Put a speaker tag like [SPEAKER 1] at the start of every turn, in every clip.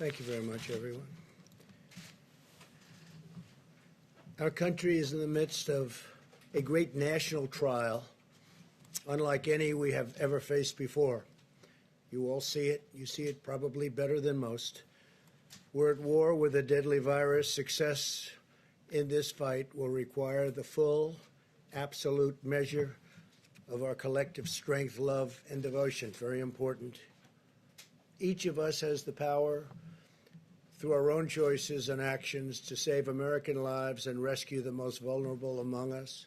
[SPEAKER 1] Thank you very much, everyone. Our country is in the midst of a great national trial, unlike any we have ever faced before. You all see it. You see it probably better than most. We're at war with a deadly virus. Success in this fight will require the full, absolute measure of our collective strength, love, and devotion. Very important. Each of us has the power, through our own choices and actions, to save American lives and rescue the most vulnerable among us.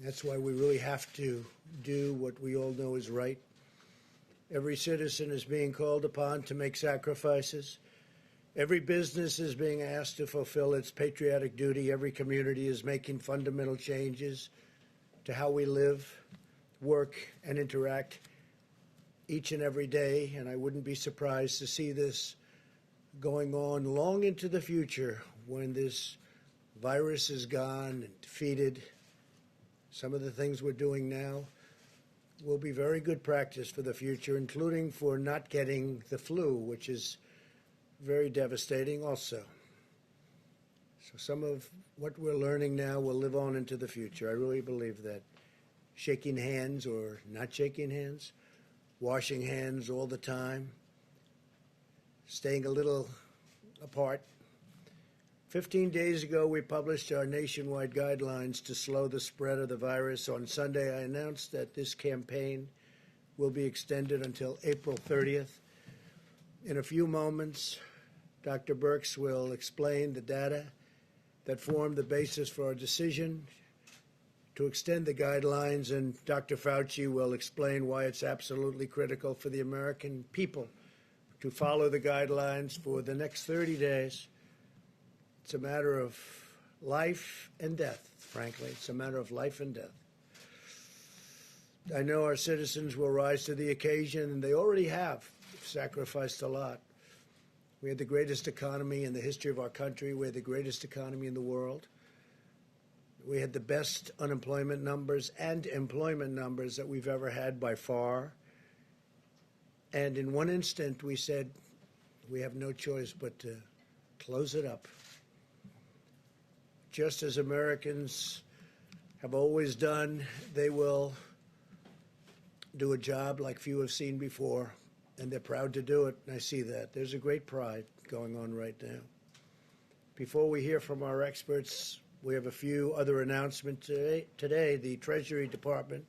[SPEAKER 1] That's why we really have to do what we all know is right. Every citizen is being called upon to make sacrifices. Every business is being asked to fulfill its patriotic duty. Every community is making fundamental changes to how we live, work, and interact each and every day. And I wouldn't be surprised to see this going on long into the future when this virus is gone and defeated. Some of the things we're doing now will be very good practice for the future, including for not getting the flu, which is very devastating also. So some of what we're learning now will live on into the future. I really believe that. Shaking hands or not shaking hands, washing hands all the time, staying a little apart. 15 days ago, we published our nationwide guidelines to slow the spread of the virus. On Sunday, I announced that this campaign will be extended until April 30th. In a few moments, Dr. Birx will explain the data that formed the basis for our decision to extend the guidelines, and Dr. Fauci will explain why it's absolutely critical for the American people to follow the guidelines for the next 30 days. It's a matter of life and death, frankly. It's a matter of life and death. I know our citizens will rise to the occasion, and they already have sacrificed a lot. We had the greatest economy in the history of our country. We had the greatest economy in the world. We had the best unemployment numbers and employment numbers that we've ever had by far. And in one instant, we said, we have no choice but to close it up. Just as Americans have always done, they will do a job like few have seen before, and they're proud to do it, and I see that. There's a great pride going on right now. Before we hear from our experts, we have a few other announcements today. The Treasury Department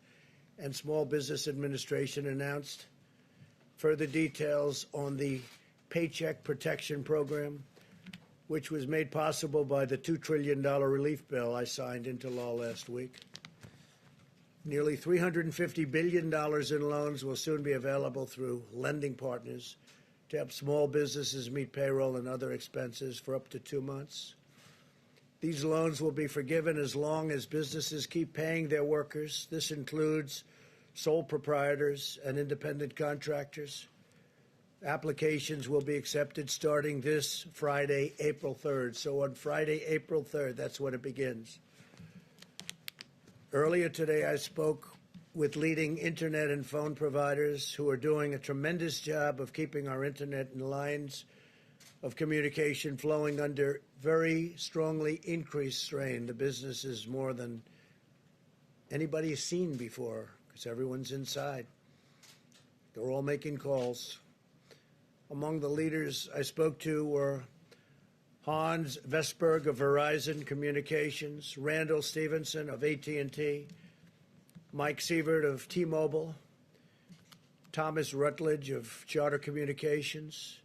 [SPEAKER 1] and Small Business Administration announced further details on the Paycheck Protection Program, which was made possible by the $2 trillion relief bill I signed into law last week. Nearly $350 billion in loans will soon be available through lending partners to help small businesses meet payroll and other expenses for up to 2 months. These loans will be forgiven as long as businesses keep paying their workers. This includes sole proprietors and independent contractors. Applications will be accepted starting this Friday, April 3rd. So on Friday, April 3rd, that's when it begins. Earlier today, I spoke with leading internet and phone providers who are doing a tremendous job of keeping our internet and lines of communication flowing under very strongly increased strain. The business is more than anybody has seen before because everyone's inside. They're all making calls. Among the leaders I spoke to were Hans Vestberg of Verizon Communications, Randall Stevenson of AT&T, Mike Sievert of T-Mobile, Thomas Rutledge of Charter Communications,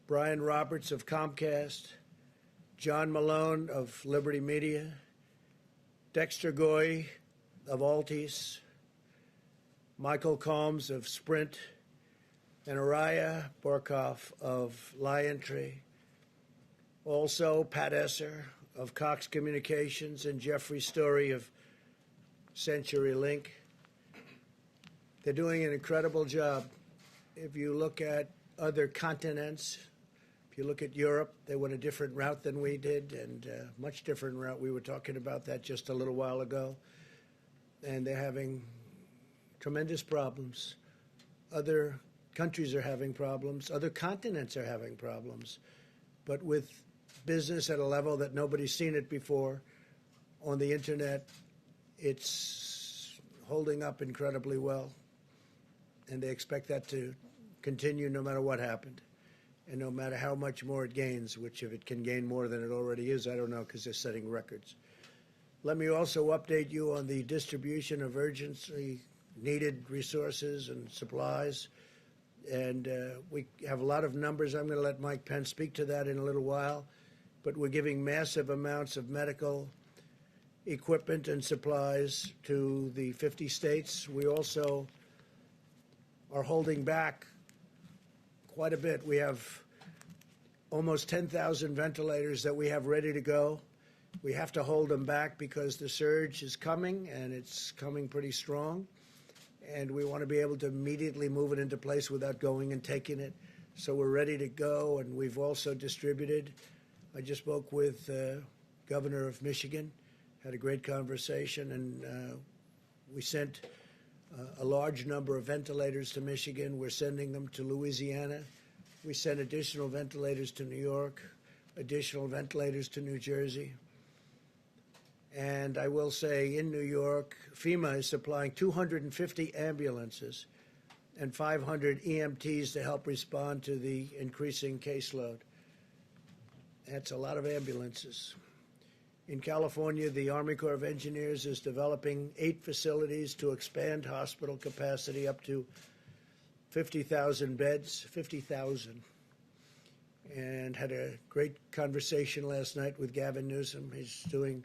[SPEAKER 1] Brian Roberts of Comcast, John Malone of Liberty Media, Dexter Goy of Altice, Michael Combs of Sprint, and Araya Borkoff of LionTree. Also, Pat Esser of Cox Communications and Jeffrey Story of CenturyLink. They're doing an incredible job. If you look at other continents, if you look at Europe, they went a different route than we did, and a much different route. We were talking about that just a little while ago. And they're having tremendous problems. Other countries are having problems. Other continents are having problems. But with business at a level that nobody's seen it before, on the internet, it's holding up incredibly well. And they expect that to continue no matter what happened. And no matter how much more it gains, which if it can gain more than it already is, I don't know, because they're setting records. Let me also update you on the distribution of urgently needed resources and supplies. And we have a lot of numbers. I'm going to let Mike Pence speak to that in a little while. But we're giving massive amounts of medical equipment and supplies to the 50 states. We also are holding back quite a bit. We have almost 10,000 ventilators that we have ready to go. We have to hold them back because the surge is coming, and it's coming pretty strong. And we want to be able to immediately move it into place without going and taking it. So we're ready to go, and we've also distributed. I just spoke with Governor of Michigan, had a great conversation, and we sent a large number of ventilators to Michigan. We're sending them to Louisiana. We sent additional ventilators to New York, additional ventilators to New Jersey. And I will say in New York, FEMA is supplying 250 ambulances and 500 EMTs to help respond to the increasing caseload. That's a lot of ambulances. In California, the Army Corps of Engineers is developing 8 facilities to expand hospital capacity up to 50,000 beds, 50,000. And had a great conversation last night with Gavin Newsom. He's doing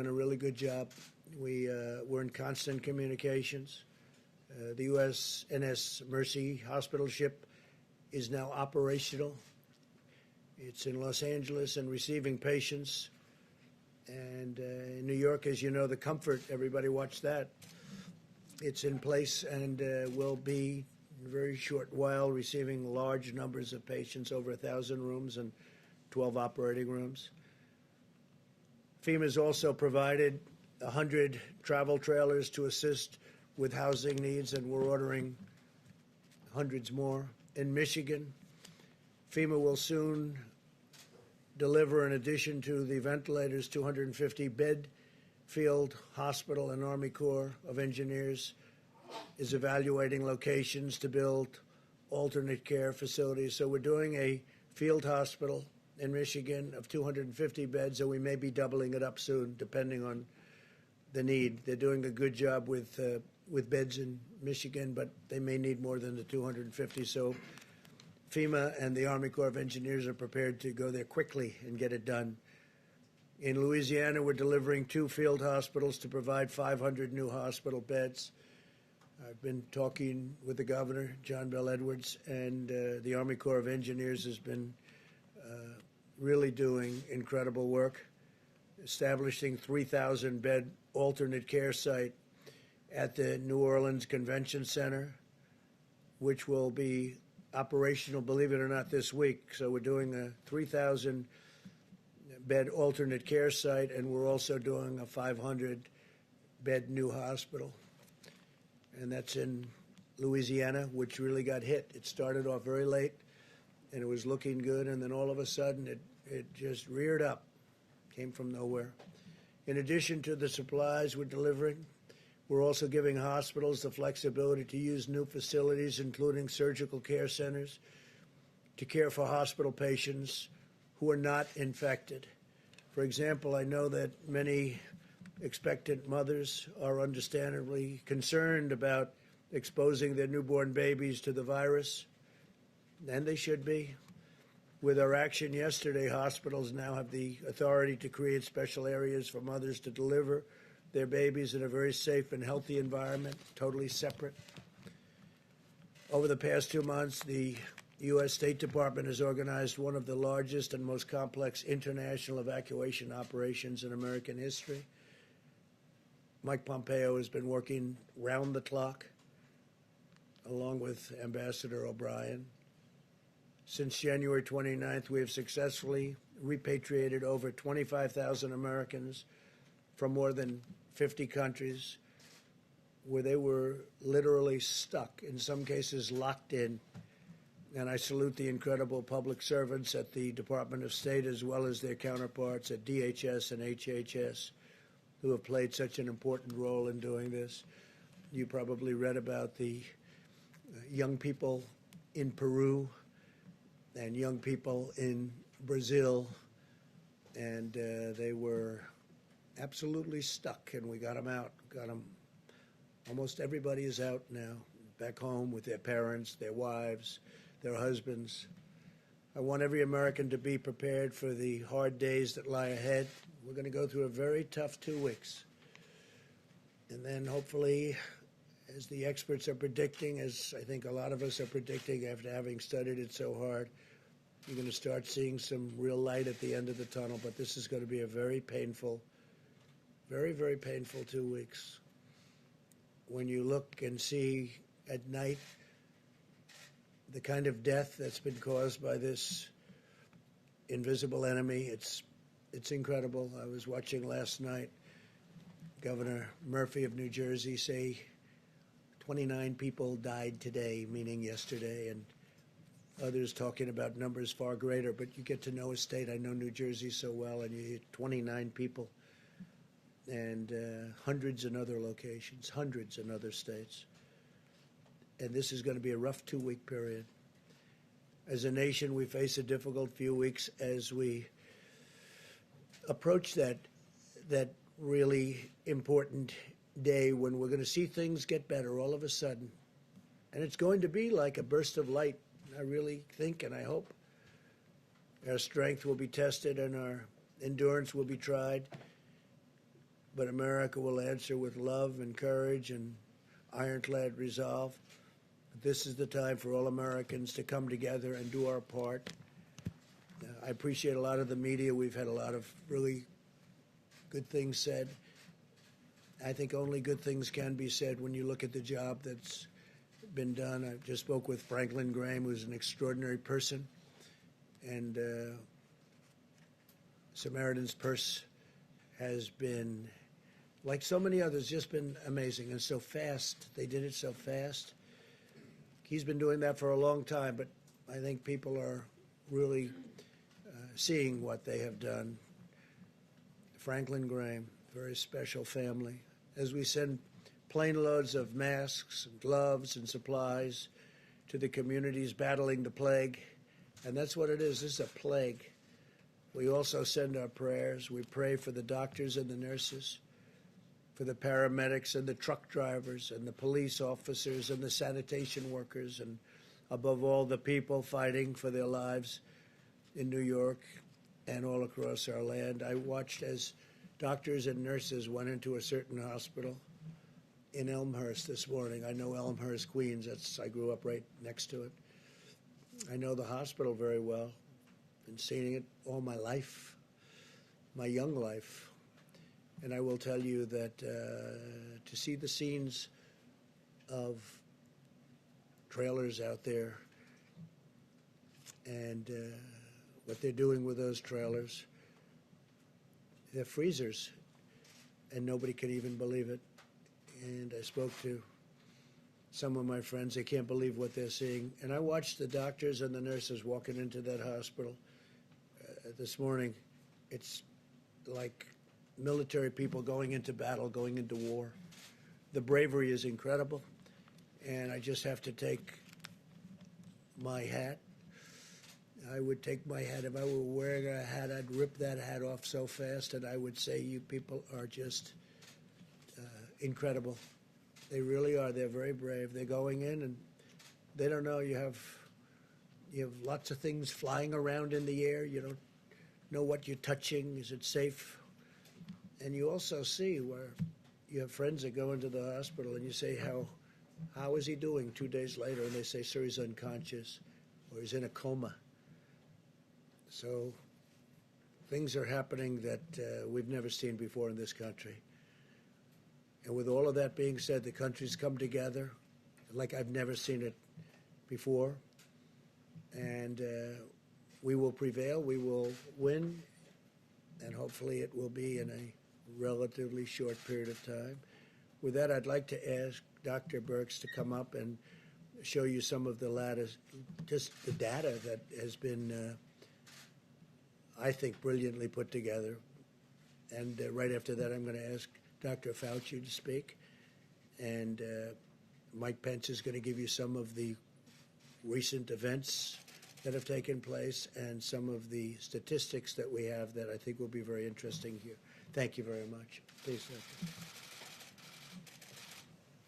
[SPEAKER 1] a really good job. We're in constant communications. The USNS Mercy hospital ship is now operational. It's in Los Angeles and receiving patients. And in New York, as you know, the Comfort, everybody watched that. It's in place and will be in a very short while receiving large numbers of patients, over 1,000 rooms and 12 operating rooms. FEMA has also provided 100 travel trailers to assist with housing needs, and we're ordering hundreds more. In Michigan, FEMA will soon deliver, in addition to the ventilators, 250-bed field hospital, and Army Corps of Engineers is evaluating locations to build alternate care facilities. So we're doing a field hospital in Michigan of 250 beds, and we may be doubling it up soon, depending on the need. They're doing a good job with beds in Michigan, but they may need more than the 250. So FEMA and the Army Corps of Engineers are prepared to go there quickly and get it done. In Louisiana, we're delivering 2 field hospitals to provide 500 new hospital beds. I've been talking with the governor, John Bel Edwards, and the Army Corps of Engineers has been really doing incredible work, establishing 3,000-bed alternate care site at the New Orleans Convention Center, which will be operational, believe it or not, this week. So we're doing a 3,000-bed alternate care site, and we're also doing a 500-bed new hospital. And that's in Louisiana, which really got hit. It started off very late, and it was looking good, and then all of a sudden it just reared up, came from nowhere. In addition to the supplies we're delivering, we're also giving hospitals the flexibility to use new facilities, including surgical care centers, to care for hospital patients who are not infected. For example, I know that many expectant mothers are understandably concerned about exposing their newborn babies to the virus, and they should be. With our action yesterday, hospitals now have the authority to create special areas for mothers to deliver their babies in a very safe and healthy environment, totally separate. Over the past 2 months, the U.S. State Department has organized one of the largest and most complex international evacuation operations in American history. Mike Pompeo has been working round the clock, along with Ambassador O'Brien. Since January 29th, we have successfully repatriated over 25,000 Americans from more than 50 countries. where they were literally stuck, in some cases locked in. And I salute the incredible public servants at the Department of State as well as their counterparts at DHS and HHS who have played such an important role in doing this. You probably read about the young people in Peru and young people in Brazil, and they were absolutely stuck, and we got them out, got them. Almost everybody is out now, back home with their parents, their wives, their husbands. I want every American to be prepared for the hard days that lie ahead. We're going to go through a very tough 2 weeks. And then hopefully, as the experts are predicting, as I think a lot of us are predicting after having studied it so hard, you're going to start seeing some real light at the end of the tunnel. But this is going to be a very painful, very, very painful 2 weeks. When you look and see at night the kind of death that's been caused by this invisible enemy, it's incredible. I was watching last night Governor Murphy of New Jersey say 29 people died today, meaning yesterday, and others talking about numbers far greater. But you get to know a state. I know New Jersey so well, and you hear 29 people, and hundreds in other locations, hundreds in other states. And this is going to be a rough 2-week period. As a nation, we face a difficult few weeks as we approach that really important day when we're going to see things get better all of a sudden. And it's going to be like a burst of light, I really think and I hope. Our strength will be tested and our endurance will be tried. But America will answer with love and courage and ironclad resolve. This is the time for all Americans to come together and do our part. I appreciate a lot of the media. We've had a lot of really good things said. I think only good things can be said when you look at the job that's been done. I just spoke with Franklin Graham, who's an extraordinary person. And Samaritan's Purse has been, like so many others, just been amazing and so fast. They did it so fast. He's been doing that for a long time, but I think people are really seeing what they have done. Franklin Graham, very special family. As we send plane loads of masks and gloves and supplies to the communities battling the plague, and that's what it is. This is a plague. We also send our prayers. We pray for the doctors and the nurses, for the paramedics and the truck drivers and the police officers and the sanitation workers, and above all, the people fighting for their lives in New York and all across our land. I watched as doctors and nurses went into a certain hospital in Elmhurst this morning. I know Elmhurst, Queens. I grew up right next to it. I know the hospital very well. Been seeing it all my life, my young life. And I will tell you that to see the scenes of trailers out there and what they're doing with those trailers, they're freezers, and nobody can even believe it. And I spoke to some of my friends. They can't believe what they're seeing. And I watched the doctors and the nurses walking into that hospital this morning. It's like military people going into battle, going into war. The bravery is incredible. And I just have to take my hat. I would take my hat. If I were wearing a hat, I'd rip that hat off so fast, and I would say you people are just incredible. They really are. They're very brave. They're going in, and they don't know. You have lots of things flying around in the air. You don't know what you're touching. Is it safe? And you also see where you have friends that go into the hospital, and you say, how is he doing 2 days later? And they say, sir, he's unconscious, or he's in a coma. So things are happening that we've never seen before in this country. And with all of that being said, the country's come together like I've never seen it before. And we will prevail, we will win, and hopefully it will be in a relatively short period of time. With that, I'd like to ask Dr. Birx to come up and show you some of the latest, just the data that has been, I think, brilliantly put together. And right after that, I'm going to ask Dr. Fauci to speak. And Mike Pence is going to give you some of the recent events that have taken place and some of the statistics that we have that I think will be very interesting here. Thank you very much. Please, Dr.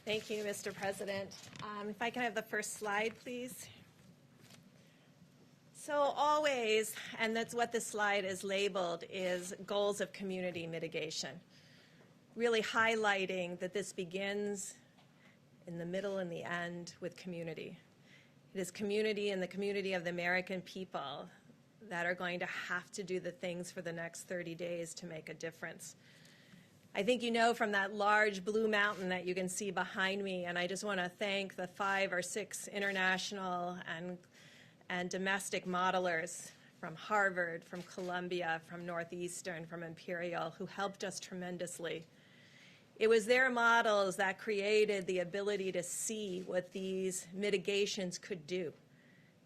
[SPEAKER 2] Thank you, Mr. President. If I can have the first slide, please. So always, and that's what this slide is labeled, is goals of community mitigation, really highlighting that this begins in the middle and the end with community. It is community and the community of the American people that are going to have to do the things for the next 30 days to make a difference. I think you know from that large blue mountain that you can see behind me, and I just want to thank the 5 or 6 international and domestic modelers from Harvard, from Columbia, from Northeastern, from Imperial, who helped us tremendously. It was their models that created the ability to see what these mitigations could do,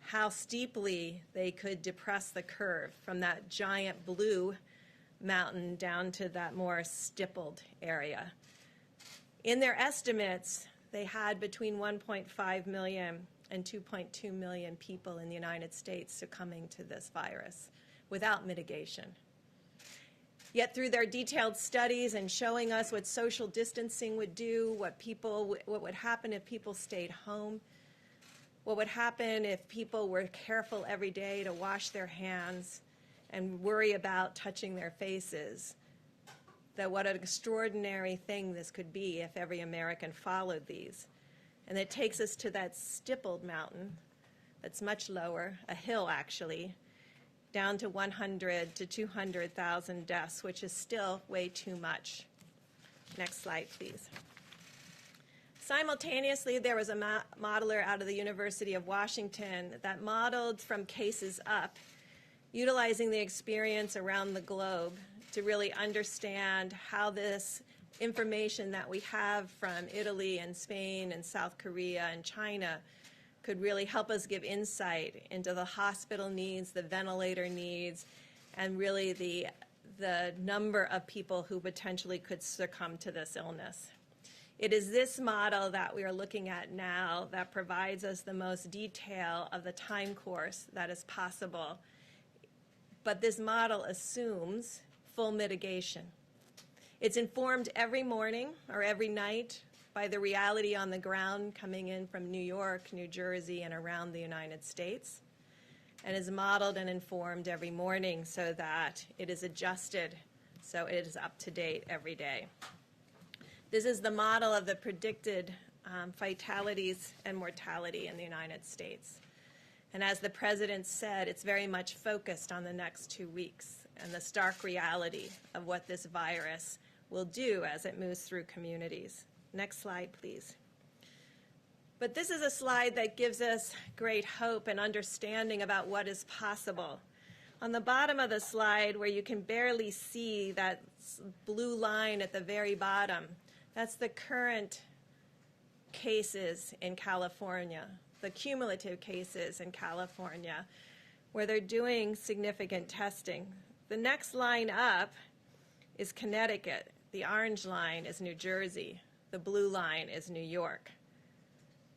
[SPEAKER 2] how steeply they could depress the curve from that giant blue mountain down to that more stippled area. In their estimates, they had between 1.5 million and 2.2 million people in the United States succumbing to this virus without mitigation. Yet through their detailed studies and showing us what social distancing would do, what would happen if people stayed home, what would happen if people were careful every day to wash their hands and worry about touching their faces, that what an extraordinary thing this could be if every American followed these. And it takes us to that stippled mountain that's much lower, a hill actually, down to 100 to 200,000 deaths, which is still way too much. Next slide, please. Simultaneously, there was a modeler out of the University of Washington that modeled from cases up, utilizing the experience around the globe to really understand how this information that we have from Italy and Spain and South Korea and China could really help us give insight into the hospital needs, the ventilator needs, and really the number of people who potentially could succumb to this illness. It is this model that we are looking at now that provides us the most detail of the time course that is possible. But this model assumes full mitigation. It's informed every morning or every night by the reality on the ground coming in from New York, New Jersey, and around the United States, and is modeled and informed every morning so that it is adjusted so it is up to date every day. This is the model of the predicted fatalities and mortality in the United States. And as the President said, it's very much focused on the next 2 weeks and the stark reality of what this virus will do as it moves through communities. Next slide, please. But this is a slide that gives us great hope and understanding about what is possible. On the bottom of the slide, where you can barely see that blue line at the very bottom, that's the current cases in California, the cumulative cases in California, where they're doing significant testing. The next line up is Connecticut. The orange line is New Jersey. The blue line is New York.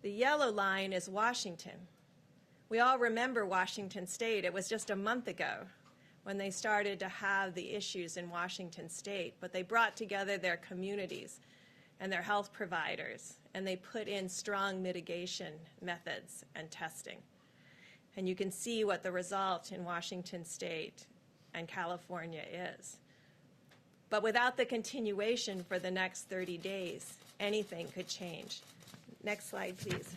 [SPEAKER 2] The yellow line is Washington. We all remember Washington State. It was just a month ago when they started to have the issues in Washington State, but they brought together their communities and their health providers, and they put in strong mitigation methods and testing. And you can see what the result in Washington State and California is. But without the continuation for the next 30 days, anything could change. Next slide, please.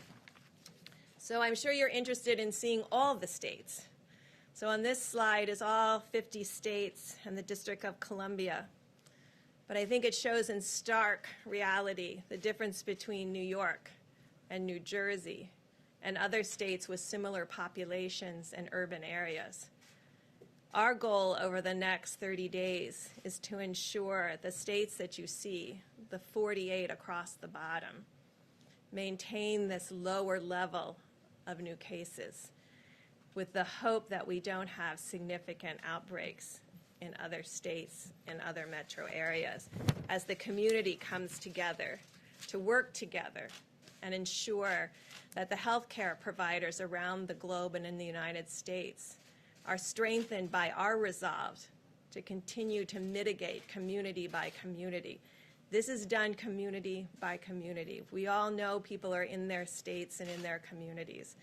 [SPEAKER 2] So I'm sure you're interested in seeing all the states. So on this slide is all 50 states and the District of Columbia. But I think it shows in stark reality the difference between New York and New Jersey and other states with similar populations and urban areas. Our goal over the next 30 days is to ensure the states that you see, the 48 across the bottom, maintain this lower level of new cases with the hope that we don't have significant outbreaks in other states and other metro areas as the community comes together to work together and ensure that the healthcare providers around the globe and in the United States are strengthened by our resolve to continue to mitigate community by community. This is done community by community. We all know people are in their states and in their communities.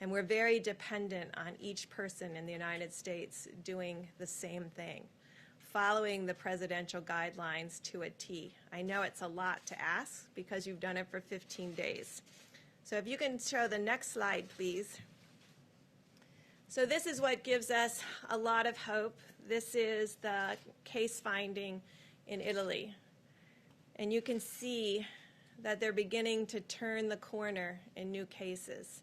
[SPEAKER 2] And we're very dependent on each person in the United States doing the same thing, following the presidential guidelines to a T. I know it's a lot to ask because you've done it for 15 days. So if you can show the next slide, please. So this is what gives us a lot of hope. This is the case finding in Italy. And you can see that they're beginning to turn the corner in new cases.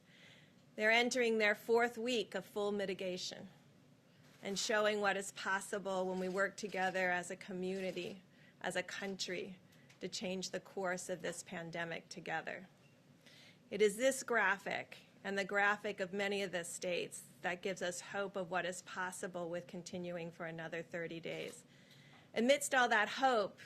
[SPEAKER 2] They're entering their 4th week of full mitigation and showing what is possible when we work together as a community, as a country, to change the course of this pandemic together. It is this graphic and the graphic of many of the states that gives us hope of what is possible with continuing for another 30 days. Amidst all that hope,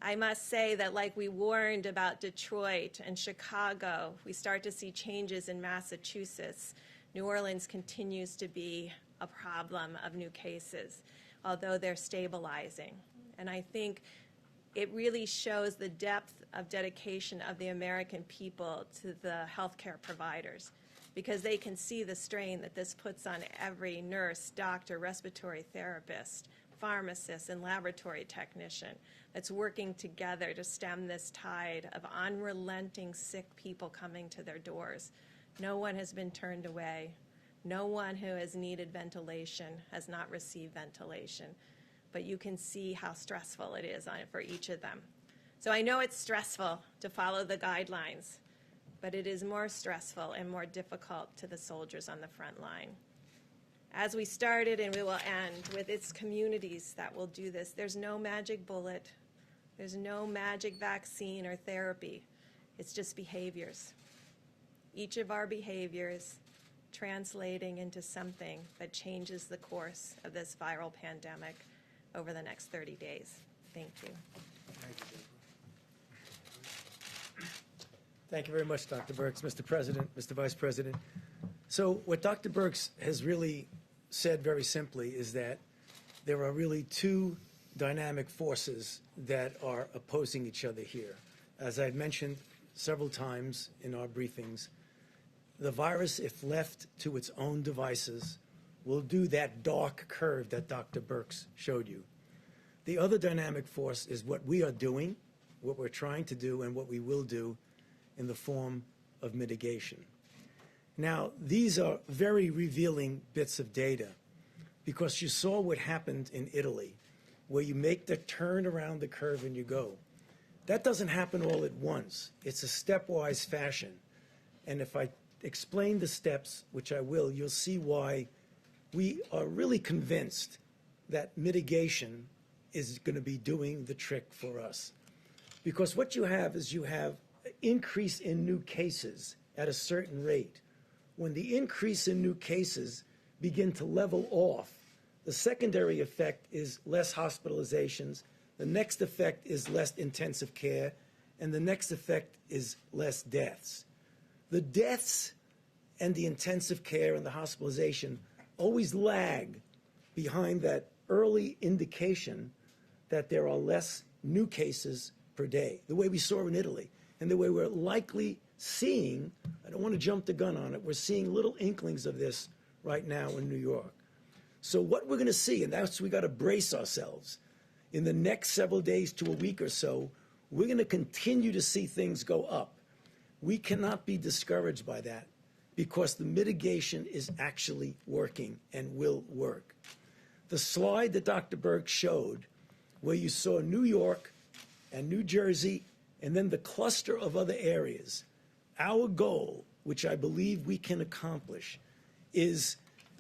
[SPEAKER 2] I must say that like we warned about Detroit and Chicago, we start to see changes in Massachusetts. New Orleans continues to be a problem of new cases, although they're stabilizing. And I think it really shows the depth of dedication of the American people to the healthcare providers, because they can see the strain that this puts on every nurse, doctor, respiratory therapist, pharmacist, and laboratory technician that's working together to stem this tide of unrelenting sick people coming to their doors. No one has been turned away. No one who has needed ventilation has not received ventilation. But you can see how stressful it is for each of them. So I know it's stressful to follow the guidelines, but it is more stressful and more difficult to the soldiers on the front line. As we started, and we will end with its communities that will do this, there's no magic bullet. There's no magic vaccine or therapy. It's just behaviors. Each of our behaviors translating into something that changes the course of this viral pandemic over the next 30 days. Thank you.
[SPEAKER 1] Thank you, Deborah. Thank you very much, Dr. Birx. Mr. President, Mr. Vice President. So what Dr. Birx has really said very simply is that there are really two dynamic forces that are opposing each other here. As I've mentioned several times in our briefings, the virus, if left to its own devices, will do that dark curve that Dr. Birx showed you. The other dynamic force is what we are doing, what we're trying to do, and what we will do in the form of mitigation. Now, these are very revealing bits of data, because you saw what happened in Italy, where you make the turn around the curve and you go. That doesn't happen all at once. It's a stepwise fashion. And if I explain the steps, which I will, you'll see why we are really convinced that mitigation is going to be doing the trick for us. Because what you have is you have an increase in new cases at a certain rate. When the increase in new cases begin to level off, the secondary effect is less hospitalizations, the next effect is less intensive care, and the next effect is less deaths. The deaths and the intensive care and the hospitalization always lag behind that early indication that there are less new cases per day, the way we saw in Italy, and the way we're likely seeing, I don't want to jump the gun on it, we're seeing little inklings of this right now in New York. So what we're going to see, and that's we got to brace ourselves, in the next several days to a week or so, we're going to continue to see things go up. We cannot be discouraged by that because the mitigation is actually working and will work. The slide that Dr. Birx showed, where you saw New York and New Jersey and then the cluster of other areas, our goal, which I believe we can accomplish, is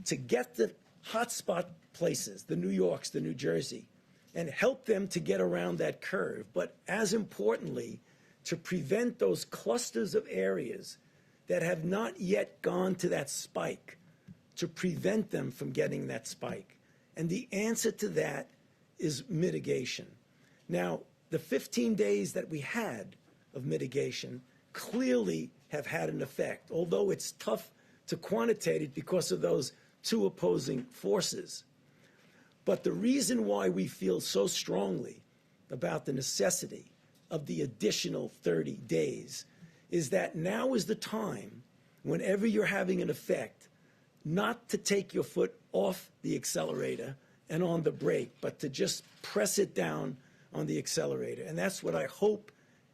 [SPEAKER 1] to get the
[SPEAKER 3] hotspot places, the New Yorks, the New Jersey, and help them to get around that curve. But as importantly, to prevent those clusters of areas that have not yet gone to that spike, to prevent them from getting that spike. And the answer to that is mitigation. Now, the 15 days that we had of mitigation clearly have had an effect, although it's tough to quantitate it because of those two opposing forces. But the reason why we feel so strongly about the necessity of the additional 30 days is that now is the time, whenever you're having an effect, not to take your foot off the accelerator and on the brake, but to just press it down on the accelerator. And that's what I hope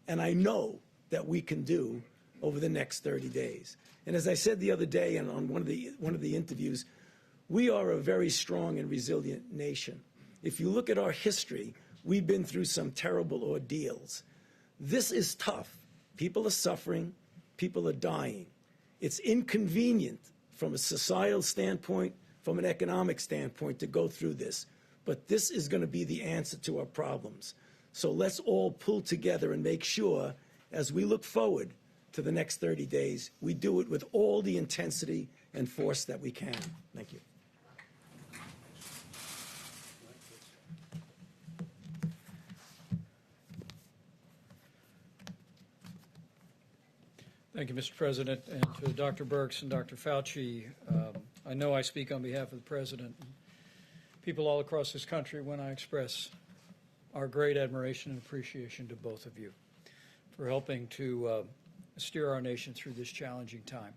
[SPEAKER 3] and I know that we can do over the next 30 days. And as I said the other day and on one of the interviews, we are a very strong and resilient nation. If you look at our history, we've been through some terrible ordeals. This is tough. People are suffering. People are dying. It's inconvenient from a societal standpoint, from an economic standpoint, to go through this. But this is going to be the answer to our problems. So let's all pull together and make sure, as we look forward to the next 30 days, we do it with all the intensity and force that we can. Thank you.
[SPEAKER 4] Thank you, Mr. President, and to Dr. Birx and Dr. Fauci. I know I speak on behalf of the President and people all across this country when I express our great admiration and appreciation to both of you for helping to steer our nation through this challenging time.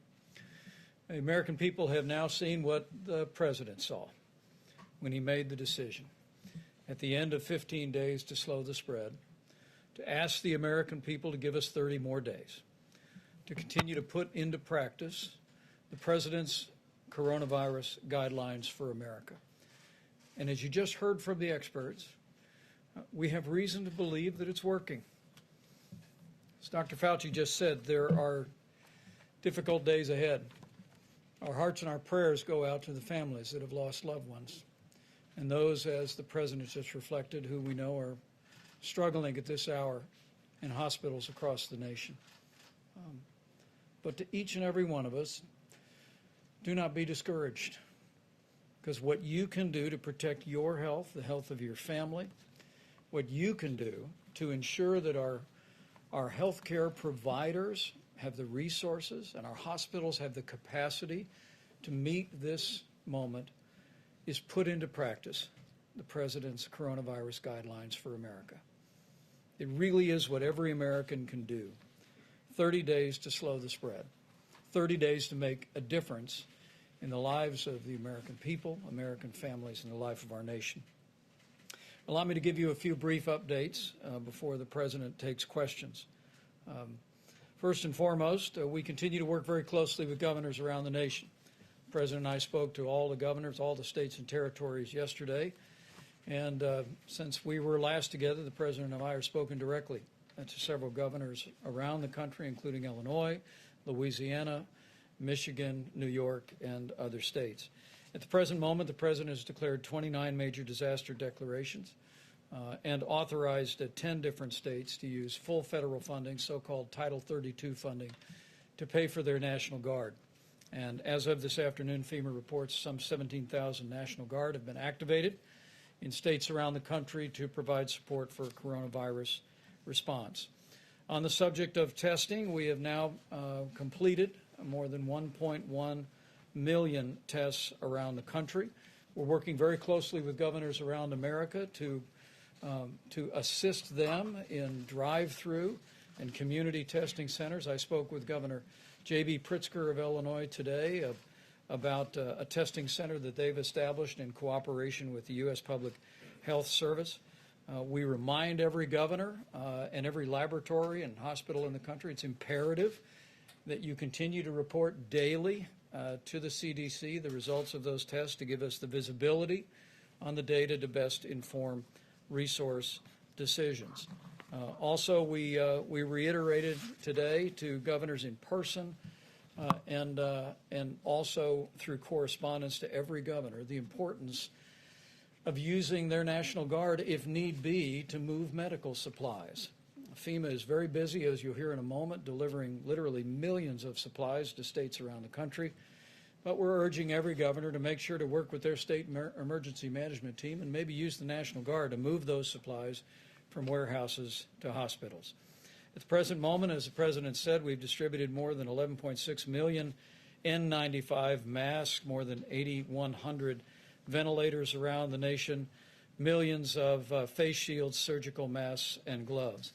[SPEAKER 4] The American people have now seen what the President saw when he made the decision at the end of 15 days to slow the spread, to ask the American people to give us 30 more days, to continue to put into practice the President's coronavirus guidelines for America. And as you just heard from the experts, we have reason to believe that it's working. As Dr. Fauci just said, there are difficult days ahead. Our hearts and our prayers go out to the families that have lost loved ones, and those, as the President just reflected, who we know are struggling at this hour in hospitals across the nation. But to each and every one of us, do not be discouraged, because what you can do to protect your health, the health of your family, what you can do to ensure that our healthcare providers have the resources and our hospitals have the capacity to meet this moment is put into practice the President's coronavirus guidelines for America. It really is what every American can do. 30 days to slow the spread, 30 days to make a difference in the lives of the American people, American families, and the life of our nation. Allow me to give you a few brief updates before the President takes questions. First and foremost, we continue to work very closely with governors around the nation. The President and I spoke to all the governors, all the states and territories yesterday, and since we were last together, the President and I have spoken directly to several governors around the country, including Illinois, Louisiana, Michigan, New York, and other states. At the present moment, the President has declared 29 major disaster declarations and authorized 10 different states to use full federal funding, so-called Title 32 funding, to pay for their National Guard. And as of this afternoon, FEMA reports some 17,000 National Guard have been activated in states around the country to provide support for coronavirus response. On the subject of testing, we have now completed more than 1.1 million tests around the country. We're working very closely with governors around America to assist them in drive-through and community testing centers. I spoke with Governor J.B. Pritzker of Illinois today about a testing center that they've established in cooperation with the U.S. Public Health Service. We remind every governor and every laboratory and hospital in the country it's imperative that you continue to report daily to the CDC the results of those tests to give us the visibility on the data to best inform resource decisions. Also, we reiterated today to governors in person and also through correspondence to every governor, the importance of using their National Guard, if need be, to move medical supplies. FEMA is very busy, as you'll hear in a moment, delivering literally millions of supplies to states around the country. But we're urging every governor to make sure to work with their state emergency management team and maybe use the National Guard to move those supplies from warehouses to hospitals. At the present moment, as the President said, we've distributed more than 11.6 million N95 masks, more than 8,100 ventilators around the nation, millions of face shields, surgical masks, and gloves.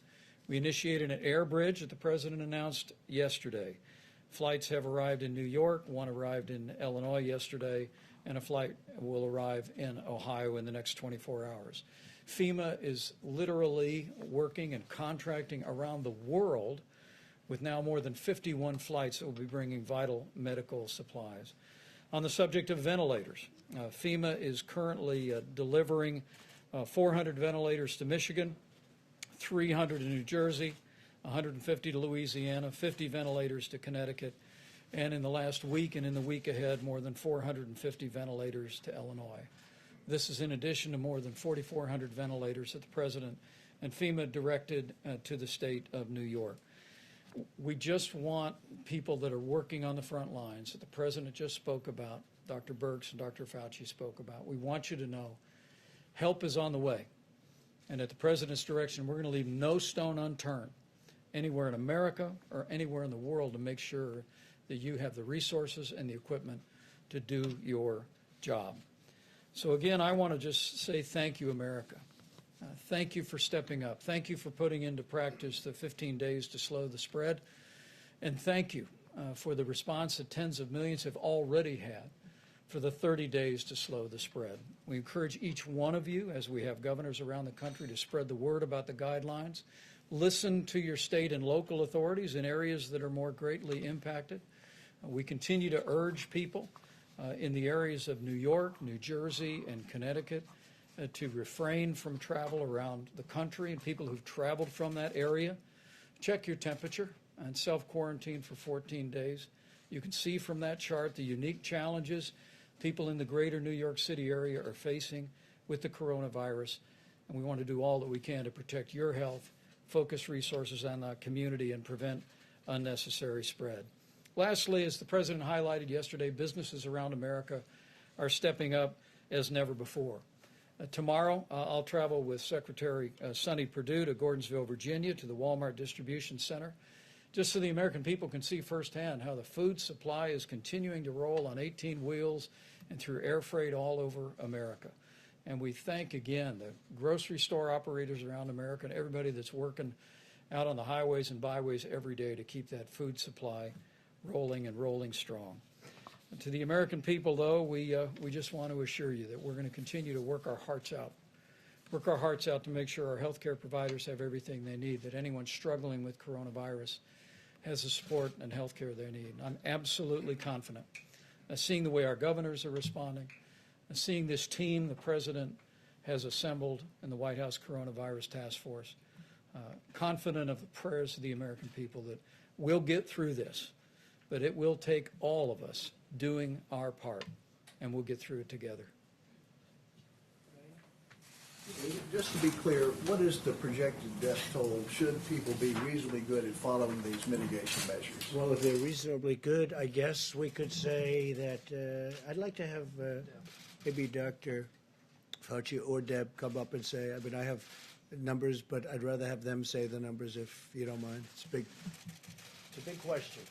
[SPEAKER 4] We initiated an air bridge that the President announced yesterday. Flights have arrived in New York, one arrived in Illinois yesterday, and a flight will arrive in Ohio in the next 24 hours. FEMA is literally working and contracting around the world with now more than 51 flights that will be bringing vital medical supplies. On the subject of ventilators, FEMA is currently delivering 400 ventilators to Michigan, 300 to New Jersey, 150 to Louisiana, 50 ventilators to Connecticut, and in the last week and in the week ahead, more than 450 ventilators to Illinois. This is in addition to more than 4,400 ventilators that the President and FEMA directed to the state of New York. We just want people that are working on the front lines that the President just spoke about, Dr. Birx and Dr. Fauci spoke about. We want you to know help is on the way. And at the President's direction, we're going to leave no stone unturned anywhere in America or anywhere in the world to make sure that you have the resources and the equipment to do your job. So again, I want to just say thank you, America. Thank you for stepping up. Thank you for putting into practice the 15 days to slow the spread. And thank you for the response that tens of millions have already had for the 30 days to slow the spread. We encourage each one of you, as we have governors around the country, to spread the word about the guidelines. Listen to your state and local authorities in areas that are more greatly impacted. We continue to urge people in the areas of New York, New Jersey, and Connecticut to refrain from travel around the country, and people who've traveled from that area, check your temperature and self-quarantine for 14 days. You can see from that chart the unique challenges people in the greater New York City area are facing with the coronavirus, and we want to do all that we can to protect your health, focus resources on the community, and prevent unnecessary spread. Lastly, as the President highlighted yesterday, businesses around America are stepping up as never before. Tomorrow, I'll travel with Secretary Sonny Perdue to Gordonsville, Virginia, to the Walmart Distribution Center, just so the American people can see firsthand how the food supply is continuing to roll on 18 wheels and through air freight all over America. And we thank again the grocery store operators around America and everybody that's working out on the highways and byways every day to keep that food supply rolling and rolling strong. And to the American people, though, we just want to assure you that we're going to continue to work our hearts out to make sure our healthcare providers have everything they need, that anyone struggling with coronavirus has the support and healthcare they need. I'm absolutely confident. Seeing the way our governors are responding, seeing this team the President has assembled in the White House Coronavirus Task Force, confident of the prayers of the American people that we'll get through this, but it will take all of us doing our part, and we'll get through it together.
[SPEAKER 5] Just to be clear, what is the projected death toll? Should people be reasonably good at following these mitigation measures?
[SPEAKER 1] Well, if they're reasonably good, I guess we could say that I'd like to have maybe Dr. Fauci or Deb come up and say, I mean, I have numbers, but I'd rather have them say the numbers if you don't mind. It's a big question.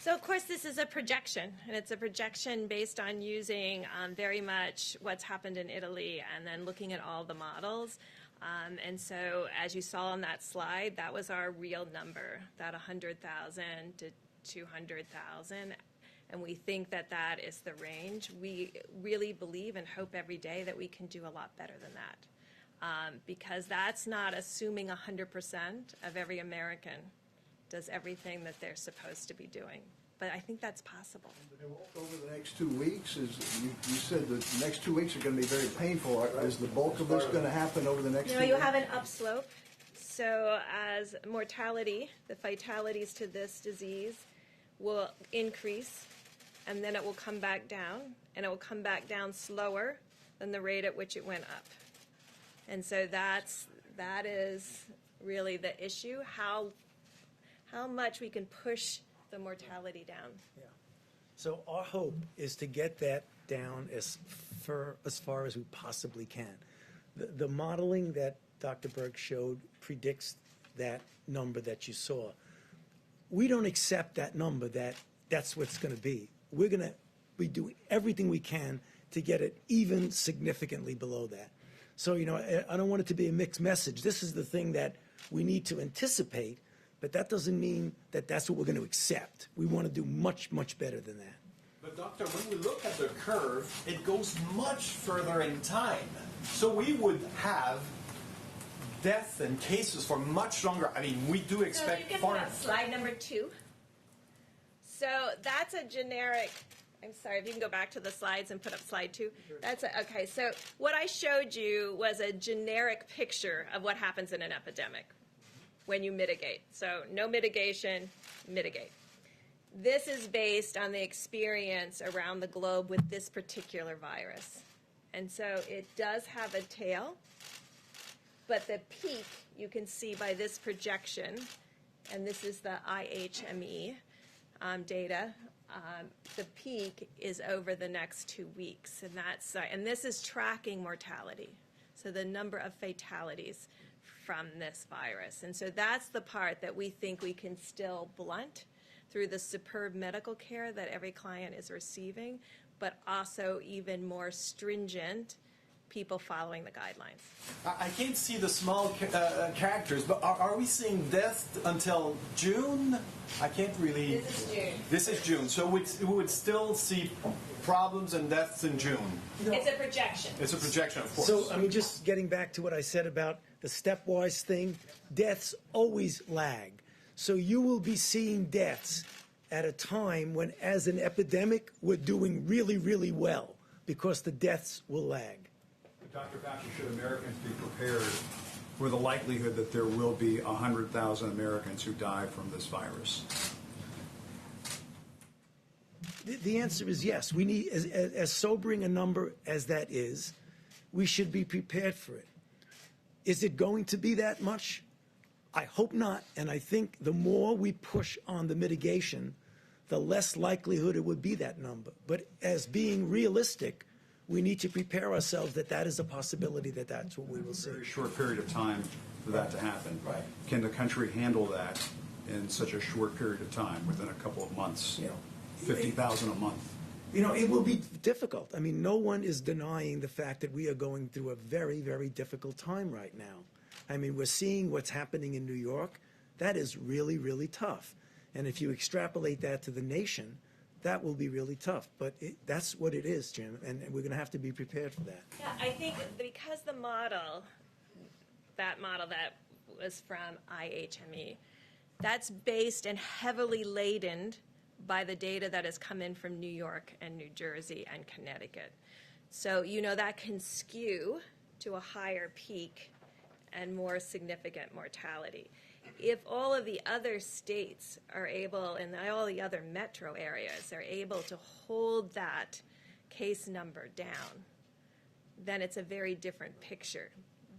[SPEAKER 2] So, of course, this is a projection, and it's a projection based on using very much what's happened in Italy and then looking at all the models. And so, as you saw on that slide, that was our real number, that 100,000 to 200,000. And we think that that is the range. We really believe and hope every day that we can do a lot better than that, because that's not assuming 100% of every American does everything that they're supposed to be doing. But I think that's possible.
[SPEAKER 5] Over the next 2 weeks, you said that the next 2 weeks are going to be very painful. Is the bulk of this going to happen over the next 2 weeks?
[SPEAKER 2] You have an upslope. So as mortality, the fatalities to this disease will increase, and then it will come back down, and it will come back down slower than the rate at which it went up. And so that is really the issue, how much we can push the mortality down.
[SPEAKER 3] Yeah. So our hope is to get that down as far as we possibly can. The modeling that Dr. Berg showed predicts that number that you saw. We don't accept that number that's what's going to be. We're going to be doing everything we can to get it even significantly below that. So, I don't want it to be a mixed message. This is the thing that we need to anticipate, but that doesn't mean that that's what we're going to accept. We want to do much, much better than that.
[SPEAKER 6] But doctor, when we look at the curve, it goes much further in time. So we would have deaths and cases for much longer. I mean, we do expect
[SPEAKER 2] So you can put up slide number 2. So that's a generic. I'm sorry, if you can go back to the slides and put up slide 2. Okay, so what I showed you was a generic picture of what happens in an epidemic when you mitigate. So no mitigation, mitigate. This is based on the experience around the globe with this particular virus. And so it does have a tail, but the peak you can see by this projection, and this is the IHME data. The peak is over the next 2 weeks, and this is tracking mortality, so the number of fatalities from this virus. And so that's the part that we think we can still blunt through the superb medical care that every client is receiving, but also even more stringent people following the guidelines.
[SPEAKER 6] I can't see the small characters, but are we seeing death until June? I can't really.
[SPEAKER 2] This is June.
[SPEAKER 6] This is June, so we would still see problems and deaths in June.
[SPEAKER 2] It's a projection.
[SPEAKER 6] It's a projection, of course.
[SPEAKER 3] So, just getting back to what I said about the stepwise thing, deaths always lag. So you will be seeing deaths at a time when, as an epidemic, we're doing really, really well because the deaths will lag.
[SPEAKER 7] Dr. Fauci, should Americans be prepared for the likelihood that there will be 100,000 Americans who die from this virus?
[SPEAKER 3] The answer is yes. We need, as sobering a number as that is, we should be prepared for it. Is it going to be that much? I hope not, and I think the more we push on the mitigation, the less likelihood it would be that number. But as being realistic, we need to prepare ourselves that is a possibility, that's what we will see.
[SPEAKER 7] A very short period of time for that to happen.
[SPEAKER 3] Right.
[SPEAKER 7] Can the country handle that in such a short period of time, within a couple of months? 50,000 a month.
[SPEAKER 3] It will be difficult. I mean, no one is denying the fact that we are going through a very, very difficult time right now. I mean, we're seeing what's happening in New York. That is really, really tough. And if you extrapolate that to the nation, that will be really tough. But that's what it is, Jim, and we're going to have to be prepared for that.
[SPEAKER 2] Yeah, I think because the model that was from IHME, that's based and heavily laden by the data that has come in from New York and New Jersey and Connecticut. So, that can skew to a higher peak and more significant mortality. If all of the other states are able, and all the other metro areas are able to hold that case number down, then it's a very different picture.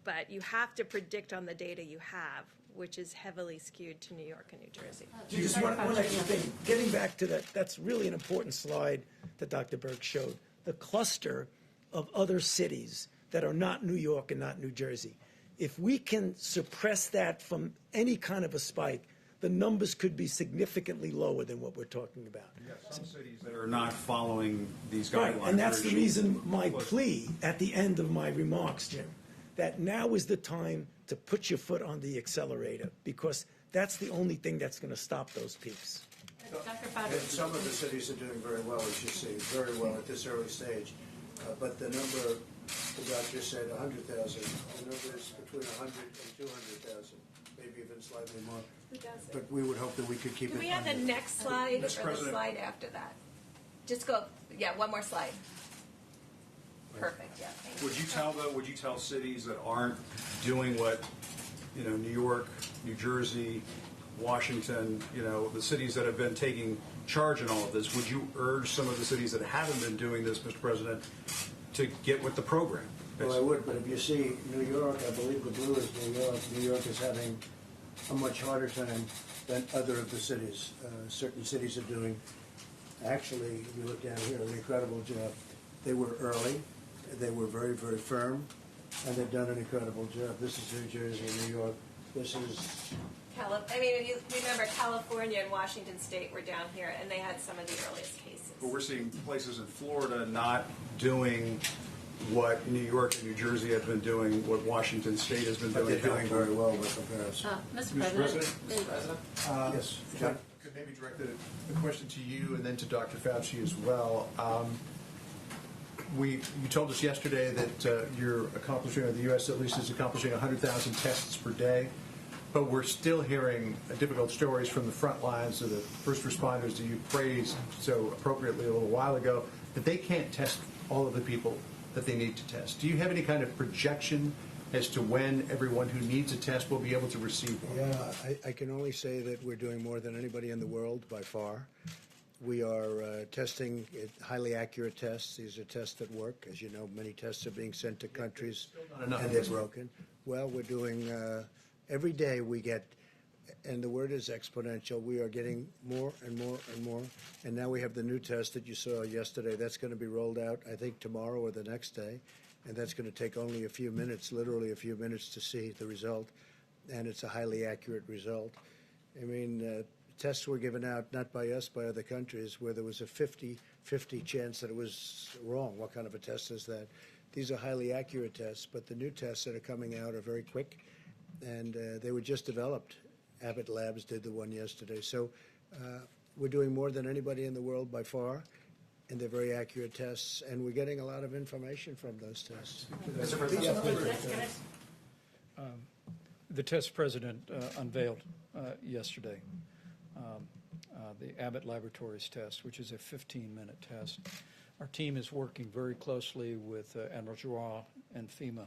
[SPEAKER 2] But you have to predict on the data you have, which is heavily skewed to New York and New Jersey.
[SPEAKER 3] Just one extra thing. Getting back to that, that's really an important slide that Dr. Berg showed. The cluster of other cities that are not New York and not New Jersey. If we can suppress that from any kind of a spike, the numbers could be significantly lower than what we're talking about.
[SPEAKER 7] You have some cities that are not following these
[SPEAKER 3] Right,
[SPEAKER 7] guidelines.
[SPEAKER 3] and that's the reason my plea at the end of my remarks, Jim, that now is the time to put your foot on the accelerator, because that's the only thing that's going to stop those peaks.
[SPEAKER 2] Dr.
[SPEAKER 1] And
[SPEAKER 2] Fauci.
[SPEAKER 1] some of the cities are doing very well, as you see, very well at this early stage. But the number the doctor said, 100,000, the number is between 100 and 200,000, maybe even slightly more.
[SPEAKER 2] Who does it?
[SPEAKER 1] But we would hope that we could keep
[SPEAKER 2] Can
[SPEAKER 1] it
[SPEAKER 2] we have the
[SPEAKER 1] under.
[SPEAKER 2] next slide or
[SPEAKER 7] Mr.
[SPEAKER 2] the
[SPEAKER 7] President.
[SPEAKER 2] slide after that? Just go, one more slide. Perfect, yeah. Thank you.
[SPEAKER 7] Would you tell cities that aren't doing what, New York, New Jersey, Washington, the cities that have been taking charge in all of this, would you urge some of the cities that haven't been doing this, Mr. President, to get with the program?
[SPEAKER 1] Well, I would, but if you see New York, I believe the blue is New York. New York is having a much harder time than other of the cities. Certain cities are doing, actually, if you look down here, an incredible job. They were early, they were very, very firm, and they've done an incredible job. This is New Jersey, New York. This is
[SPEAKER 2] I mean, if you remember, California and Washington State were down here, and they had some of the earliest cases.
[SPEAKER 7] But we're seeing places in Florida not doing what New York and New Jersey have been doing, what Washington State has been
[SPEAKER 1] but
[SPEAKER 7] doing.
[SPEAKER 1] they're doing very well with comparison.
[SPEAKER 8] Mr. President.
[SPEAKER 1] Yes,
[SPEAKER 5] If I could maybe direct the question to you and then to Dr. Fauci as well. You told us yesterday that you're accomplishing, or the U.S. at least is accomplishing 100,000 tests per day, but we're still hearing difficult stories from the front lines of the first responders that you praised so appropriately a little while ago, that they can't test all of the people that they need to test. Do you have any kind of projection as to when everyone who needs a test will be able to receive one?
[SPEAKER 1] Yeah, I can only say that we're doing more than anybody in the world by far. We are testing highly accurate tests. These are tests that work. As you know, many tests are being sent to countries and they're broken. Well, we're doing, every day we get, and the word is exponential, we are getting more and more and more. And now we have the new test that you saw yesterday. That's going to be rolled out, I think, tomorrow or the next day. And that's going to take only a few minutes, literally a few minutes to see the result. And it's a highly accurate result. I mean, tests were given out not by us, by other countries, where there was a 50-50 chance that it was wrong. What kind of a test is that? These are highly accurate tests, but the new tests that are coming out are very quick, and they were just developed. Abbott Labs did the one yesterday. So we're doing more than anybody in the world by far, and they're very accurate tests, and we're getting a lot of information from those tests.
[SPEAKER 4] The test President unveiled yesterday, the Abbott Laboratories test, which is a 15-minute test. Our team is working very closely with Admiral Giroir and FEMA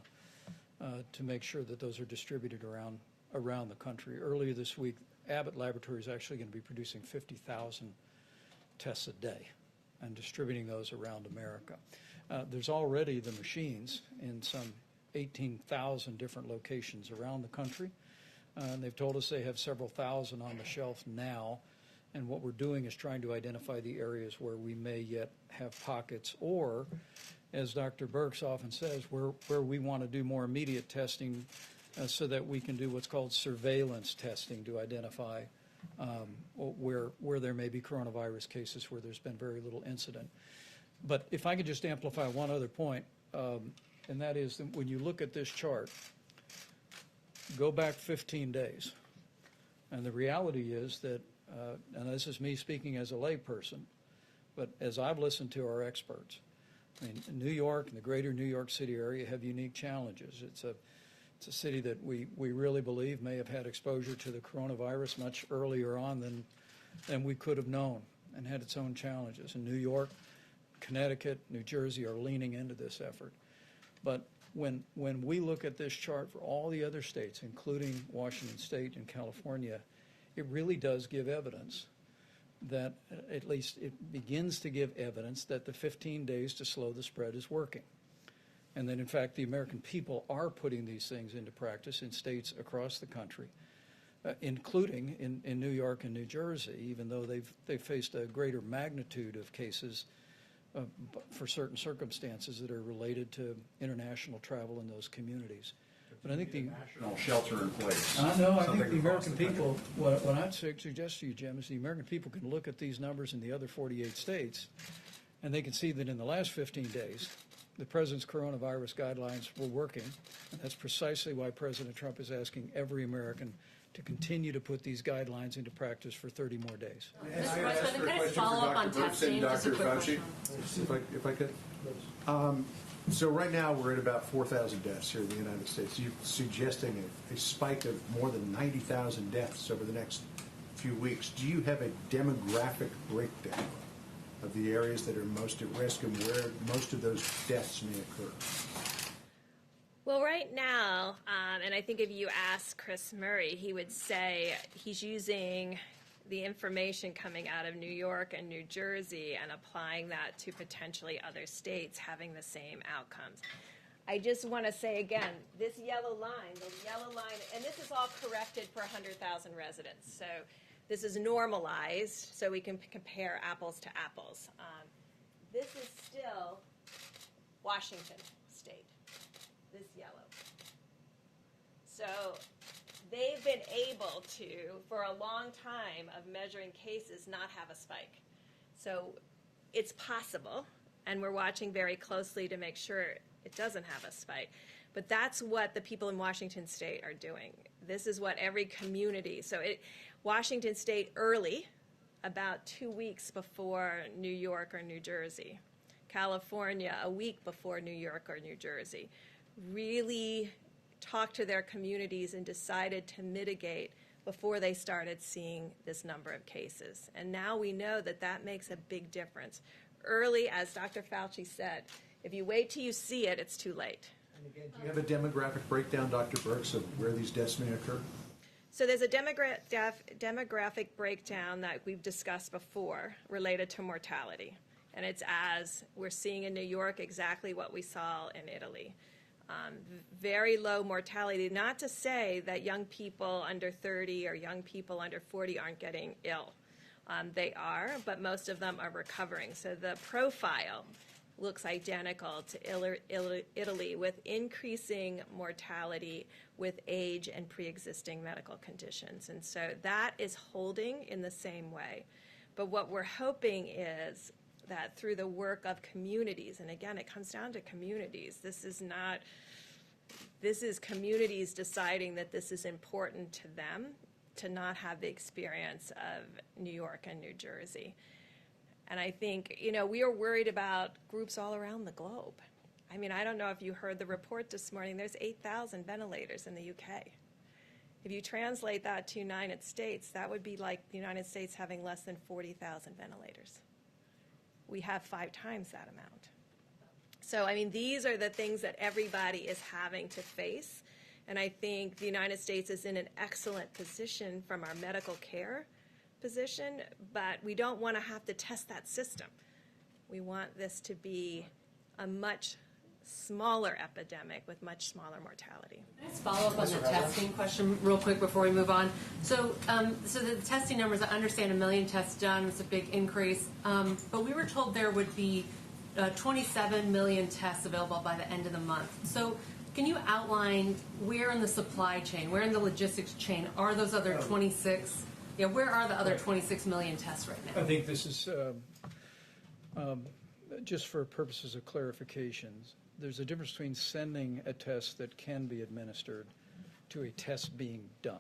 [SPEAKER 4] to make sure that those are distributed around the country. Earlier this week, Abbott Laboratories is actually going to be producing 50,000 tests a day and distributing those around America. There's already the machines in some 18,000 different locations around the country. And they've told us they have several thousand on the shelf now. And what we're doing is trying to identify the areas where we may yet have pockets, or, as Dr. Birx often says, where we want to do more immediate testing so that we can do what's called surveillance testing to identify where there may be coronavirus cases where there's been very little incident. But if I could just amplify one other point, and that is that when you look at this chart, go back 15 days. And the reality is that, and this is me speaking as a layperson, but as I've listened to our experts, I mean, New York and the greater New York City area have unique challenges. It's a city that we really believe may have had exposure to the coronavirus much earlier on than we could have known, and had its own challenges. And New York, Connecticut, New Jersey are leaning into this effort. But when we look at this chart for all the other states, including Washington State and California, it really does give evidence that, at least it begins to give evidence that the 15 days to slow the spread is working. And that, in fact, the American people are putting these things into practice in states across the country, including in New York and New Jersey, even though they've faced a greater magnitude of cases for certain circumstances that are related to international travel in those communities. But I think the
[SPEAKER 7] national shelter in place.
[SPEAKER 4] I know. I think the American people, what I'd suggest to you, Jim, is the American people can look at these numbers in the other 48 states, and they can see that in the last 15 days, the president's coronavirus guidelines were working. And that's precisely why President Trump is asking every American to continue to put these guidelines into practice for 30 more days.
[SPEAKER 8] Mr. President, can I follow up on testing? Just a quick question.
[SPEAKER 5] If I could. So right now we're at about 4,000 deaths here in the United States. You're suggesting a spike of more than 90,000 deaths over the next few weeks. Do you have a demographic breakdown of the areas that are most at risk and where most of those deaths may occur?
[SPEAKER 2] Well, right now, and I think if you ask Chris Murray, he would say he's using the information coming out of New York and New Jersey and applying that to potentially other states having the same outcomes. I just want to say again, this yellow line, and this is all corrected for 100,000 residents. So this is normalized so we can compare apples to apples. This is still Washington State, this yellow. So they've been able to, for a long time of measuring cases, not have a spike. So it's possible, and we're watching very closely to make sure it doesn't have a spike. But that's what the people in Washington State are doing. This is what every community, Washington State early, about 2 weeks before New York or New Jersey. California, a week before New York or New Jersey. Really talked to their communities and decided to mitigate before they started seeing this number of cases. And now we know that that makes a big difference. Early, as Dr. Fauci said, if you wait till you see it, it's too late.
[SPEAKER 5] And again, do you have a demographic breakdown, Dr. Birx, of where these deaths may occur?
[SPEAKER 2] So there's a demographic breakdown that we've discussed before related to mortality. And it's as we're seeing in New York exactly what we saw in Italy. Very low mortality, not to say that young people under 30 or young people under 40 aren't getting ill. They are, but most of them are recovering. So the profile looks identical to Italy, with increasing mortality with age and pre-existing medical conditions. And so that is holding in the same way. But what we're hoping is that through the work of communities, and again, it comes down to communities. This is communities deciding that this is important to them to not have the experience of New York and New Jersey. And I think, we are worried about groups all around the globe. I mean, I don't know if you heard the report this morning, there's 8,000 ventilators in the UK. If you translate that to United States, that would be like the United States having less than 40,000 ventilators. We have 5 times that amount. So, I mean, these are the things that everybody is having to face. And I think the United States is in an excellent position from our medical care position, but we don't want to have to test that system. We want this to be a much smaller epidemic with much smaller mortality.
[SPEAKER 8] Can I just follow up on the testing question real quick before we move on? So the testing numbers, I understand 1 million tests done is a big increase, but we were told there would be 27 million tests available by the end of the month. So can you outline where in the supply chain, where in the logistics chain are those other 26? Yeah, where are the other 26 million tests right now?
[SPEAKER 4] I think this is just for purposes of clarifications. There's a difference between sending a test that can be administered to a test being done.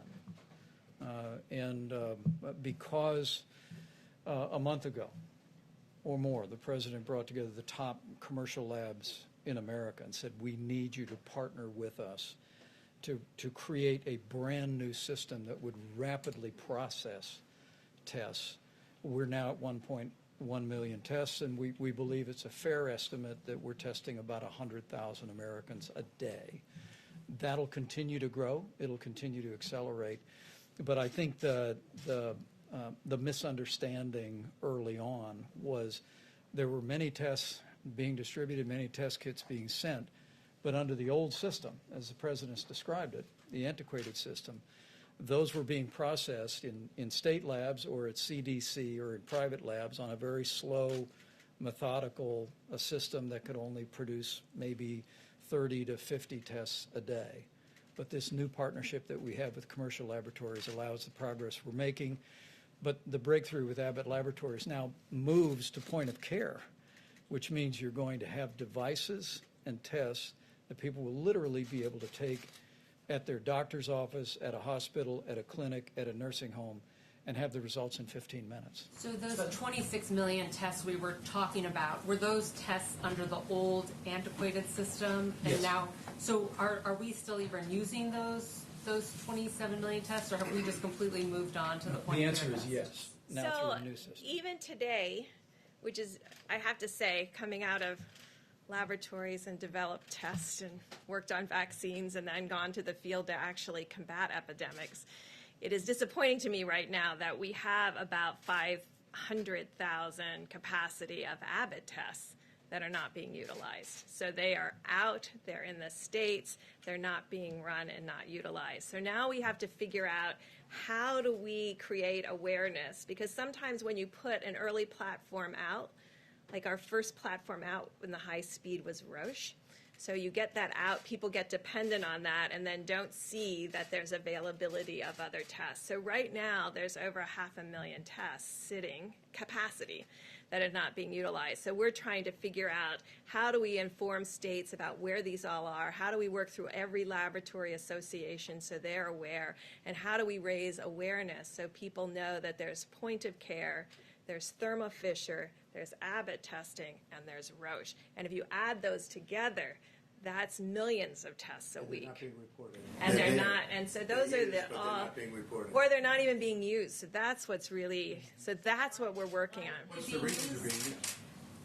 [SPEAKER 4] Because a month ago or more, the president brought together the top commercial labs in America and said, we need you to partner with us to create a brand new system that would rapidly process tests. We're now at 1.1 million tests, and we believe it's a fair estimate that we're testing about 100,000 Americans a day. That'll continue to grow. It'll continue to accelerate. But I think the misunderstanding early on was there were many tests being distributed, many test kits being sent, but under the old system, as the president's described it, the antiquated system, those were being processed in state labs or at CDC or in private labs on a very slow, methodical system that could only produce maybe 30 to 50 tests a day. But this new partnership that we have with commercial laboratories allows the progress we're making. But the breakthrough with Abbott Laboratories now moves to point of care, which means you're going to have devices and tests that people will literally be able to take at their doctor's office, at a hospital, at a clinic, at a nursing home, and have the results in 15 minutes.
[SPEAKER 8] So those 26 million tests we were talking about, were those tests under the old antiquated system? And
[SPEAKER 4] yes.
[SPEAKER 8] Now, so are we still even using those 27 million tests, or have we just completely moved on to the point?
[SPEAKER 4] The answer is yes, now through the new system.
[SPEAKER 2] Even today, which is, I have to say, coming out of laboratories and developed tests and worked on vaccines and then gone to the field to actually combat epidemics, it is disappointing to me right now that we have about 500,000 capacity of Abbott tests that are not being utilized. So they are out, they're in the states, they're not being run and not utilized. So now we have to figure out, how do we create awareness? Because sometimes when you put an early platform out, like our first platform out in the high speed was Roche. So you get that out, people get dependent on that, and then don't see that there's availability of other tests. So right now, there's over 500,000 tests sitting, capacity, that are not being utilized. So we're trying to figure out, how do we inform states about where these all are? How do we work through every laboratory association so they're aware? And how do we raise awareness so people know that there's point of care, there's Thermo Fisher, there's Abbott testing, and there's Roche. And if you add those together, that's millions of tests a week.
[SPEAKER 1] They're not being reported.
[SPEAKER 2] And they're not, and so those are the
[SPEAKER 1] But they're not being reported.
[SPEAKER 2] or they're not even being used. So that's what's really, so that's what we're working on.
[SPEAKER 5] What's the reason they're being used?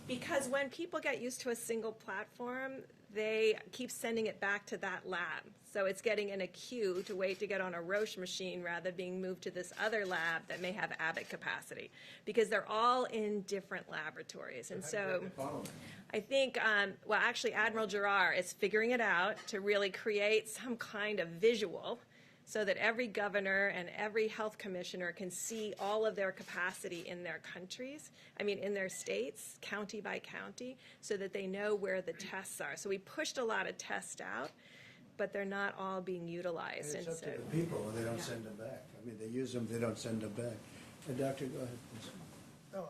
[SPEAKER 2] Because when people get used to a single platform, they keep sending it back to that lab. So it's getting in a queue to wait to get on a Roche machine rather than being moved to this other lab that may have Abbott capacity, because they're all in different laboratories. And so I think, well, actually, Admiral Giroir is figuring it out to really create some kind of visual so that every governor and every health commissioner can see all of their capacity in their countries, in their states, county by county, so that they know where the tests are. So we pushed a lot of tests out, but they're not all being utilized.
[SPEAKER 1] And it's up to the people, and they don't send them back. They use them, they don't send them back. And Doctor, go ahead, please.
[SPEAKER 3] No,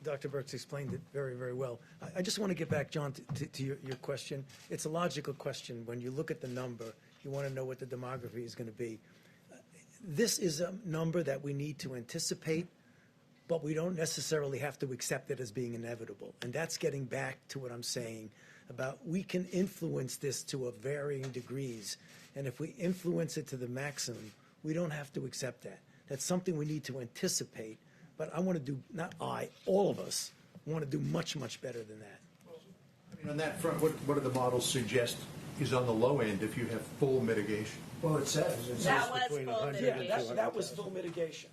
[SPEAKER 3] Dr. Birx explained it very, very well. I just want to get back, John, to your question. It's a logical question. When you look at the number, you want to know what the demography is going to be. This is a number that we need to anticipate, but we don't necessarily have to accept it as being inevitable. And that's getting back to what I'm saying about, we can influence this to a varying degrees. And if we influence it to the maximum, we don't have to accept that. That's something we need to anticipate. But I want to do, not I, all of us want to do much, much better than that.
[SPEAKER 5] On that front, what do the models suggest is on the low end if you have full mitigation?
[SPEAKER 1] Well, it says
[SPEAKER 2] That was
[SPEAKER 1] between
[SPEAKER 2] full
[SPEAKER 1] 100 and
[SPEAKER 2] mitigation.
[SPEAKER 1] 200,000.
[SPEAKER 3] That was full mitigation.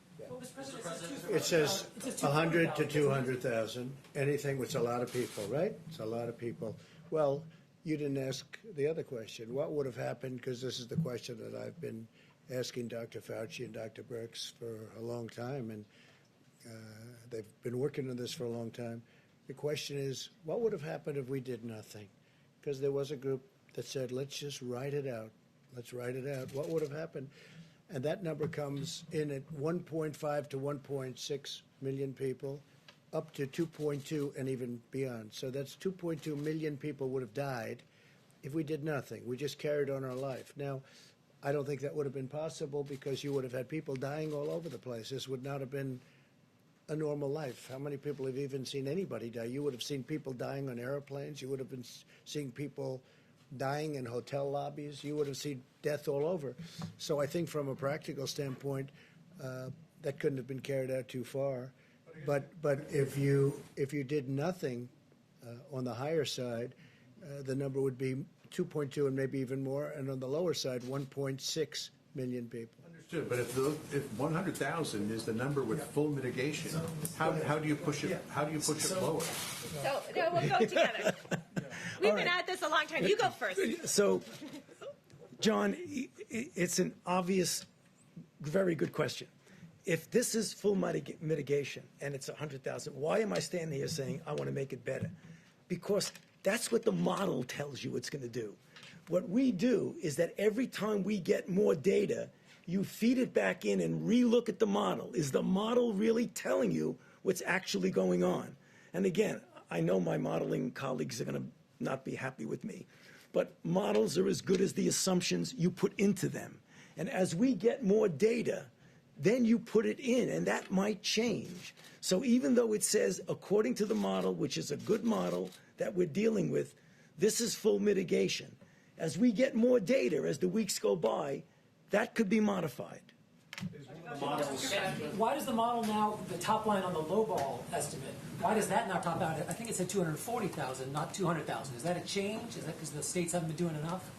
[SPEAKER 1] It says 100 to 200,000, anything, which is a lot of people, right? It's a lot of people. Well, you didn't ask the other question. What would have happened, because this is the question that I've been asking Dr. Fauci and Dr. Birx for a long time, and they've been working on this for a long time. The question is, what would have happened if we did nothing? Because there was a group that said, let's just write it out. Let's write it out. What would have happened? And that number comes in at 1.5 to 1.6 million people, up to 2.2 and even beyond. So that's 2.2 million people would have died if we did nothing. We just carried on our life. Now, I don't think that would have been possible, because you would have had people dying all over the place. This would not have been a normal life. How many people have even seen anybody die? You would have seen people dying on airplanes. You would have been seeing people dying in hotel lobbies. You would have seen death all over. So I think from a practical standpoint, that couldn't have been carried out too far. But if you did nothing on the higher side, the number would be 2.2 and maybe even more, and on the lower side, 1.6 million people.
[SPEAKER 5] Understood, but if 100,000 is the number with full mitigation, how do you push it? How do you push it lower?
[SPEAKER 2] So no, we'll go together. We've been at this a long time. You go first.
[SPEAKER 3] So, John, it's an obvious, very good question. If this is full mitigation and it's 100,000, why am I standing here saying I want to make it better? Because that's what the model tells you it's going to do. What we do is that every time we get more data, you feed it back in and relook at the model. Is the model really telling you what's actually going on? And again, I know my modeling colleagues are going to not be happy with me, but models are as good as the assumptions you put into them. And as we get more data, then you put it in, and that might change. So even though it says, according to the model, which is a good model that we're dealing with, this is full mitigation. As we get more data, as the weeks go by, that could be modified.
[SPEAKER 9] Why does the model now, the top line on the lowball estimate, why does that not top out? I think it said 240,000, not 200,000. Is that a change? Is that because the states haven't been doing enough?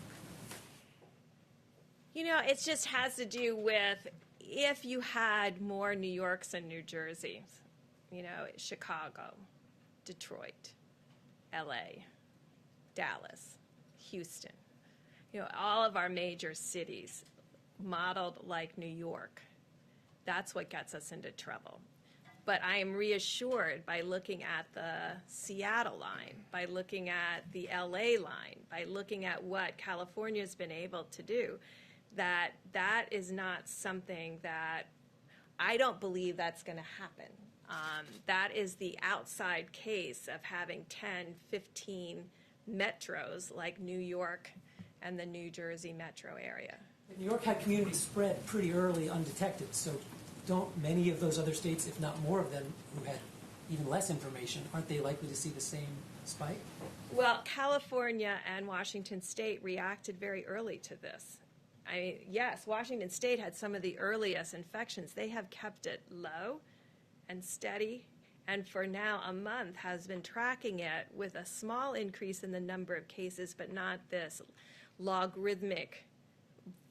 [SPEAKER 2] It just has to do with if you had more New Yorks and New Jerseys, Chicago, Detroit, LA, Dallas, Houston, all of our major cities modeled like New York. That's what gets us into trouble. But I am reassured by looking at the Seattle line, by looking at the LA line, by looking at what California's been able to do, that is not something that I don't believe that's going to happen. That is the outside case of having 10, 15 metros like New York and the New Jersey metro area.
[SPEAKER 9] New York had community spread pretty early undetected, so don't many of those other states, if not more of them, who had even less information, aren't they likely to see the same spike?
[SPEAKER 2] Well, California and Washington State reacted very early to this. Yes, Washington State had some of the earliest infections. They have kept it low and steady, and for now a month has been tracking it with a small increase in the number of cases, but not this logarithmic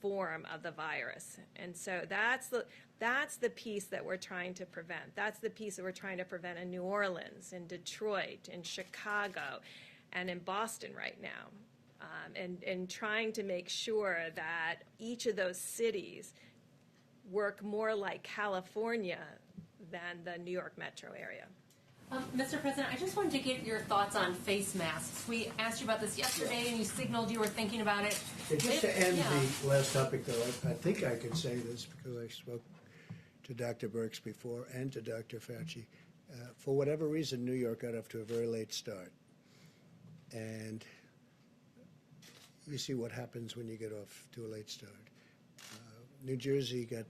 [SPEAKER 2] form of the virus. And so that's the piece that we're trying to prevent. That's the piece that we're trying to prevent in New Orleans, in Detroit, in Chicago, and in Boston right now. And trying to make sure that each of those cities work more like California than the New York metro area.
[SPEAKER 8] Mr. President, I just wanted to get your thoughts on face masks. We asked you about this yesterday, and you signaled you were thinking about it.
[SPEAKER 1] Just to end the last topic, though, I think I can say this because I spoke to Dr. Birx before and to Dr. Fauci. For whatever reason, New York got off to a very late start. And you see what happens when you get off to a late start. New Jersey got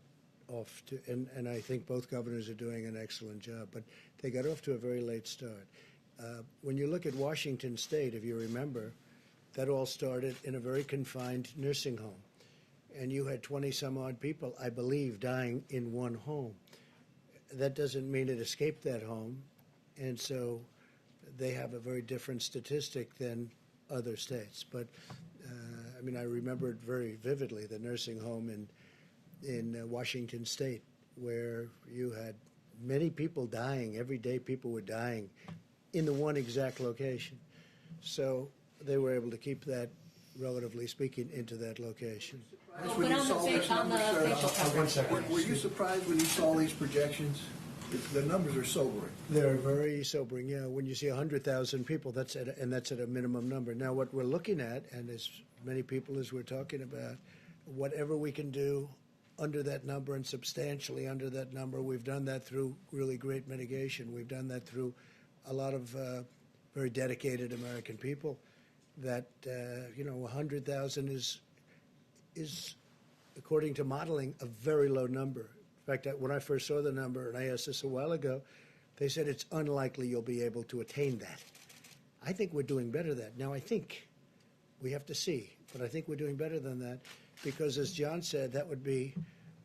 [SPEAKER 1] off to, and I think both governors are doing an excellent job, but they got off to a very late start. When you look at Washington State, if you remember, that all started in a very confined nursing home. And you had 20-some-odd people, I believe, dying in one home. That doesn't mean it escaped that home, and so they have a very different statistic than other states. But, I remember it very vividly, the nursing home in Washington State, where you had many people dying. Every day people were dying in the one exact location. So they were able to keep that, relatively speaking, into that location.
[SPEAKER 8] But on the facial coverage.
[SPEAKER 10] Were you surprised when you saw these projections? The numbers are sobering.
[SPEAKER 1] They're very sobering, yeah. When you see 100,000 people, that's at a minimum number. Now, what we're looking at, and as many people as we're talking about, whatever we can do under that number and substantially under that number, we've done that through really great mitigation. We've done that through a lot of very dedicated American people. That 100,000 is, according to modeling, a very low number. In fact, when I first saw the number, and I asked this a while ago, they said it's unlikely you'll be able to attain that. I think we're doing better than that. Now, I think we have to see, but I think we're doing better than that because, as John said, that would be,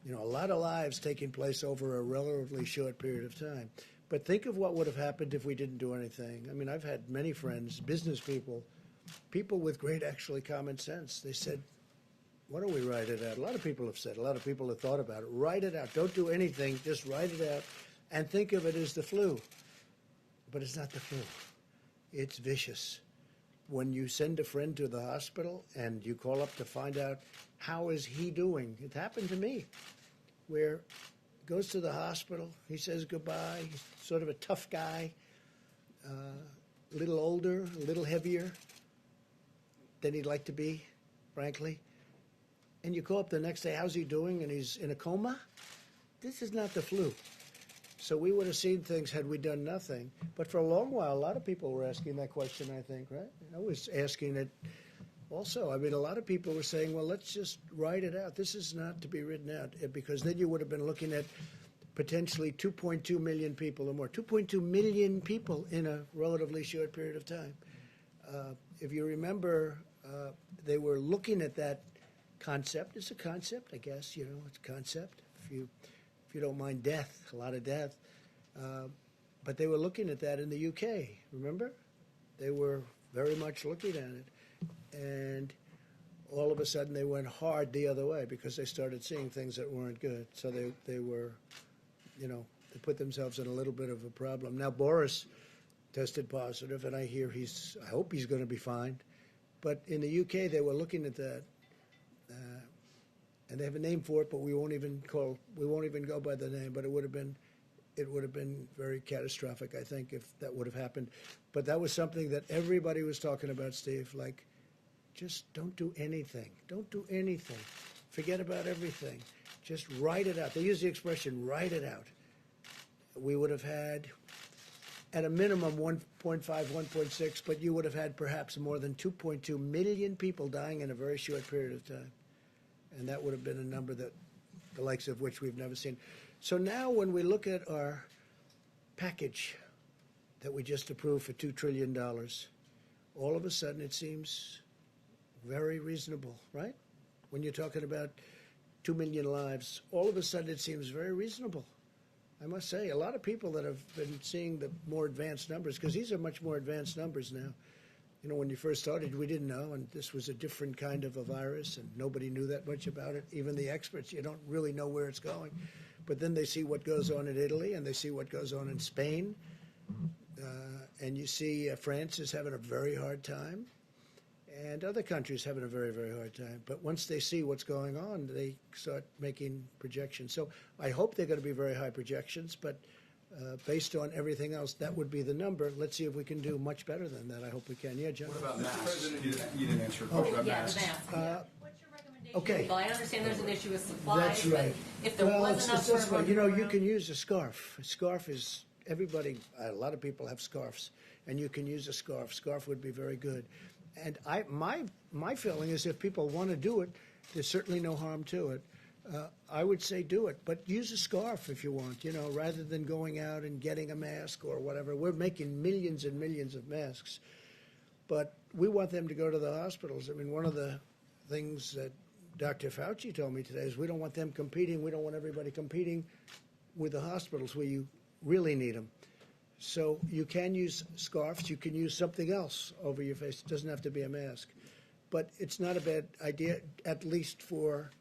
[SPEAKER 1] a lot of lives taking place over a relatively short period of time. But think of what would have happened if we didn't do anything. I've had many friends, business people with great, actually, common sense. They said, why don't we write it out? A lot of people have said, a lot of people have thought about it. Write it out. Don't do anything. Just write it out and think of it as the flu. But it's not the flu. It's vicious. When you send a friend to the hospital and you call up to find out how is he doing, it happened to me, where goes to the hospital, he says goodbye, he's sort of a tough guy, a little older, a little heavier than he'd like to be, frankly. And you call up the next day, how's he doing? And he's in a coma? This is not the flu. So we would have seen things had we done nothing. But for a long while, a lot of people were asking that question, I think, right? I was asking it also. A lot of people were saying, well, let's just write it out. This is not to be written out, because then you would have been looking at potentially 2.2 million people or more. 2.2 million people in a relatively short period of time. If you remember, they were looking at that concept. It's a concept, I guess, it's a concept. If you don't mind death, a lot of death. But they were looking at that in the UK, remember? They were very much looking at it. And all of a a sudden they went hard the other way because they started seeing things that weren't good. So they were, they put themselves in a little bit of a problem. Now Boris tested positive, and I hope he's going to be fine. But in the UK, they were looking at that, and they have a name for it, but we won't even go by the name. But it would have been very catastrophic, I think, if that would have happened. But that was something that everybody was talking about, Steve. Like, just don't do anything. Don't do anything. Forget about everything. Just write it out. They use the expression, write it out. We would have had, at a minimum, 1.5, 1.6, but you would have had perhaps more than 2.2 million people dying in a very short period of time. And that would have been a number that the likes of which we've never seen. So now when we look at our package that we just approved for $2 trillion, all of a sudden it seems very reasonable, right? When you're talking about 2 million lives, all of a sudden it seems very reasonable. I must say, a lot of people that have been seeing the more advanced numbers, because these are much more advanced numbers now. When you first started, we didn't know, and this was a different kind of a virus, and nobody knew that much about it. Even the experts, you don't really know where it's going. But then they see what goes on in Italy, and they see what goes on in Spain. And you see France is having a very hard time, and other countries having a very, very hard time. But once they see what's going on, they start making projections. So I hope they're going to be very high projections, but based on everything else, that would be the number. Let's see if we can do much better than that. I hope we can. Yeah, John?
[SPEAKER 7] What about masks? You didn't answer a question about
[SPEAKER 8] Yeah,
[SPEAKER 7] masks.
[SPEAKER 8] the mask. What's your recommendation?
[SPEAKER 1] Okay.
[SPEAKER 8] Well, I understand there's an issue with supplies.
[SPEAKER 1] That's right.
[SPEAKER 8] But if there was enough
[SPEAKER 1] this
[SPEAKER 8] for
[SPEAKER 1] way. You
[SPEAKER 8] everyone to
[SPEAKER 1] can use a scarf. A scarf is, everybody, a lot of people have scarves, and you can use a scarf. Scarf would be very good. And my feeling is if people want to do it, there's certainly no harm to it. I would say do it, but use a scarf if you want, rather than going out and getting a mask or whatever. We're making millions and millions of masks, but we want them to go to the hospitals. I mean, one of the things that Dr. Fauci told me today is we don't want them competing. We don't want everybody competing with the hospitals where you really need them. So you can use scarves. You can use something else over your face. It doesn't have to be a mask. But it's not a bad idea, at least for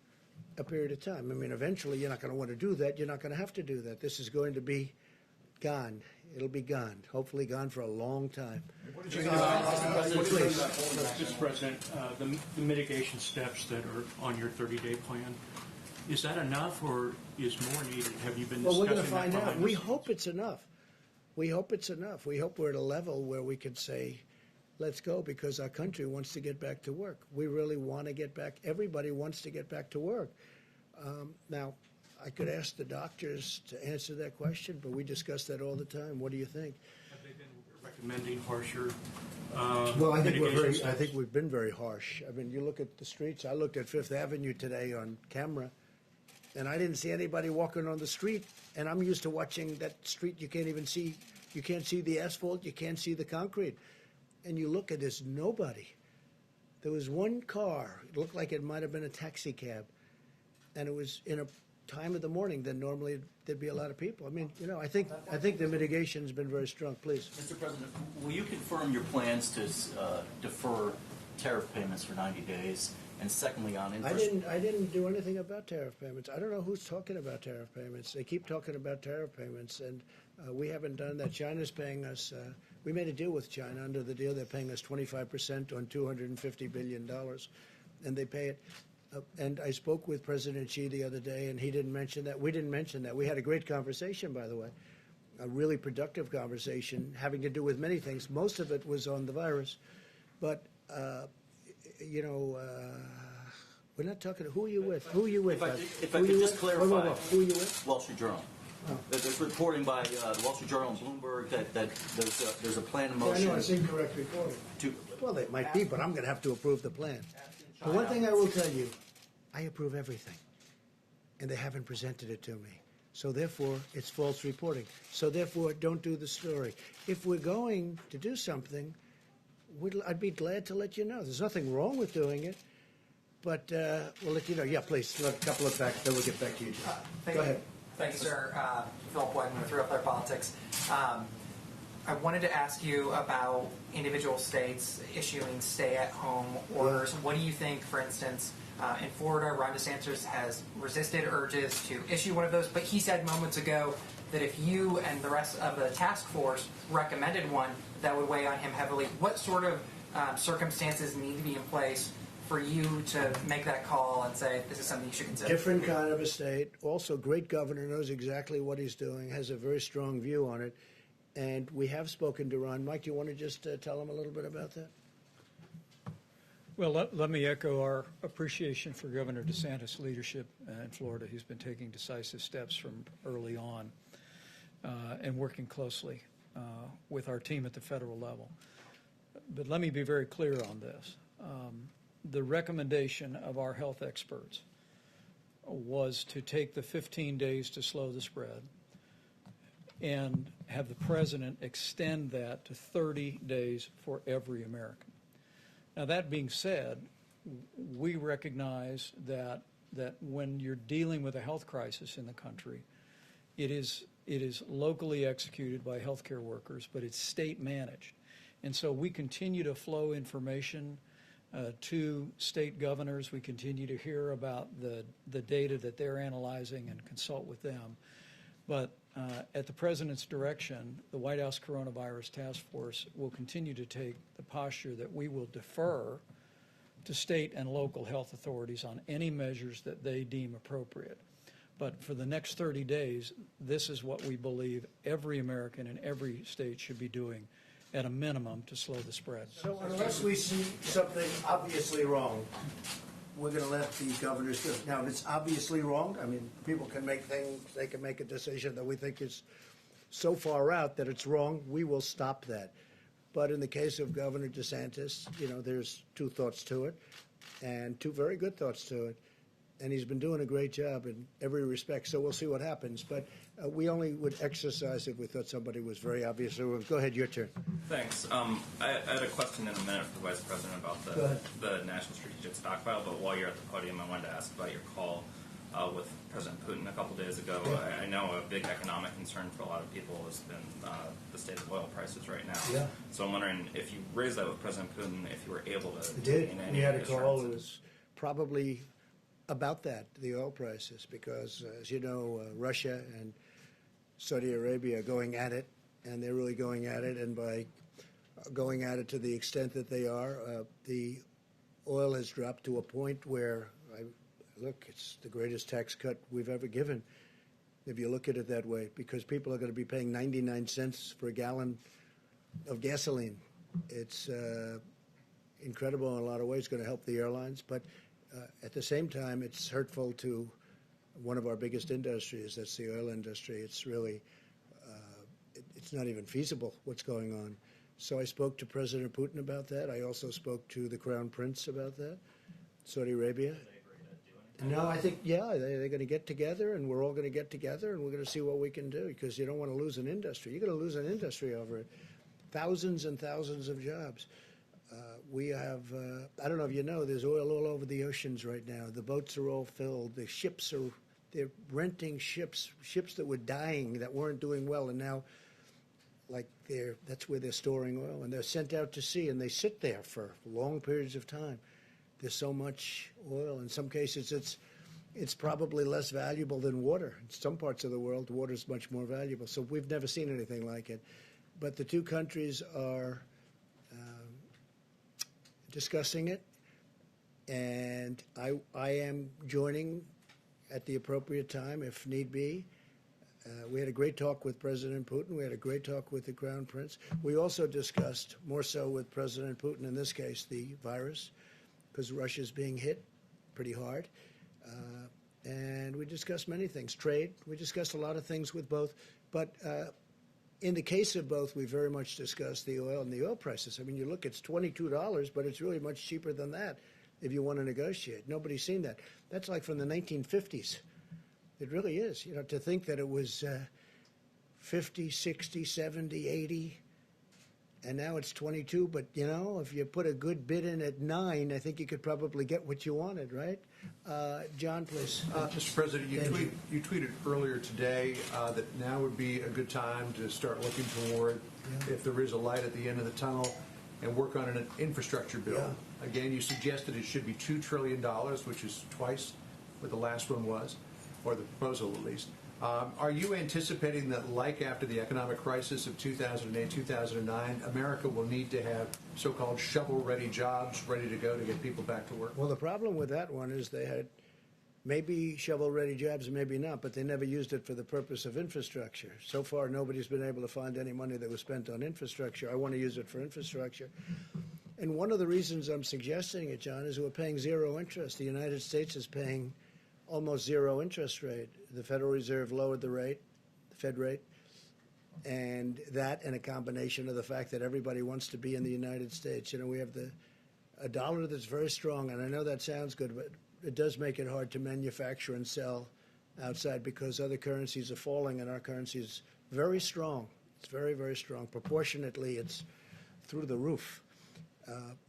[SPEAKER 1] a period of time. I mean, eventually you're not going to want to do that. You're not going to have to do that. This is going to be gone. It'll be gone. Hopefully gone for a long time.
[SPEAKER 11] Mr. President, the mitigation steps that are on your 30-day plan, is that enough or is more needed? Have you been discussing that?
[SPEAKER 1] Well, we're going to find out.
[SPEAKER 11] behind
[SPEAKER 1] We
[SPEAKER 11] the scenes?
[SPEAKER 1] hope it's enough. We hope it's enough. We hope we're at a level where we can say, let's go, because our country wants to get back to work. We really want to get back. Everybody wants to get back to work. Now, I could ask the doctors to answer that question, but we discuss that all the time. What do you think?
[SPEAKER 11] Have they been recommending harsher
[SPEAKER 1] Well,
[SPEAKER 11] mitigation steps?
[SPEAKER 1] I think we've been very harsh. I mean, you look at the streets. I looked at Fifth Avenue today on camera, and I didn't see anybody walking on the street. And I'm used to watching that street. You can't even see. You can't see the asphalt. You can't see the concrete. And you look at this, nobody. There was one car. It looked like it might have been a taxi cab, and it was in a time of the morning. Then normally there'd be a lot of people. I mean, I think the mitigation's been very strong. Please,
[SPEAKER 12] Mr. President, will you confirm your plans to defer tariff payments for 90 days? And secondly, on
[SPEAKER 1] I didn't do anything about tariff payments. I don't know who's talking about tariff payments. They keep talking about tariff payments, and we haven't done that. China's paying us. We made a deal with China. Under the deal, they're paying us 25% on $250 billion, and they pay it. And I spoke with President Xi the other day, and he didn't mention that. We didn't mention that. We had a great conversation, by the way, a really productive conversation having to do with many things. Most of it was on the virus, but we're not talking. Who are you with? Who are you with?
[SPEAKER 12] If I could just clarify,
[SPEAKER 1] who are you with?
[SPEAKER 12] Wall Street Journal. There's reporting by the Wall Street Journal and Bloomberg that there's a plan in motion.
[SPEAKER 1] I know it's incorrect reporting. Well, it might be, but I'm going to have to approve the plan. The one thing I will tell you, I approve everything, and they haven't presented it to me. So therefore, it's false reporting. So therefore, don't do the story. If we're going to do something, I'd be glad to let you know. There's nothing wrong with doing it, but we'll let you know. Yeah, please, a couple of facts, then we'll get back to you. Go ahead.
[SPEAKER 13] Thank you, sir. Philip Whiteman with Real Clear Politics. I wanted to ask you about individual states issuing stay-at-home orders. What do you think, for instance, in Florida, Ron DeSantis has resisted urges to issue one of those, but he said moments ago that if you and the rest of the task force recommended one, that would weigh on him heavily. What sort of circumstances need to be in place for you to make that call and say this is something you should consider?
[SPEAKER 1] Different kind of a state. Also, great governor, knows exactly what he's doing, has a very strong view on it. And we have spoken to Ron. Mike, do you want to just tell him a little bit about that?
[SPEAKER 4] Well, let me echo our appreciation for Governor DeSantis' leadership in Florida. He's been taking decisive steps from early on and working closely with our team at the federal level. But let me be very clear on this. The recommendation of our health experts was to take the 15 days to slow the spread and have the president extend that to 30 days for every American. Now, that being said, we recognize that when you're dealing with a health crisis in the country, it is locally executed by healthcare workers, but it's state managed. And so we continue to flow information to state governors. We continue to hear about the data that they're analyzing and consult with them. But at the president's direction, the White House Coronavirus Task Force will continue to take the posture that we will defer to state and local health authorities on any measures that they deem appropriate. But for the next 30 days, this is what we believe every American in every state should be doing at a minimum to slow the spread.
[SPEAKER 1] So unless we see something obviously wrong, we're going to let the governors do it. Now, if it's obviously wrong, I mean, people can make things, they can make a decision that we think is so far out that it's wrong, we will stop that. But in the case of Governor DeSantis, you know, there's two thoughts to it, and two very good thoughts to it. And he's been doing a great job in every respect, so we'll see what happens. But we only would exercise if we thought somebody was very obvious. So go ahead, your turn.
[SPEAKER 14] Thanks. I had a question in a minute for the Vice President about the National Strategic Stockpile, but while you're at the podium, I wanted to ask about your call with President Putin a couple days ago. I know a big economic concern for a lot of people has been the state of oil prices right now.
[SPEAKER 1] Yeah.
[SPEAKER 14] So I'm wondering if you raised that with President Putin, if you were able to
[SPEAKER 1] gain
[SPEAKER 14] any
[SPEAKER 1] we had a call.
[SPEAKER 14] assurances.
[SPEAKER 1] It was probably about that, the oil prices, because, as you know, Russia and Saudi Arabia are going at it, and they're really going at it, and by going at it to the extent that they are, the oil has dropped to a point where, look, it's the greatest tax cut we've ever given, if you look at it that way, because people are going to be paying 99 cents for a gallon of gasoline. It's incredible in a lot of ways. It's going to help the airlines, but at the same time, it's hurtful to one of our biggest industries. That's the oil industry. It's really, it's not even feasible what's going on. So I spoke to President Putin about that. I also spoke to the Crown Prince about that, Saudi Arabia. No, I think, yeah, they're going to get together, and we're all going to get together, and we're going to see what we can do, because you don't want to lose an industry. You're going to lose an industry over it. Thousands and thousands of jobs. We have, I don't know if you know, there's oil all over the oceans right now. The boats are all filled. The ships are, they're renting ships that were dying, that weren't doing well, and now, like, that's where they're storing oil, and they're sent out to sea, and they sit there for long periods of time. There's so much oil. In some cases, it's probably less valuable than water. In some parts of the world, water is much more valuable. So we've never seen anything like it. But the two countries are discussing it, and I am joining at the appropriate time if need be. We had a great talk with President Putin. We had a great talk with the Crown Prince. We also discussed, more so with President Putin in this case, the virus, because Russia's being hit pretty hard. And we discussed many things. Trade, we discussed a lot of things with both. But in the case of both, we very much discussed the oil and the oil prices. I mean, you look, it's $22, but it's really much cheaper than that if you want to negotiate. Nobody's seen that. That's like from the 1950s. It really is. You know, to think that it was 50, 60, 70, 80, and now it's 22. But, you know, if you put a good bid in at 9, I think you could probably get what you wanted, right? John, please.
[SPEAKER 5] Mr. President, you tweeted earlier today that now would be a good time to start looking toward if there is a light at the end of the tunnel, and work on an infrastructure bill.
[SPEAKER 1] Yeah.
[SPEAKER 5] Again, you suggested it should be $2 trillion, which is twice what the last one was, or the proposal at least. Are you anticipating that, like after the economic crisis of 2008, 2009, America will need to have so-called shovel-ready jobs ready to go to get people back to work?
[SPEAKER 1] Well, the problem with that one is they had maybe shovel-ready jobs, maybe not, but they never used it for the purpose of infrastructure. So far, nobody's been able to find any money that was spent on infrastructure. I want to use it for infrastructure. And one of the reasons I'm suggesting it, John, is we're paying zero interest. The United States is paying almost zero interest rate. The Federal Reserve lowered the rate, the Fed rate, and that and a combination of the fact that everybody wants to be in the United States. You know, we have a dollar that's very strong, and I know that sounds good, but it does make it hard to manufacture and sell outside because other currencies are falling and our currency is very strong. It's very, very strong. Proportionately, it's through the roof.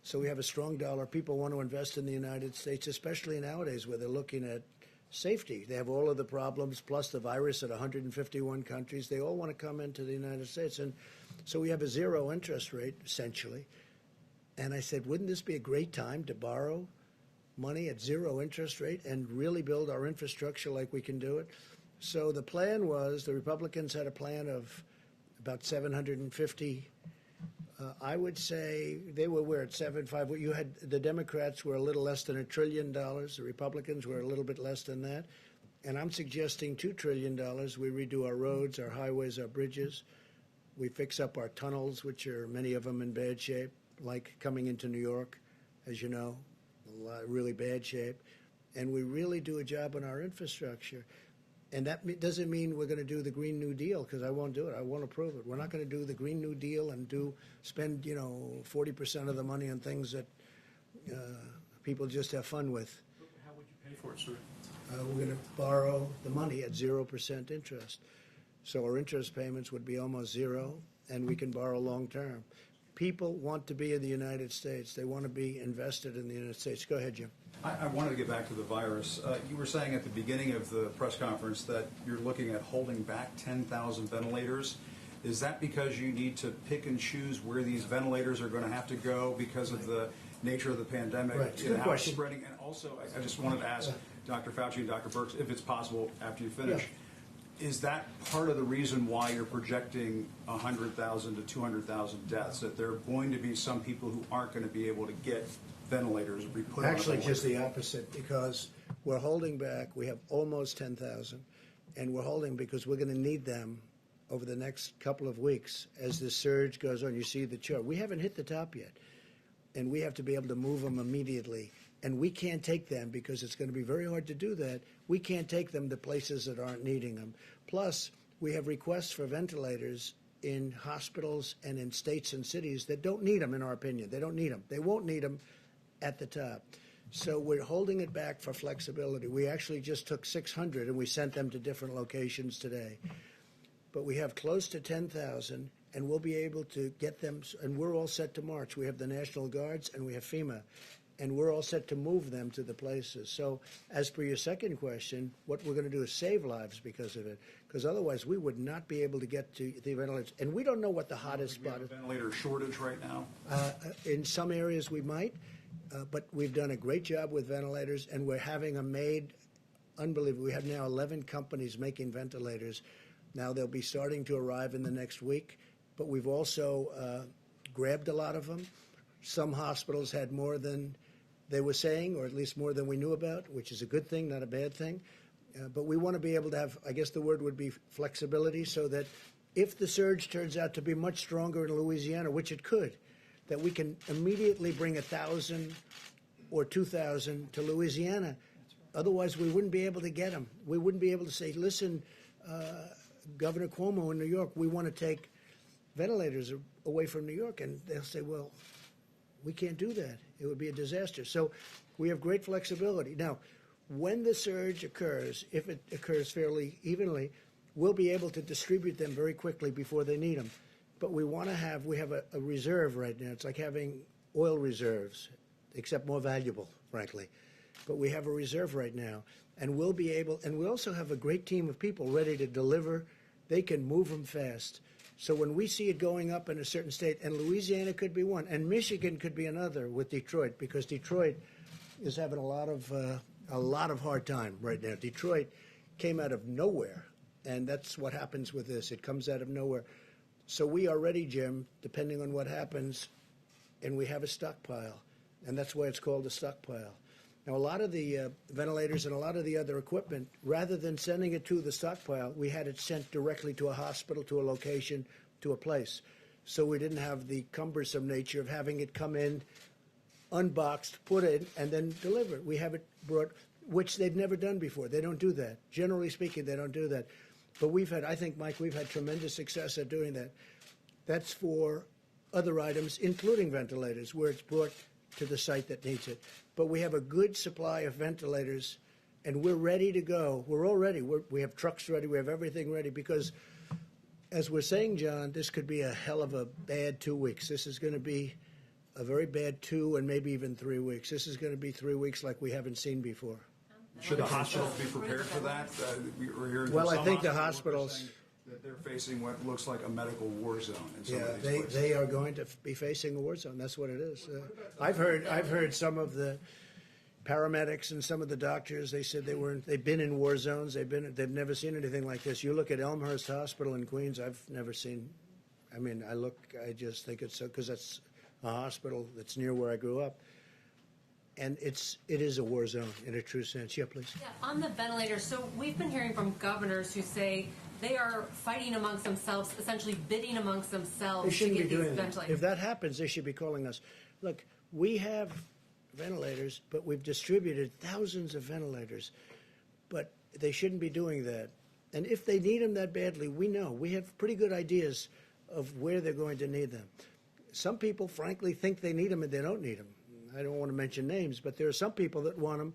[SPEAKER 1] So we have a strong dollar. People want to invest in the United States, especially nowadays where they're looking at safety. They have all of the problems, plus the virus at 151 countries. They all want to come into the United States. And so we have a zero interest rate, essentially. And I said, wouldn't this be a great time to borrow money at zero interest rate and really build our infrastructure like we can do it? So the plan was, the Republicans had a plan of about 750. I would say they were at 7.5. You had the Democrats were a little less than $1 trillion. The Republicans were a little bit less than that. And I'm suggesting $2 trillion. We redo our roads, our highways, our bridges. We fix up our tunnels, which are many of them in bad shape, like coming into New York, as you know, really bad shape. And we really do a job on our infrastructure. And that doesn't mean we're going to do the Green New Deal, because I won't do it. I won't approve it. We're not going to do the Green New Deal and spend 40% of the money on things that people just have fun with.
[SPEAKER 11] How would you pay for it, sir?
[SPEAKER 1] We're going to borrow the money at 0% interest. So our interest payments would be almost zero, and we can borrow long term. People want to be in the United States. They want to be invested in the United States. Go ahead, Jim.
[SPEAKER 7] I wanted to get back to the virus. You were saying at the beginning of the press conference that you're looking at holding back 10,000 ventilators. Is that because you need to pick and choose where these ventilators are going to have to go because of the nature of the pandemic?
[SPEAKER 1] Right. Good
[SPEAKER 7] how
[SPEAKER 1] question.
[SPEAKER 7] it's spreading? And also, I just wanted to ask Dr. Fauci and Dr. Birx, if it's possible after you finish, is that part of the reason why you're projecting 100,000 to 200,000 deaths, that there are going to be some people who aren't going to be able to get ventilators be put
[SPEAKER 1] Actually,
[SPEAKER 7] on a
[SPEAKER 1] just the opposite, because we're holding back. We have almost 10,000, and we're holding because we're going to need them over the next couple of weeks as the surge goes on. You see the chart. We haven't hit the top yet, and we have to be able to move them immediately. And we can't take them because it's going to be very hard to do that. We can't take them to places that aren't needing them. Plus, we have requests for ventilators in hospitals and in states and cities that don't need them, in our opinion. They don't need them. They won't need them at the top. So we're holding it back for flexibility. We actually just took 600 and we sent them to different locations today. But we have close to 10,000, and we'll be able to get them, and we're all set to march. We have the National Guards and we have FEMA, and we're all set to move them to the places. So as per your second question, what we're going to do is save lives because of it, because otherwise we would not be able to get to the ventilators. And we don't know what the hottest spot is.
[SPEAKER 7] ventilator shortage right now?
[SPEAKER 1] In some areas we might. But we've done a great job with ventilators, and we're having them made unbelievable. We have now 11 companies making ventilators. Now they'll be starting to arrive in the next week, but we've also grabbed a lot of them. Some hospitals had more than they were saying, or at least more than we knew about, which is a good thing, not a bad thing. But we want to be able to have, I guess the word would be flexibility, so that if the surge turns out to be much stronger in Louisiana, which it could, that we can immediately bring 1,000 or 2,000 to Louisiana. Otherwise, we wouldn't be able to get them. We wouldn't be able to say, listen, Governor Cuomo in New York, we want to take ventilators away from New York. And they'll say, well, we can't do that. It would be a disaster. So we have great flexibility. Now, when the surge occurs, if it occurs fairly evenly, we'll be able to distribute them very quickly before they need them. But we have a reserve right now. It's like having oil reserves, except more valuable, frankly. But we have a reserve right now, and we'll be able, and we also have a great team of people ready to deliver. They can move them fast. So when we see it going up in a certain state, and Louisiana could be one, and Michigan could be another with Detroit, because Detroit is having a lot of hard time right now. Detroit came out of nowhere, and that's what happens with this. It comes out of nowhere. So we are ready, Jim, depending on what happens, and we have a stockpile, and that's why it's called a stockpile. Now, a lot of the ventilators and a lot of the other equipment, rather than sending it to the stockpile, we had it sent directly to a hospital, to a location, to a place. So we didn't have the cumbersome nature of having it come in, unboxed, put in, and then deliver it. We have it brought, which they've never done before. They don't do that. Generally speaking, they don't do that. But we've had, I think, Mike, we've had tremendous success at doing that. That's for other items, including ventilators, where it's brought to the site that needs it. But we have a good supply of ventilators, and we're ready to go. We're all ready. We have trucks ready. We have everything ready because, as we're saying, John, this could be a hell of a bad 2 weeks. This is going to be a very bad 2 and maybe even 3 weeks. This is going to be 3 weeks like we haven't seen before.
[SPEAKER 7] Should the hospitals be prepared for that? We're hearing from
[SPEAKER 1] Well, I
[SPEAKER 7] some
[SPEAKER 1] think the
[SPEAKER 7] hospital workers
[SPEAKER 1] hospitals,
[SPEAKER 7] saying that they're facing what looks like a medical war zone in some
[SPEAKER 1] yeah,
[SPEAKER 7] of these places.
[SPEAKER 1] they are going to be facing a war zone. That's what it is. I've heard some of the paramedics and some of the doctors. They said they've been in war zones. They've never seen anything like this. You look at Elmhurst Hospital in Queens. I've never seen. I mean, I just think it's so, because that's a hospital that's near where I grew up. And it is a war zone in a true sense. Yeah, please.
[SPEAKER 8] Yeah, on the ventilators, so we've been hearing from governors who say they are fighting amongst themselves, essentially bidding amongst themselves
[SPEAKER 1] They shouldn't
[SPEAKER 8] to
[SPEAKER 1] be
[SPEAKER 8] get these
[SPEAKER 1] doing that.
[SPEAKER 8] ventilators.
[SPEAKER 1] If that happens, they should be calling us. Look, we have ventilators, but we've distributed thousands of ventilators. But they shouldn't be doing that. And if they need them that badly, we know. We have pretty good ideas of where they're going to need them. Some people, frankly, think they need them and they don't need them. I don't want to mention names, but there are some people that want them,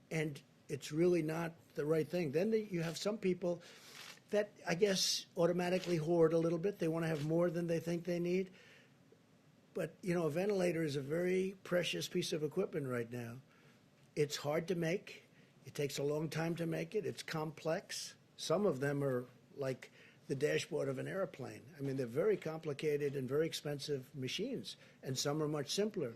[SPEAKER 1] and it's really not the right thing. Then you have some people that, I guess, automatically hoard a little bit. They want to have more than they think they need. But, you know, a ventilator is a very precious piece of equipment right now. It's hard to make. It takes a long time to make it. It's complex. Some of them are like the dashboard of an airplane. I mean, they're very complicated and very expensive machines, and some are much simpler.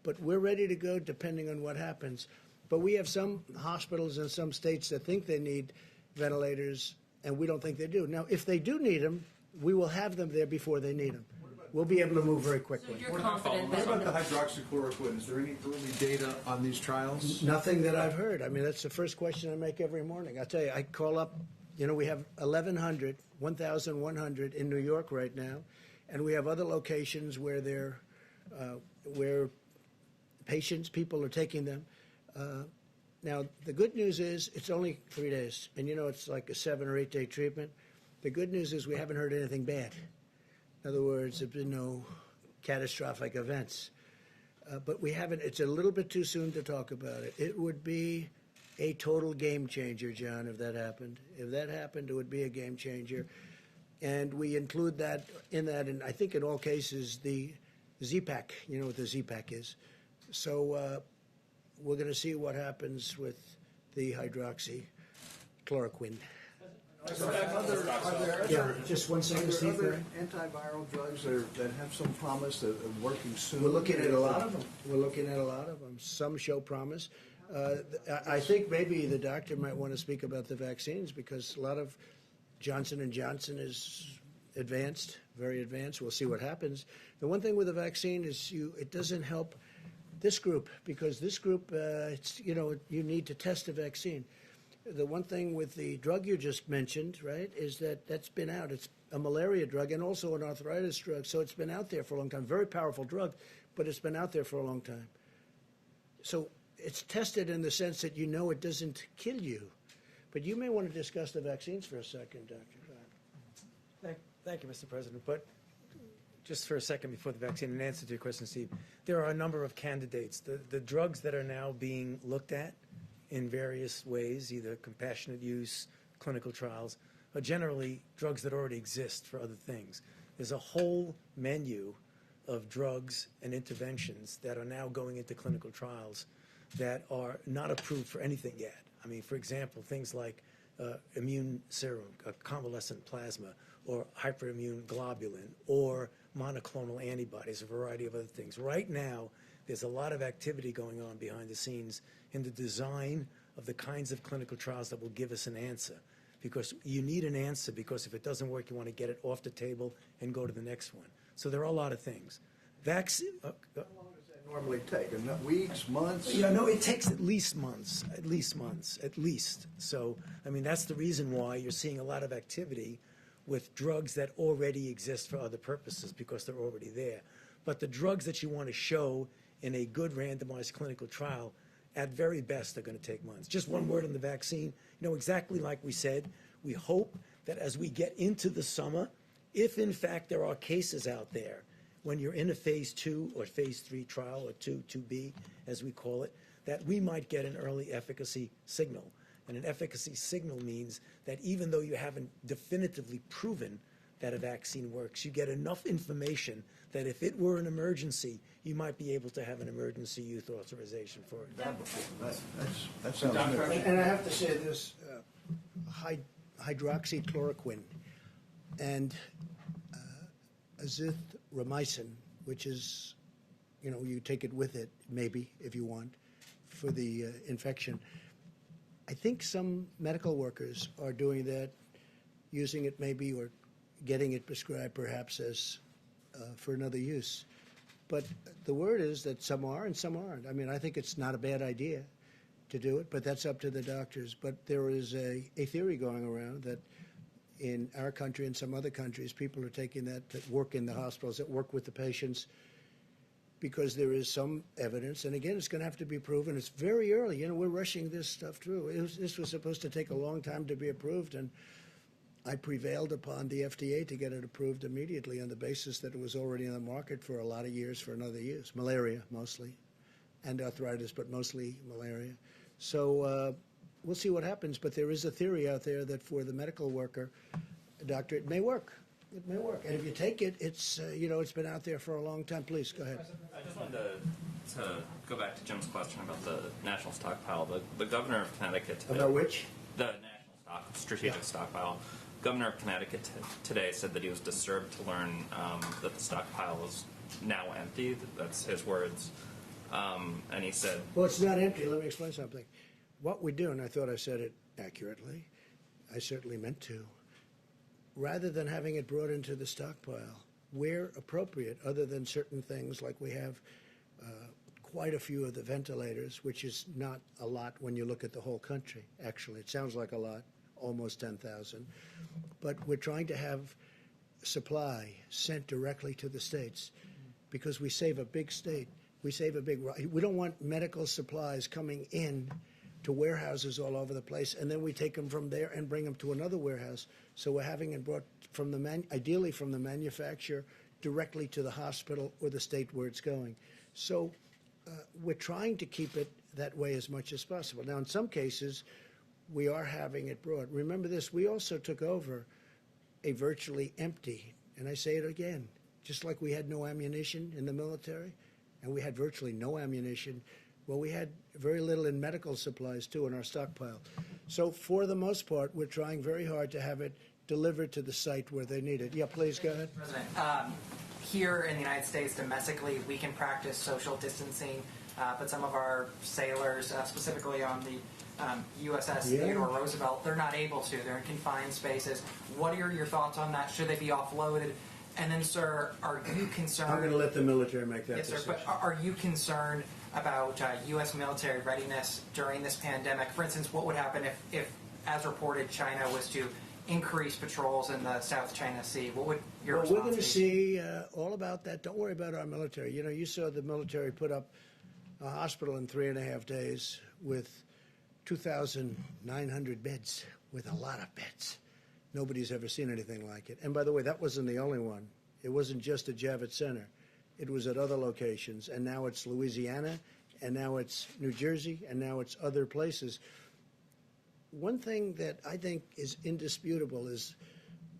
[SPEAKER 1] But we're ready to go depending on what happens. But we have some hospitals in some states that think they need ventilators, and we don't think they do. Now, if they do need them, we will have them there before they need them. We'll be able to move very quickly.
[SPEAKER 8] So you're confident
[SPEAKER 10] What
[SPEAKER 8] that
[SPEAKER 10] about the hydroxychloroquine? Is there any early data on these trials?
[SPEAKER 1] Nothing that I've heard. I mean, that's the first question I make every morning. I tell you, I call up, you know, we have 1,100 in New York right now, and we have other locations where where people are taking them. Now, the good news is it's only 3 days, and you know it's like a 7 or 8 day treatment. The good news is we haven't heard anything bad. In other words, there have been no catastrophic events. But we haven't, it's a little bit too soon to talk about it. It would be a total game changer, John, if that happened. If that happened, it would be a game changer. And we include that, and I think in all cases, the Z-Pack, you know what the Z-Pack is. So we're going to see what happens with the hydroxychloroquine. Just 1 second, Steve.
[SPEAKER 10] Are there other antiviral drugs that have some promise of working soon?
[SPEAKER 1] We're looking at a lot of them. Some show promise. I think maybe the doctor might want to speak about the vaccines because a lot of Johnson & Johnson is advanced, very advanced. We'll see what happens. The one thing with the vaccine is it doesn't help this group because this group, you need to test the vaccine. The one thing with the drug you just mentioned, right, is that's been out. It's a malaria drug and also an arthritis drug, so it's been out there for a long time. Very powerful drug, but it's been out there for a long time. So it's tested in the sense that you know it doesn't kill you. But you may want to discuss the vaccines for a second, Dr.
[SPEAKER 3] Thank you, Mr. President. But just for a second before the vaccine, in answer to your question, Steve, there are a number of candidates. The drugs that are now being looked at in various ways, either compassionate use, clinical trials, are generally drugs that already exist for other things. There's a whole menu of drugs and interventions that are now going into clinical trials that are not approved for anything yet. I mean, for example, things like immune serum, convalescent plasma, or hyperimmune globulin, or monoclonal antibodies, a variety of other things. Right now, there's a lot of activity going on behind the scenes in the design of the kinds of clinical trials that will give us an answer. Because you need an answer, because if it doesn't work, you want to get it off the table and go to the next one. So there are a lot of things. Vaccine.
[SPEAKER 10] How long does that normally take? Weeks, months?
[SPEAKER 3] Yeah, no, it takes at least months, at least. So, I mean, that's the reason why you're seeing a lot of activity with drugs that already exist for other purposes, because they're already there. But the drugs that you want to show in a good randomized clinical trial, at very best, are going to take months. Just one word on the vaccine. You know, exactly like we said, we hope that as we get into the summer, if in fact there are cases out there, when you're in a phase 2 or phase 3 trial, or 2B, as we call it, that we might get an early efficacy signal. And an efficacy signal means that even though you haven't definitively proven that a vaccine works, you get enough information that if it were an emergency, you might be able to have an emergency use authorization for it.
[SPEAKER 10] That sounds good.
[SPEAKER 1] And I have to say this, hydroxychloroquine and azithromycin, which is, you know, you take it with it, maybe, if you want, for the infection. I think some medical workers are doing that, using it maybe, or getting it prescribed perhaps as for another use. But the word is that some are and some aren't. I mean, I think it's not a bad idea to do it, but that's up to the doctors. But there is a theory going around that in our country and some other countries, people are taking that work in the hospitals, that work with the patients, because there is some evidence. And again, it's going to have to be proven. It's very early. You know, we're rushing this stuff through. This was supposed to take a long time to be approved, and I prevailed upon the FDA to get it approved immediately on the basis that it was already in the market for a lot of years for another use. Malaria, mostly, and arthritis, but mostly malaria. So we'll see what happens, but there is a theory out there that for the medical worker, doctor, it may work. It may work. And if you take it, it's, you know, it's been out there for a long time. Please, go ahead.
[SPEAKER 14] I just wanted to go back to Jim's question about the national stockpile. The governor of Connecticut today,
[SPEAKER 1] About which?
[SPEAKER 14] The national strategic stockpile. Governor of Connecticut today said that he was disturbed to learn that the stockpile is now empty. That's his words. And he said,
[SPEAKER 1] Well, it's not empty. Let me explain something. What we do, and I thought I said it accurately, I certainly meant to, rather than having it brought into the stockpile, where appropriate, other than certain things like we have quite a few of the ventilators, which is not a lot when you look at the whole country, actually. It sounds like a lot, almost 10,000. But we're trying to have supply sent directly to the states because we save a big state. We don't want medical supplies coming in to warehouses all over the place, and then we take them from there and bring them to another warehouse. So we're having it brought from ideally from the manufacturer directly to the hospital or the state where it's going. So we're trying to keep it that way as much as possible. Now, in some cases, we are having it brought. Remember this, we also took over a virtually empty, and I say it again, just like we had no ammunition in the military, and we had virtually no ammunition, well, we had very little in medical supplies, too, in our stockpile. So for the most part, we're trying very hard to have it delivered to the site where they need it. Yeah, please, go ahead.
[SPEAKER 13] President, here in the United States, domestically, we can practice social distancing, but some of our sailors, specifically on the USS Theodore Roosevelt, they're not able to. They're in confined spaces. What are your thoughts on that? Should they be offloaded? And then, sir, are you concerned?
[SPEAKER 1] I'm going to let the military make that decision.
[SPEAKER 13] Yes, sir, but are you concerned about U.S. military readiness during this pandemic? For instance, what would happen if, as reported, China was to increase patrols in the South China Sea? What would your response be?
[SPEAKER 1] We're going to see all about that. Don't worry about our military. You know, you saw the military put up a hospital in 3.5 days with 2,900 beds, with a lot of beds. Nobody's ever seen anything like it. And by the way, that wasn't the only one. It wasn't just at Javits Center. It was at other locations. And now it's Louisiana, and now it's New Jersey, and now it's other places. One thing that I think is indisputable is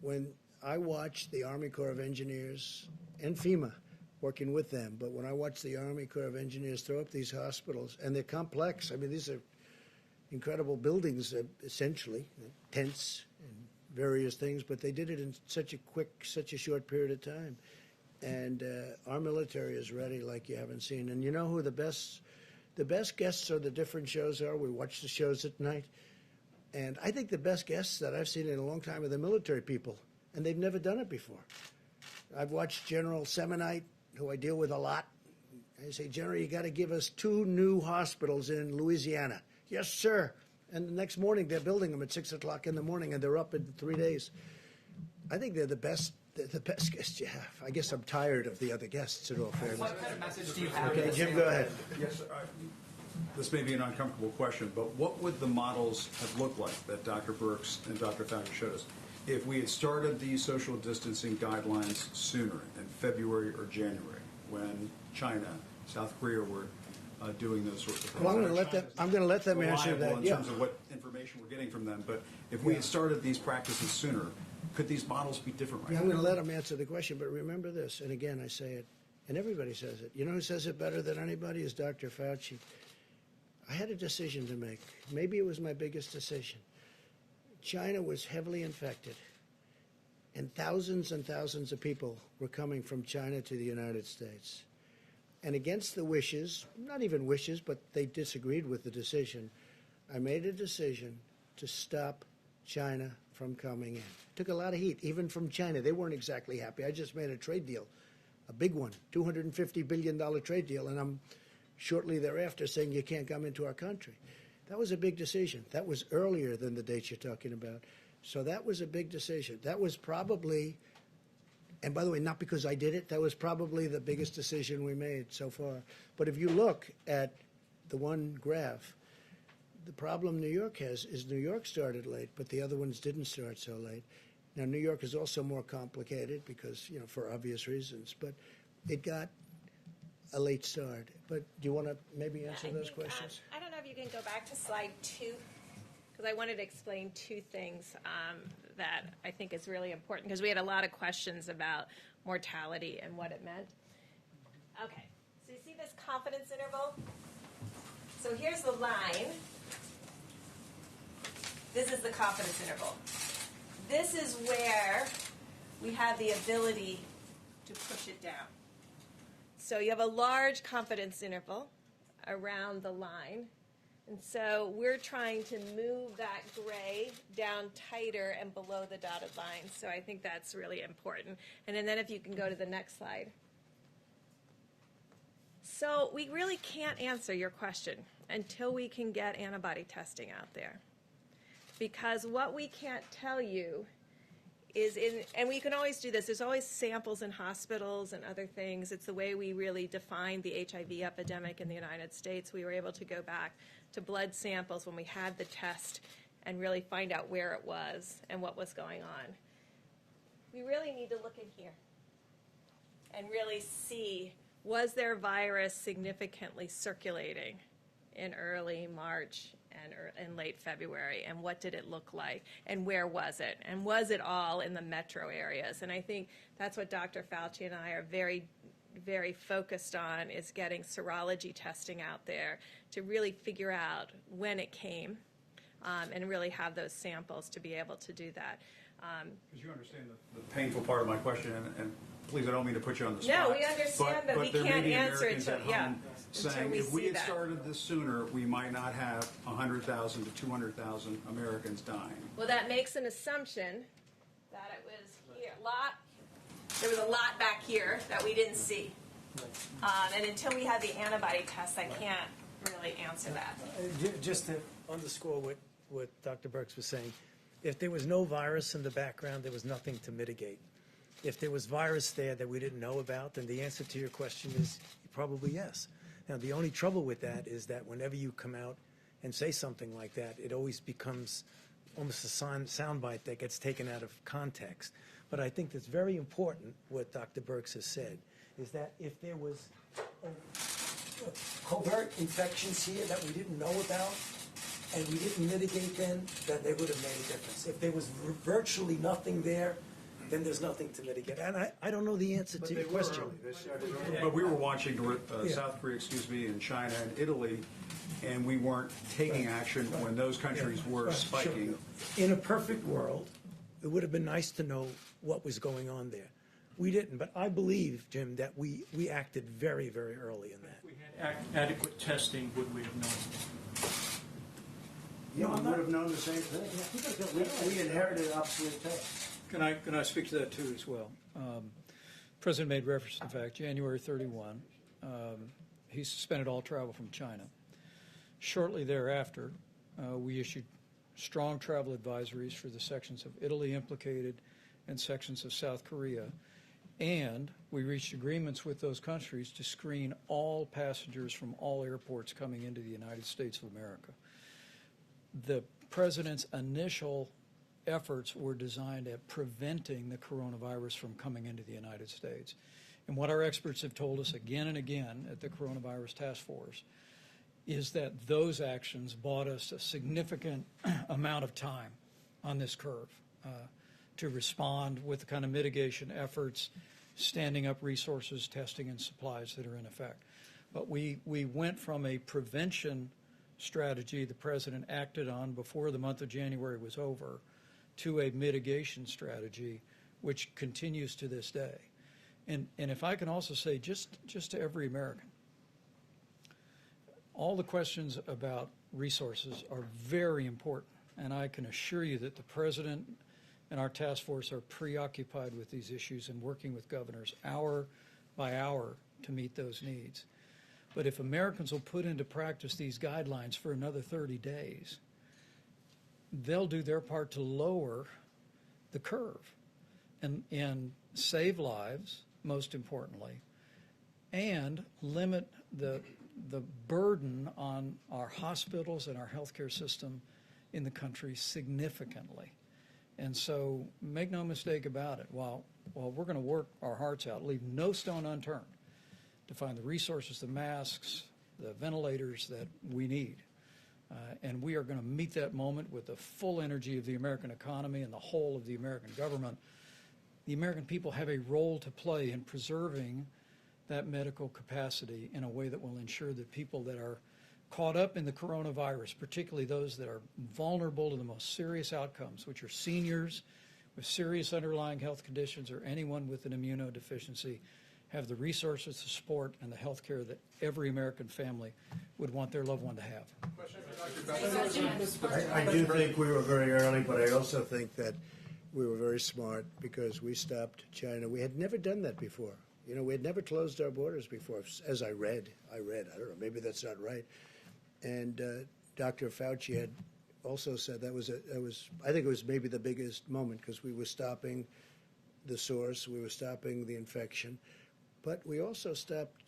[SPEAKER 1] when I watch the Army Corps of Engineers and FEMA working with them, but when I watch the Army Corps of Engineers throw up these hospitals, and they're complex. I mean, these are, incredible buildings, essentially, tents and various things, but they did it in such a short period of time. And our military is ready like you haven't seen. And you know who the best guests are, the different shows are? We watch the shows at night. And I think the best guests that I've seen in a long time are the military people, and they've never done it before. I've watched General Semonite, who I deal with a lot. I say, General, you got to give us 2 new hospitals in Louisiana. Yes, sir. And the next morning, they're building them at 6 o'clock in the morning, and they're up in 3 days. I think they're the best guests you have. I guess I'm tired of the other guests, in all fairness.
[SPEAKER 13] What kind of message do you have?
[SPEAKER 1] Okay, Jim, go ahead.
[SPEAKER 7] Yes, sir. This may be an uncomfortable question, but what would the models have looked like that Dr. Birx and Dr. Fauci showed us if we had started these social distancing guidelines sooner, in February or January, when China, South Korea were doing those sorts of things?
[SPEAKER 1] Well, I'm going to let them answer that.
[SPEAKER 7] In terms of what information we're getting from them, but if we had started these practices sooner, could these models be different right
[SPEAKER 1] Yeah,
[SPEAKER 7] now?
[SPEAKER 1] I'm going to let them answer the question, but remember this, and again, I say it, and everybody says it. You know who says it better than anybody is Dr. Fauci. I had a decision to make. Maybe it was my biggest decision. China was heavily infected, and thousands of people were coming from China to the United States. And against the wishes, not even wishes, but they disagreed with the decision, I made a decision to stop China from coming in. Took a lot of heat, even from China. They weren't exactly happy. I just made a trade deal, a big one, $250 billion trade deal, and I'm shortly thereafter saying you can't come into our country. That was a big decision. That was earlier than the dates you're talking about. So that was a big decision. That was probably, and by the way, not because I did it, that was probably the biggest decision we made so far. But if you look at the one graph, the problem New York has is New York started late, but the other ones didn't start so late. Now, New York is also more complicated because, you know, for obvious reasons, but it got a late start. But do you want to maybe answer those questions?
[SPEAKER 2] I don't know if you can go back to slide 2, because I wanted to explain 2 things that I think is really important, because we had a lot of questions about mortality and what it meant. Okay, so you see this confidence interval? So here's the line. This is the confidence interval. This is where we have the ability to push it down. So you have a large confidence interval around the line. And so we're trying to move that gray down tighter and below the dotted line. So I think that's really important. And then if you can go to the next slide. So we really can't answer your question until we can get antibody testing out there. Because what we can't tell you is and we can always do this, there's always samples in hospitals and other things. It's the way we really defined the HIV epidemic in the United States. We were able to go back to blood samples when we had the test and really find out where it was and what was going on. We really need to look in here and really see, was there virus significantly circulating in early March and in late February, and what did it look like, and where was it, and was it all in the metro areas? And I think that's what Dr. Fauci and I are very, very focused on, is getting serology testing out there to really figure out when it came and really have those samples to be able to do that.
[SPEAKER 7] Because you understand the painful part of my question, and please, I don't mean to put you on the spot.
[SPEAKER 2] No, we understand, but we
[SPEAKER 7] there may
[SPEAKER 2] can't
[SPEAKER 7] be
[SPEAKER 2] answer it
[SPEAKER 7] Americans
[SPEAKER 2] till,
[SPEAKER 7] at
[SPEAKER 2] yeah,
[SPEAKER 7] home
[SPEAKER 2] until
[SPEAKER 7] saying,
[SPEAKER 2] we
[SPEAKER 7] if we
[SPEAKER 2] see
[SPEAKER 7] had
[SPEAKER 2] that.
[SPEAKER 7] started this sooner, we might not have 100,000 to 200,000 Americans dying.
[SPEAKER 2] Well, that makes an assumption that it was here, there was a lot back here that we didn't see. And until we have the antibody test, I can't really answer that.
[SPEAKER 3] Just to underscore what Dr. Birx was saying, if there was no virus in the background, there was nothing to mitigate. If there was virus there that we didn't know about, then the answer to your question is probably yes. Now, the only trouble with that is that whenever you come out and say something like that, it always becomes almost a soundbite that gets taken out of context. But I think that's very important, what Dr. Birx has said, is that if there was covert infections here that we didn't know about, and we didn't mitigate then they would have made a difference. If there was virtually nothing there, then there's nothing to mitigate. And I don't know the answer to your question.
[SPEAKER 7] But we were watching South Korea, and China and Italy, and we weren't taking action when those countries were spiking.
[SPEAKER 3] In a perfect world, it would have been nice to know what was going on there. We didn't, but I believe, Jim, that we acted very, very early in that.
[SPEAKER 11] If we had adequate testing, would we have known?
[SPEAKER 1] Yeah, we would have known the same thing. We inherited obsolete tests.
[SPEAKER 4] Can I speak to that too as well? President made reference to the fact January 31, he suspended all travel from China. Shortly thereafter, we issued strong travel advisories for the sections of Italy implicated and sections of South Korea, and we reached agreements with those countries to screen all passengers from all airports coming into the United States of America. The president's initial efforts were designed at preventing the coronavirus from coming into the United States. And what our experts have told us again and again at the Coronavirus Task Force is that those actions bought us a significant amount of time on this curve to respond with the kind of mitigation efforts, standing up resources, testing, and supplies that are in effect. But we went from a prevention strategy the president acted on before the month of January was over to a mitigation strategy which continues to this day. And if I can also say, just to every American, all the questions about resources are very important, and I can assure you that the president and our task force are preoccupied with these issues and working with governors hour by hour to meet those needs. But if Americans will put into practice these guidelines for another 30 days, they'll do their part to lower the curve and save lives, most importantly, and limit the burden on our hospitals and our healthcare system in the country significantly. And so make no mistake about it, while we're going to work our hearts out, leave no stone unturned to find the resources, the masks, the ventilators that we need. And we are going to meet that moment with the full energy of the American economy and the whole of the American government. The American people have a role to play in preserving that medical capacity in a way that will ensure that people that are caught up in the coronavirus, particularly those that are vulnerable to the most serious outcomes, which are seniors with serious underlying health conditions or anyone with an immunodeficiency, have the resources, the support, and the health care that every American family would want their loved one to have.
[SPEAKER 1] I do think we were very early, but I also think that we were very smart because we stopped China. We had never done that before. You know, we had never closed our borders before, as I read. I don't know, maybe that's not right. And Dr. Fauci had also said I think it was maybe the biggest moment because we were stopping the source, we were stopping the infection, but we also stopped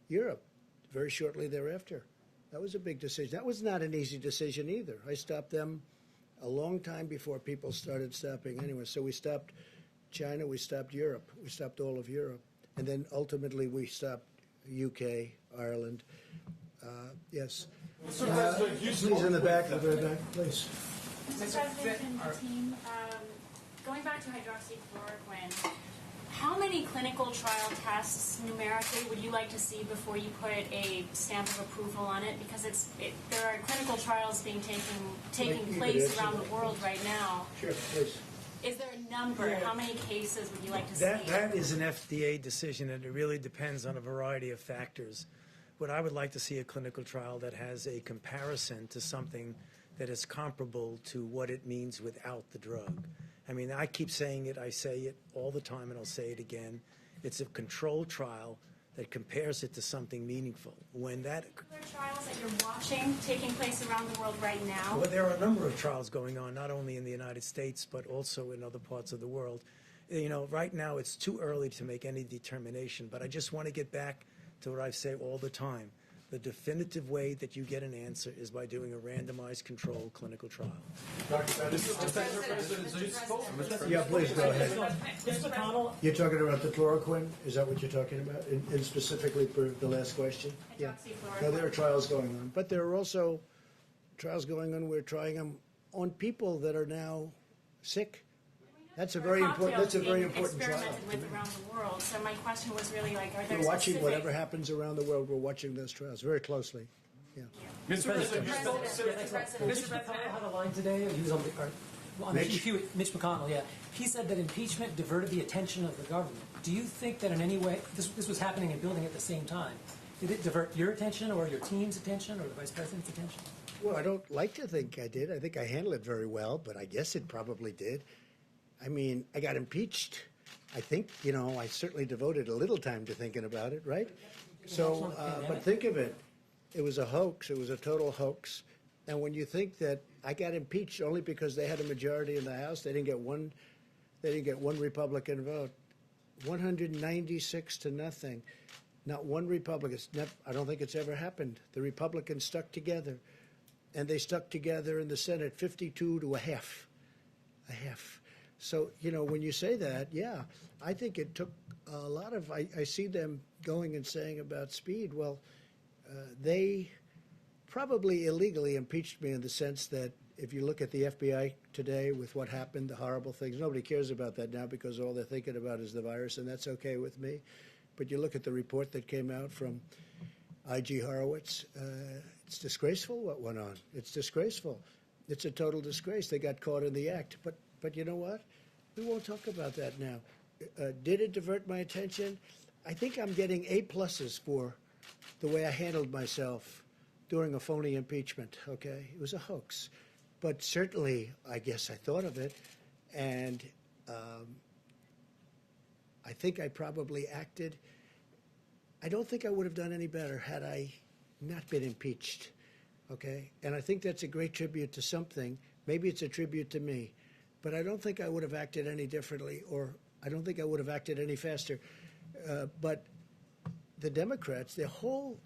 [SPEAKER 1] Europe very shortly thereafter. That was a big decision. That was not an easy decision either. I stopped them a long time before people started stopping anyway. So we stopped China, we stopped Europe, we stopped all of Europe. And then ultimately we stopped UK, Ireland. Yes. Please in the back, please.
[SPEAKER 15] Mr. President and the team, going back to hydroxychloroquine, how many clinical trial tests numerically would you like to see before you put a stamp of approval on it? Because there are clinical trials being taking place around the world right now.
[SPEAKER 1] Sure, please.
[SPEAKER 15] Is there a number? Yeah. How many cases would you like to see?
[SPEAKER 3] That is an FDA decision, and it really depends on a variety of factors. What I would like to see a clinical trial that has a comparison to something that is comparable to what it means without the drug. I mean, I keep saying it, I say it all the time, and I'll say it again. It's a controlled trial that compares it to something meaningful. When that...
[SPEAKER 15] Are there trials that you're watching taking place around the world right now?
[SPEAKER 3] Well, there are a number of trials going on, not only in the United States, but also in other parts of the world. You know, right now it's too early to make any determination, but I just want to get back to what I say all the time. The definitive way that you get an answer is by doing a randomized controlled clinical trial.
[SPEAKER 1] Yeah, please go ahead. You're talking about the chloroquine? Is that what you're talking about? And specifically for the last question? Yeah. No, there are trials going on. But there are also trials going on. We're trying them on people that are now sick. That's a very important. That's a very important trial.
[SPEAKER 15] Experimented with around the world. So my question was really like, are there
[SPEAKER 1] We're watching
[SPEAKER 15] specific...
[SPEAKER 1] whatever happens around the world. We're watching those trials very closely. Yeah.
[SPEAKER 9] Mr. President, Mr. McConnell had a line today. He was on Mitch McConnell. Yeah, he said that impeachment diverted the attention of the government. Do you think that in any way this was happening and building at the same time? Did it divert your attention, or your team's attention, or the vice president's attention?
[SPEAKER 1] Well, I don't like to think I did. I think I handled it very well, but I guess it probably did. I mean, I got impeached. I think, I certainly devoted a little time to thinking about it, right? So, but think of it. It was a hoax. It was a total hoax. And when you think that I got impeached only because they had a majority in the House, they didn't get one Republican vote. 196 to nothing. Not one Republican. I don't think it's ever happened. The Republicans stuck together, and they stuck together in the Senate 52 to a half. So, when you say that, yeah, I think it took a lot of, I see them going and saying about speed. Well, they probably illegally impeached me in the sense that if you look at the FBI today with what happened, the horrible things, nobody cares about that now because all they're thinking about is the virus, and that's okay with me. But you look at the report that came out from I.G. Horowitz, it's disgraceful what went on. It's disgraceful. It's a total disgrace. They got caught in the act. But you know what? We won't talk about that now. Did it divert my attention? I think I'm getting A+ for the way I handled myself during a phony impeachment, okay? It was a hoax. But certainly, I guess I thought of it, and I think I probably acted. I don't think I would have done any better had I not been impeached, okay? And I think that's a great tribute to something. Maybe it's a tribute to me. But I don't think I would have acted any differently, or I don't think I would have acted any faster. But the Democrats, their whole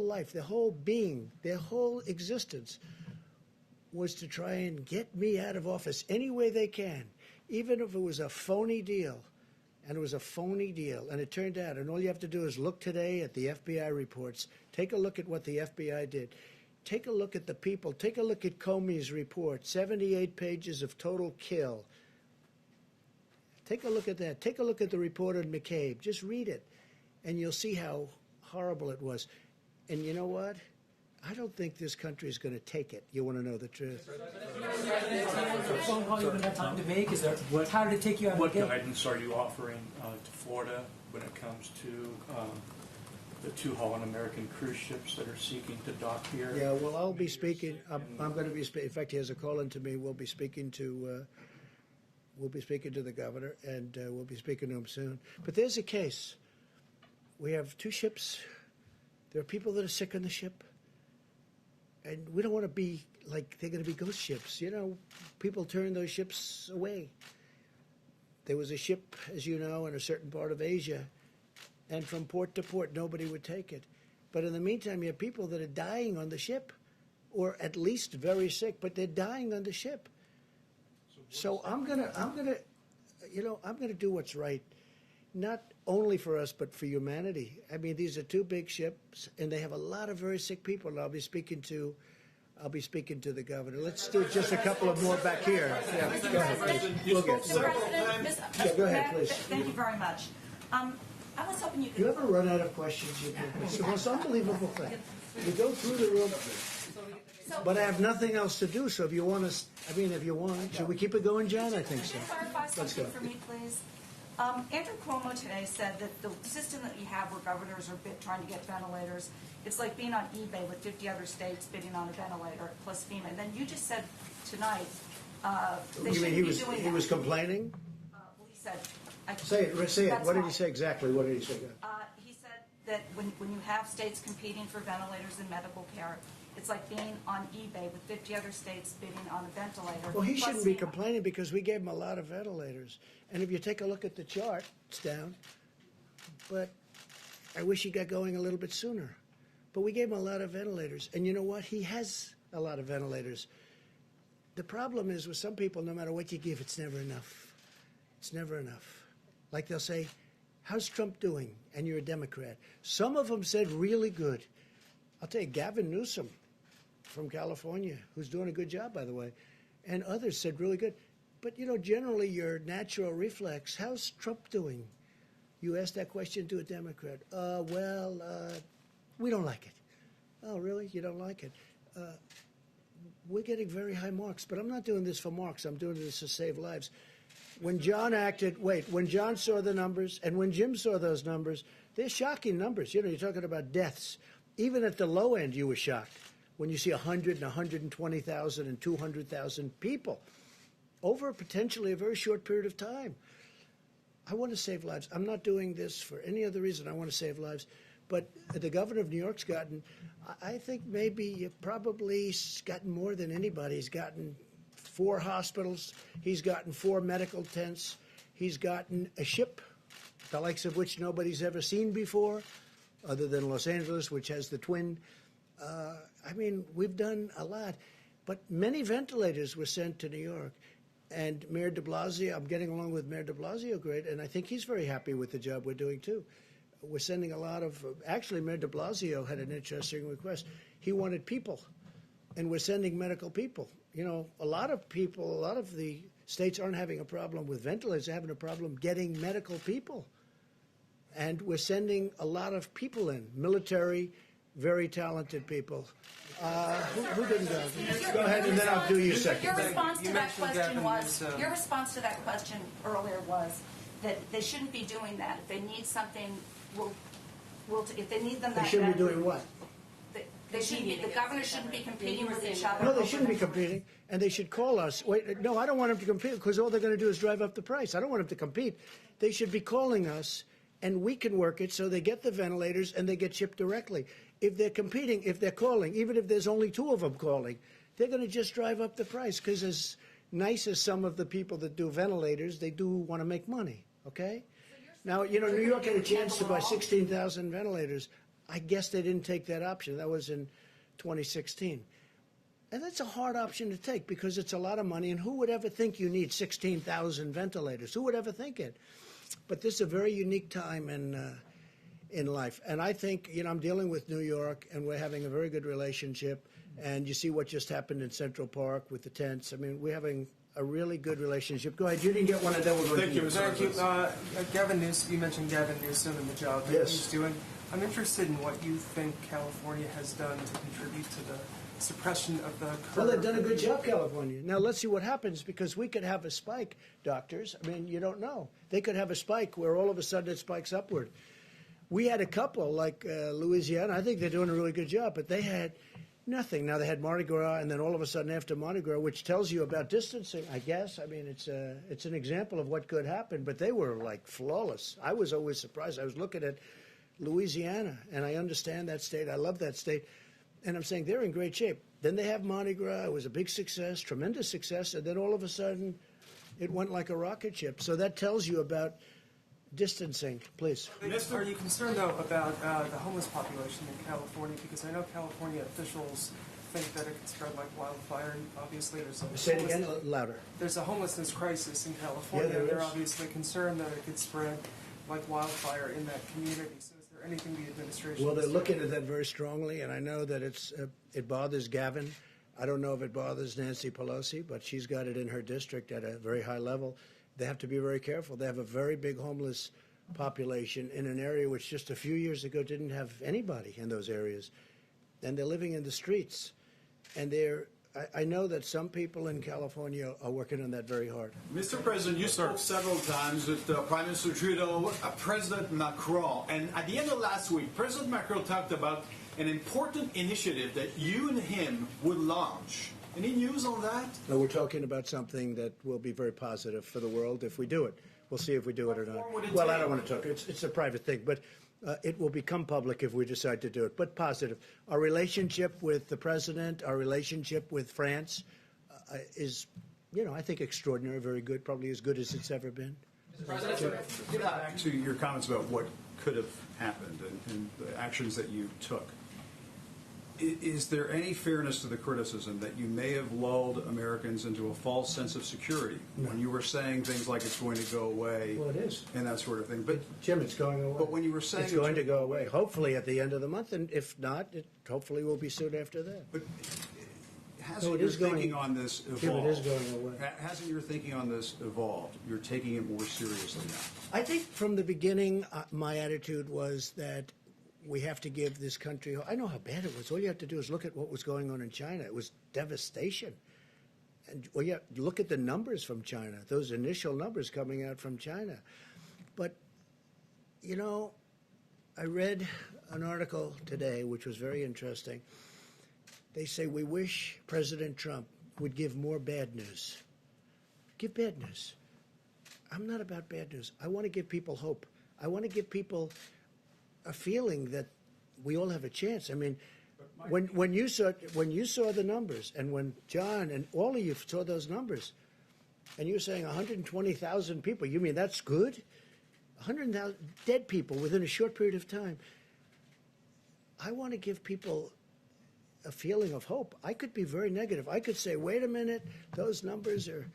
[SPEAKER 1] life, their whole being, their whole existence was to try and get me out of office any way they can, even if it was a phony deal. And it was a phony deal. And it turned out, and all you have to do is look today at the FBI reports. Take a look at what the FBI did. Take a look at the people. Take a look at Comey's report, 78 pages of total kill. Take a look at that. Take a look at the report on McCabe. Just read it, and you'll see how horrible it was. And you know what? I don't think this country is going to take it. You want to know the truth?
[SPEAKER 9] Phone call you haven't had time to make? How did it take you out of the game?
[SPEAKER 11] What guidance are you offering to Florida when it comes to the 2 Holland American cruise ships that are seeking to dock here?
[SPEAKER 1] Yeah, well, I'll be speaking. I'm going to be speaking. In fact, he has a call in to me. We'll be speaking to the governor, and we'll be speaking to him soon. But there's a case. We have 2 ships. There are people that are sick on the ship. And we don't want to be like they're going to be ghost ships. People turn those ships away. There was a ship, as you know, in a certain part of Asia, and from port to port, nobody would take it. But in the meantime, you have people that are dying on the ship, or at least very sick, but they're dying on the ship. So I'm gonna do what's right, not only for us, but for humanity. I mean, these are 2 big ships, and they have a lot of very sick people. And I'll be speaking to the governor. Let's do just a couple of more back here. Yeah, go ahead, please. We'll get to it. Yeah, go ahead, please.
[SPEAKER 16] Thank you very much. I was hoping you could...
[SPEAKER 1] You ever run out of questions? It's the most unbelievable thing. You go through the room, but I have nothing else to do, so if you want to, should we keep it going, John? I think so.
[SPEAKER 16] Can you clarify something for me, please? Andrew Cuomo today said that the system that we have where governors are trying to get ventilators, it's like being on eBay with 50 other states bidding on a ventilator plus FEMA. And then you just said tonight they shouldn't be doing that.
[SPEAKER 1] He was complaining?
[SPEAKER 16] Well, he said...
[SPEAKER 1] Say it. What did he say exactly? What did he say?
[SPEAKER 16] He said that when you have states competing for ventilators in medical care, it's like being on eBay with 50 other states bidding on a ventilator.
[SPEAKER 1] Well, he shouldn't be complaining because we gave him a lot of ventilators. And if you take a look at the chart, it's down. But I wish he got going a little bit sooner. But we gave him a lot of ventilators. And you know what? He has a lot of ventilators. The problem is with some people, no matter what you give, it's never enough. It's never enough. Like they'll say, how's Trump doing? And you're a Democrat. Some of them said really good. I'll tell you, Gavin Newsom from California, who's doing a good job, by the way, and others said really good. But, generally your natural reflex, how's Trump doing? You ask that question to a Democrat. We don't like it. Oh, really? You don't like it? We're getting very high marks, but I'm not doing this for marks. I'm doing this to save lives. When John saw the numbers and when Jim saw those numbers, they're shocking numbers. You're talking about deaths. Even at the low end, you were shocked when you see 100 and 120,000 and 200,000 people over potentially a very short period of time. I want to save lives. I'm not doing this for any other reason. I want to save lives. But the governor of New York's gotten, I think maybe probably gotten more than anybody. He's gotten 4 hospitals. He's gotten 4 medical tents. He's gotten a ship, the likes of which nobody's ever seen before, other than Los Angeles, which has the twin. We've done a lot. But many ventilators were sent to New York. And Mayor de Blasio, I'm getting along with Mayor de Blasio great, and I think he's very happy with the job we're doing, too. We're sending a lot of, actually, Mayor de Blasio had an interesting request. He wanted people, and we're sending medical people. A lot of the states aren't having a problem with ventilators, they're having a problem getting medical people. And we're sending a lot of people in, military, very talented people. Who didn't go? Go ahead, and then I'll do you second.
[SPEAKER 16] Your response to that question earlier was that they shouldn't be doing that. If they need something, if they need them that
[SPEAKER 1] They shouldn't be
[SPEAKER 16] badly,
[SPEAKER 1] doing what?
[SPEAKER 16] They shouldn't be. The governors shouldn't be competing with each other.
[SPEAKER 1] No, they shouldn't be competing, and they should call us. Wait, no, I don't want them to compete because all they're going to do is drive up the price. I don't want them to compete. They should be calling us, and we can work it so they get the ventilators and they get shipped directly. If they're competing, if they're calling, even if there's only 2 of them calling, they're going to just drive up the price because as nice as some of the people that do ventilators, they do want to make money, okay? Now, New York had a chance to buy 16,000 ventilators. I guess they didn't take that option. That was in 2016. And that's a hard option to take because it's a lot of money. And who would ever think you need 16,000 ventilators? Who would ever think it? But this is a very unique time in life. And I think, I'm dealing with New York, and we're having a very good relationship. And you see what just happened in Central Park with the tents. We're having a really good relationship. Go ahead, you didn't get one, and then we'll go to you.
[SPEAKER 17] Thank you. Gavin Newsom, you mentioned Gavin Newsom and the job that he's doing. I'm interested in what you think California has done to contribute to the suppression of the curve.
[SPEAKER 1] Well, they've done a good job, California. Now, let's see what happens, because we could have a spike, doctors. You don't know. They could have a spike where all of a sudden it spikes upward. We had a couple, like Louisiana. I think they're doing a really good job, but they had nothing. Now, they had Mardi Gras, and then all of a sudden after Mardi Gras, which tells you about distancing, I guess. It's an example of what could happen, but they were, flawless. I was always surprised. I was looking at Louisiana, and I understand that state. I love that state. And I'm saying they're in great shape. Then they have Mardi Gras. It was a big success, tremendous success, and then all of a sudden it went like a rocket ship. So that tells you about distancing. Please.
[SPEAKER 17] Are you concerned, though, about the homeless population in California? Because I know California officials think that it could spread like wildfire. And obviously,
[SPEAKER 1] Say it again, louder.
[SPEAKER 17] There's a homelessness crisis in California.
[SPEAKER 1] Yeah,
[SPEAKER 17] they're obviously concerned that it could spread like wildfire in that community. So is there anything the administration...
[SPEAKER 1] Well, they're looking at that very strongly, and I know that it bothers Gavin. I don't know if it bothers Nancy Pelosi, but she's got it in her district at a very high level. They have to be very careful. They have a very big homeless population in an area which just a few years ago didn't have anybody in those areas. And they're living in the streets. And I know that some people in California are working on that very hard.
[SPEAKER 18] Mr. President, you spoke several times with Prime Minister Trudeau, President Macron, and at the end of last week, President Macron talked about an important initiative that you and him would launch. Any news on that?
[SPEAKER 1] No, we're talking about something that will be very positive for the world if we do it. We'll see if we do it or not. Well, I don't want to talk. It's a private thing, but it will become public if we decide to do it, but positive. Our relationship with the president, our relationship with France is, I think extraordinary, very good, probably as good as it's ever been.
[SPEAKER 7] Get back to your comments about what could have happened and the actions that you took. Is there any fairness to the criticism that you may have lulled Americans into a false sense of security when you were saying things like it's going to go away?
[SPEAKER 1] Well, it is.
[SPEAKER 7] And that sort of thing. But
[SPEAKER 1] Jim, it's going away.
[SPEAKER 7] But when you were saying
[SPEAKER 1] it's going to go away, hopefully at the end of the month, and if not, it hopefully will be soon after that.
[SPEAKER 7] But hasn't
[SPEAKER 1] it
[SPEAKER 7] your
[SPEAKER 1] is going-
[SPEAKER 7] thinking on this evolved?
[SPEAKER 1] Yeah, it is going away.
[SPEAKER 7] Hasn't your thinking on this evolved? You're taking it more seriously now.
[SPEAKER 1] I think from the beginning, my attitude was that we have to give this country. I know how bad it was. All you have to do is look at what was going on in China. It was devastation. And well, yeah, look at the numbers from China, those initial numbers coming out from China. But, you know, I read an article today which was very interesting. They say we wish President Trump would give more bad news. Give bad news. I'm not about bad news. I want to give people hope. I want to give people a feeling that we all have a chance. I mean, when you saw the numbers, and when John and all of you saw those numbers, and you're saying 120,000 people, you mean that's good? 100,000 dead people within a short period of time. I want to give people a feeling of hope. I could be very negative. I could say, wait a minute, those numbers are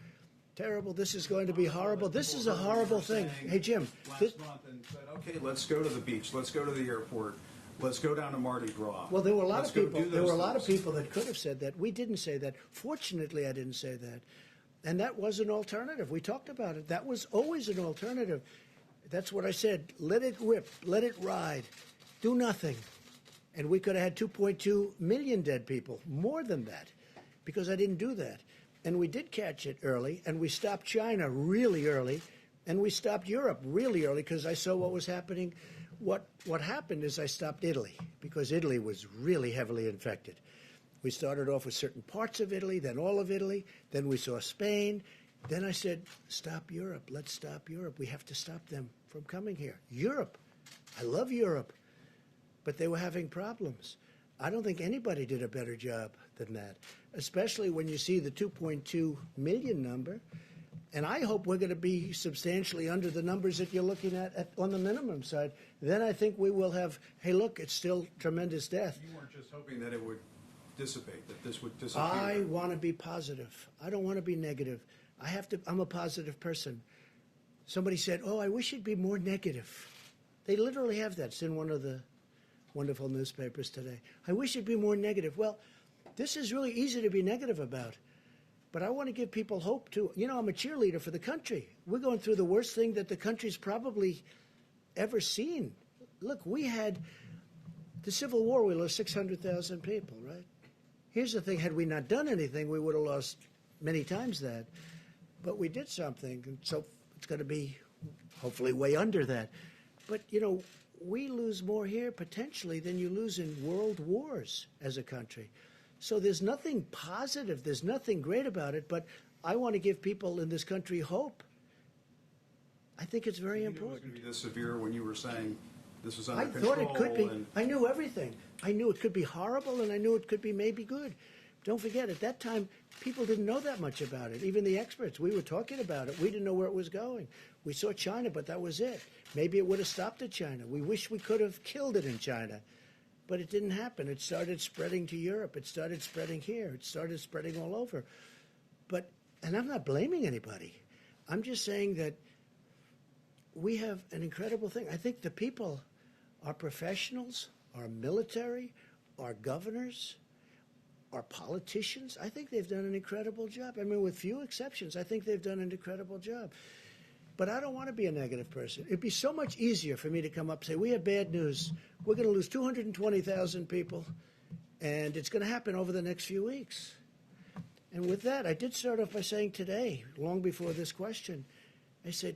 [SPEAKER 1] terrible. This is going to be horrible. This is a horrible thing. Hey, Jim.
[SPEAKER 7] Last month and said, okay, let's go to the beach. Let's go to the airport. Let's go down to Mardi Gras.
[SPEAKER 1] Well, there were a lot
[SPEAKER 7] Let's
[SPEAKER 1] of
[SPEAKER 7] go
[SPEAKER 1] people.
[SPEAKER 7] do
[SPEAKER 1] There were a
[SPEAKER 7] those
[SPEAKER 1] lot of
[SPEAKER 7] things.
[SPEAKER 1] people that could have said that. We didn't say that. Fortunately, I didn't say that, and that was an alternative. We talked about it. That was always an alternative. That's what I said. Let it rip. Let it ride. Do nothing. And we could have had 2.2 million dead people, more than that, because I didn't do that. And we did catch it early, and we stopped China really early, and we stopped Europe really early because I saw what was happening. What happened is I stopped Italy because Italy was really heavily infected. We started off with certain parts of Italy, then all of Italy, then we saw Spain. Then I said, stop Europe. Let's stop Europe. We have to stop them from coming here. Europe. I love Europe. But they were having problems. I don't think anybody did a better job than that, especially when you see the 2.2 million number. And I hope we're going to be substantially under the numbers that you're looking at on the minimum side. Then I think we will have, hey, look, it's still tremendous death.
[SPEAKER 7] You weren't just hoping that it would dissipate, that this would disappear.
[SPEAKER 1] I want to be positive. I don't want to be negative. I'm a positive person. Somebody said, oh, I wish it'd be more negative. They literally have that. It's in one of the wonderful newspapers today. I wish it'd be more negative. Well, this is really easy to be negative about. But I want to give people hope, too. You know, I'm a cheerleader for the country. We're going through the worst thing that the country's probably ever seen. Look, we had the Civil War. We lost 600,000 people, right? Here's the thing. Had we not done anything, we would have lost many times that. But we did something, and so it's going to be hopefully way under that. But, you know, we lose more here potentially than you lose in world wars as a country. So there's nothing positive, there's nothing great about it, but I want to give people in this country hope. I think it's very important.
[SPEAKER 7] It was going to be this severe when you were saying this was under
[SPEAKER 1] I
[SPEAKER 7] control.
[SPEAKER 1] thought it could be.
[SPEAKER 7] And
[SPEAKER 1] I knew everything. I knew it could be horrible, and I knew it could be maybe good. Don't forget, at that time, people didn't know that much about it. Even the experts, we were talking about it. We didn't know where it was going. We saw China, but that was it. Maybe it would have stopped at China. We wish we could have killed it in China. But it didn't happen. It started spreading to Europe. It started spreading here. It started spreading all over. And I'm not blaming anybody. I'm just saying that we have an incredible thing. I think the people, our professionals, our military, our governors, our politicians, I think they've done an incredible job. I mean, with few exceptions, I think they've done an incredible job. But I don't want to be a negative person. It'd be so much easier for me to come up and say, we have bad news. We're going to lose 220,000 people, and it's going to happen over the next few weeks. And with that, I did start off by saying today, long before this question, I said,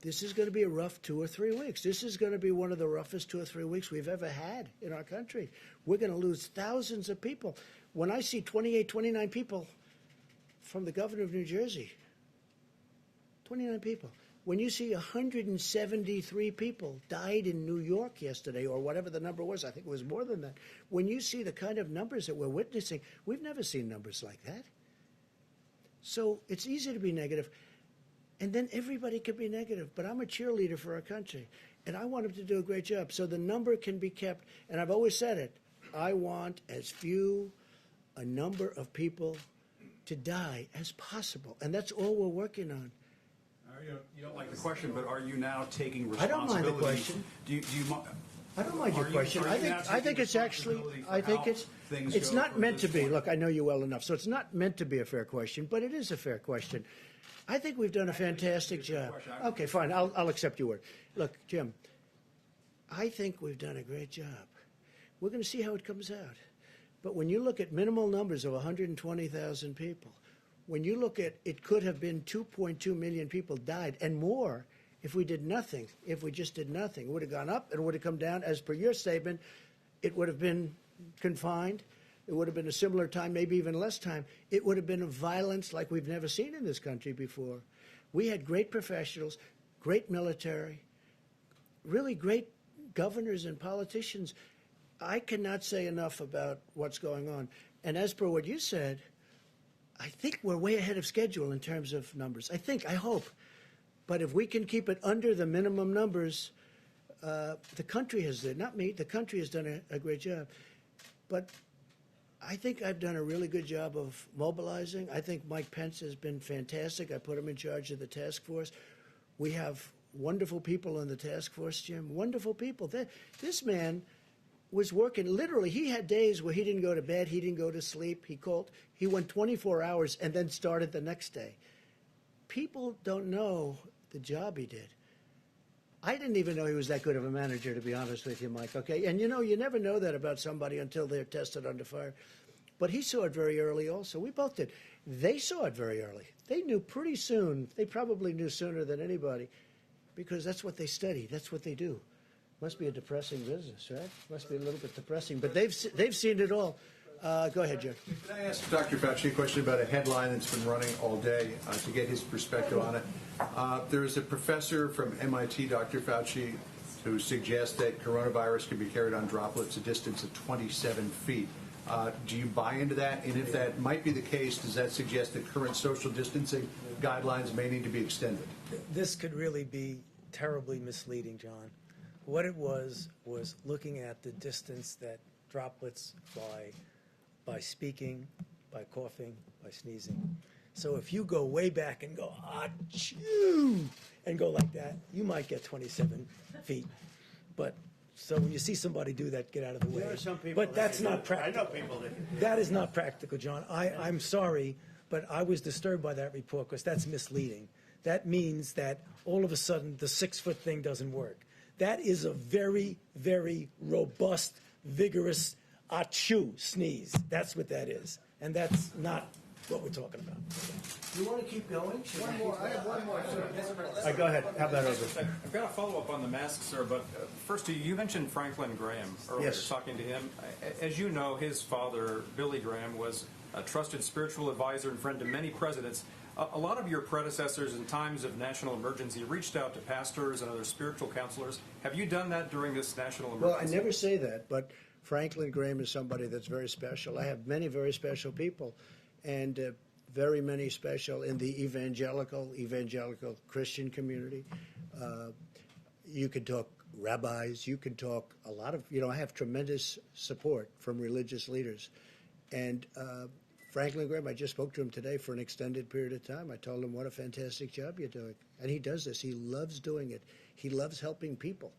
[SPEAKER 1] this is going to be a rough 2 or 3 weeks. This is going to be one of the roughest 2 or 3 weeks we've ever had in our country. We're going to lose thousands of people. When I see 28, 29 people from the governor of New Jersey, 29 people. When you see 173 people died in New York yesterday, or whatever the number was, I think it was more than that. When you see the kind of numbers that we're witnessing, we've never seen numbers like that. So it's easy to be negative, and then everybody can be negative. But I'm a cheerleader for our country, and I want them to do a great job. So the number can be kept, and I've always said it, I want as few a number of people to die as possible, and that's all we're working on.
[SPEAKER 7] You don't like the question, but are you now taking
[SPEAKER 1] I don't
[SPEAKER 7] responsibility?
[SPEAKER 1] mind the question.
[SPEAKER 7] Do you
[SPEAKER 1] I don't mind your
[SPEAKER 7] Are you-
[SPEAKER 1] question.
[SPEAKER 7] are you now
[SPEAKER 1] I think
[SPEAKER 7] taking
[SPEAKER 1] it's actually,
[SPEAKER 7] responsibility for
[SPEAKER 1] I think
[SPEAKER 7] how
[SPEAKER 1] it's
[SPEAKER 7] things go
[SPEAKER 1] not
[SPEAKER 7] from
[SPEAKER 1] meant to
[SPEAKER 7] this
[SPEAKER 1] be.
[SPEAKER 7] point?
[SPEAKER 1] Look, I know you well enough, so it's not meant to be a fair question, but it is a fair question. I think we've done a fantastic job. Okay, fine. I'll accept your word. Look, Jim, I think we've done a great job. We're going to see how it comes out. But when you look at minimal numbers of 120,000 people, when you look at it could have been 2.2 million people died and more if we did nothing, if we just did nothing. It would have gone up and it would have come down. As per your statement, it would have been confined. It would have been a similar time, maybe even less time. It would have been a violence like we've never seen in this country before. We had great professionals, great military, really great governors and politicians. I cannot say enough about what's going on. And as per what you said, I think we're way ahead of schedule in terms of numbers. I hope. But if we can keep it under the minimum numbers, the country has, not me, the country has done a great job. But I think I've done a really good job of mobilizing. I think Mike Pence has been fantastic. I put him in charge of the task force. We have wonderful people on the task force, Jim, wonderful people. This man was working literally. He had days where he didn't go to bed, he didn't go to sleep. He went 24 hours and then started the next day. People don't know the job he did. I didn't even know he was that good of a manager, to be honest with you, Mike, okay? And you never know that about somebody until they're tested under fire. But he saw it very early also. We both did. They saw it very early. They knew pretty soon. They probably knew sooner than anybody because that's what they study. That's what they do. Must be a depressing business, right? Must be a little bit depressing. But they've seen it all. Go ahead, Jim.
[SPEAKER 5] Can I ask Dr. Fauci a question about a headline that's been running all day to get his perspective on it? There is a professor from MIT, Dr. Fauci, who suggests that coronavirus can be carried on droplets a distance of 27 feet. Do you buy into that? And if that might be the case, does that suggest that current social distancing guidelines may need to be extended?
[SPEAKER 3] This could really be terribly misleading, John. What it was looking at the distance that droplets fly by speaking, by coughing, by sneezing. So if you go way back and go, achoo, and go like that, you might get 27 feet. But so when you see somebody do that, get out of the way.
[SPEAKER 1] There are some people
[SPEAKER 3] but that's not practical.
[SPEAKER 1] I know people that.
[SPEAKER 3] That is not practical, John. I'm sorry, but I was disturbed by that report because that's misleading. That means that all of a sudden the 6-foot thing doesn't work. That is a very, very robust, vigorous achoo sneeze. That's what that is. And that's not what we're talking about.
[SPEAKER 1] You want to keep going?
[SPEAKER 10] One more. I have one more, sir.
[SPEAKER 1] Go ahead. Have that over.
[SPEAKER 7] I've got a follow-up on the masks, sir, but first, you mentioned Franklin Graham earlier,
[SPEAKER 1] Yes.
[SPEAKER 7] talking to him. As you know, his father, Billy Graham, was a trusted spiritual advisor and friend to many presidents. A lot of your predecessors in times of national emergency reached out to pastors and other spiritual counselors. Have you done that during this national emergency?
[SPEAKER 1] Well, I never say that, but Franklin Graham is somebody that's very special. I have many very special people, and very many special in the evangelical Christian community. You can talk rabbis. You can talk a lot of, I have tremendous support from religious leaders. And Franklin Graham, I just spoke to him today for an extended period of time. I told him what a fantastic job you're doing. And he does this. He loves doing it. He loves helping people.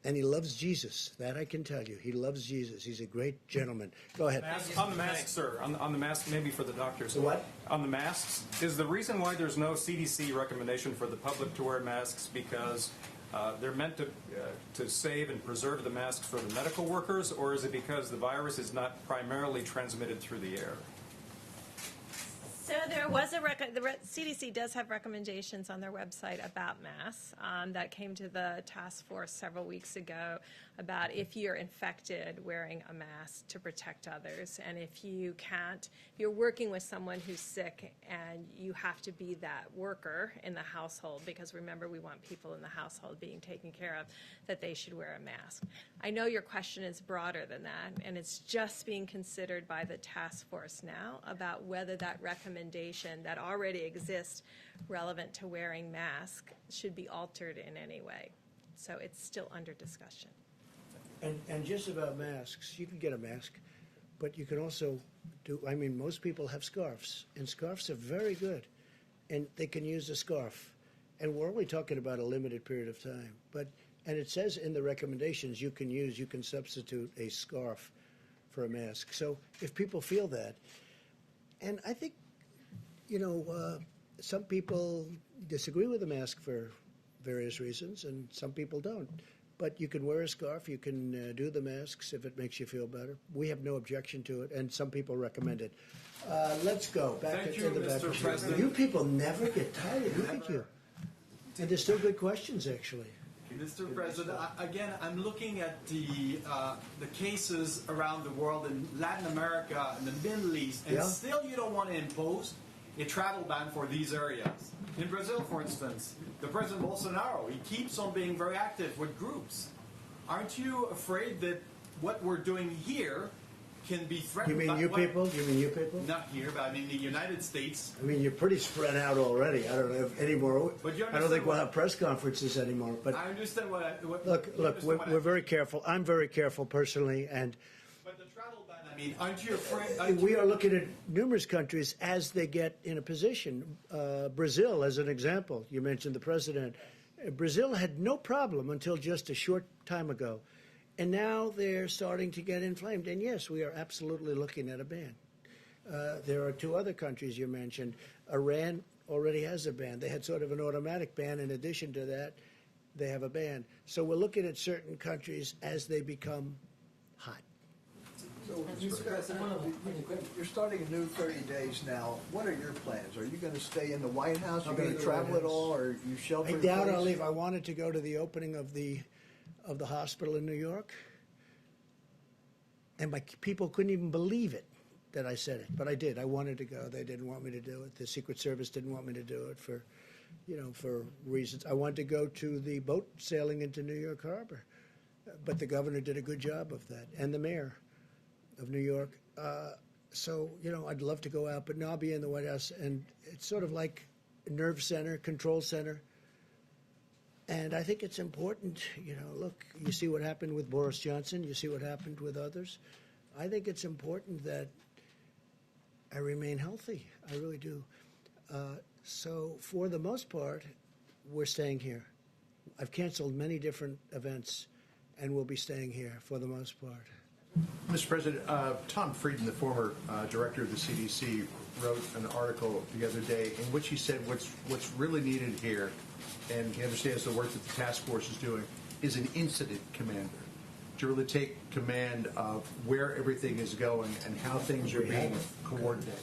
[SPEAKER 1] And he loves Jesus. That I can tell you. He loves Jesus. He's a great gentleman. Go ahead.
[SPEAKER 7] On the masks, sir. On the masks, maybe for the doctors.
[SPEAKER 1] The what?
[SPEAKER 7] On the masks, is the reason why there's no CDC recommendation for the public to wear masks because they're meant to save and preserve the masks for the medical workers, or is it because the virus is not primarily transmitted through the air?
[SPEAKER 2] So there was the CDC does have recommendations on their website about masks that came to the task force several weeks ago about if you're infected, wearing a mask to protect others. And if you're working with someone who's sick and you have to be that worker in the household, because remember, we want people in the household being taken care of, that they should wear a mask. I know your question is broader than that, and it's just being considered by the task force now about whether that recommendation that already exists relevant to wearing masks should be altered in any way. So it's still under discussion.
[SPEAKER 1] And just about masks, you can get a mask, but you can also most people have scarves, and scarves are very good, and they can use a scarf. And we're only talking about a limited period of time, but And it says in the recommendations you can substitute a scarf for a mask. So if people feel that, and I think, some people disagree with the mask for various reasons, and some people don't. But you can wear a scarf, you can do the masks if it makes you feel better. We have no objection to it, and some people recommend it. Let's go back
[SPEAKER 18] Thank
[SPEAKER 1] to
[SPEAKER 18] you,
[SPEAKER 1] the back.
[SPEAKER 18] Mr. President.
[SPEAKER 1] You people never get tired. Look at you. And there's still good questions, actually.
[SPEAKER 18] Mr. President, again, I'm looking at the cases around the world in Latin America and the Middle East, and still you don't want to impose a travel ban for these areas. In Brazil, for instance, the President Bolsonaro, he keeps on being very active with groups. Aren't you afraid that what we're doing here can be threatened?
[SPEAKER 1] You mean you people?
[SPEAKER 18] Not here, but I mean the United States.
[SPEAKER 1] I mean, you're pretty spread out already. I don't know if any more.
[SPEAKER 18] But you
[SPEAKER 1] I don't think we'll
[SPEAKER 18] understand
[SPEAKER 1] have press conferences anymore. But
[SPEAKER 18] I understand what.
[SPEAKER 1] look, we're very careful. I'm very careful personally, and
[SPEAKER 18] But the travel ban, I mean, aren't you afraid?
[SPEAKER 1] we are looking at numerous countries as they get in a position. Brazil, as an example, you mentioned the president. Brazil had no problem until just a short time ago. And now they're starting to get inflamed. And yes, we are absolutely looking at a ban. There are two other countries you mentioned. Iran already has a ban. They had sort of an automatic ban. In addition to that, they have a ban. So we're looking at certain countries as they become hot.
[SPEAKER 10] So, Mr. President, you're starting a new 30 days now. What are your plans? Are you going to stay in the White House? Are you going to travel at all, or you shelter?
[SPEAKER 1] I doubt I'll leave. I wanted to go to the opening of the hospital in New York, and my people couldn't even believe it that I said it, but I did. I wanted to go. They didn't want me to do it. The Secret Service didn't want me to do it for reasons. I wanted to go to the boat sailing into New York Harbor, but the governor did a good job of that, and the mayor of New York. So I'd love to go out, but now I'll be in the White House, and it's sort of like a nerve center, control center. And I think it's important, look, you see what happened with Boris Johnson, you see what happened with others. I think it's important that I remain healthy. I really do. So for the most part, we're staying here. I've canceled many different events, and we'll be staying here for the most part.
[SPEAKER 5] Mr. President, Tom Frieden, the former director of the CDC, wrote an article the other day in which he said what's really needed here, and he understands the work that the task force is doing, is an incident commander to really take command of where everything is going and how things are being coordinated.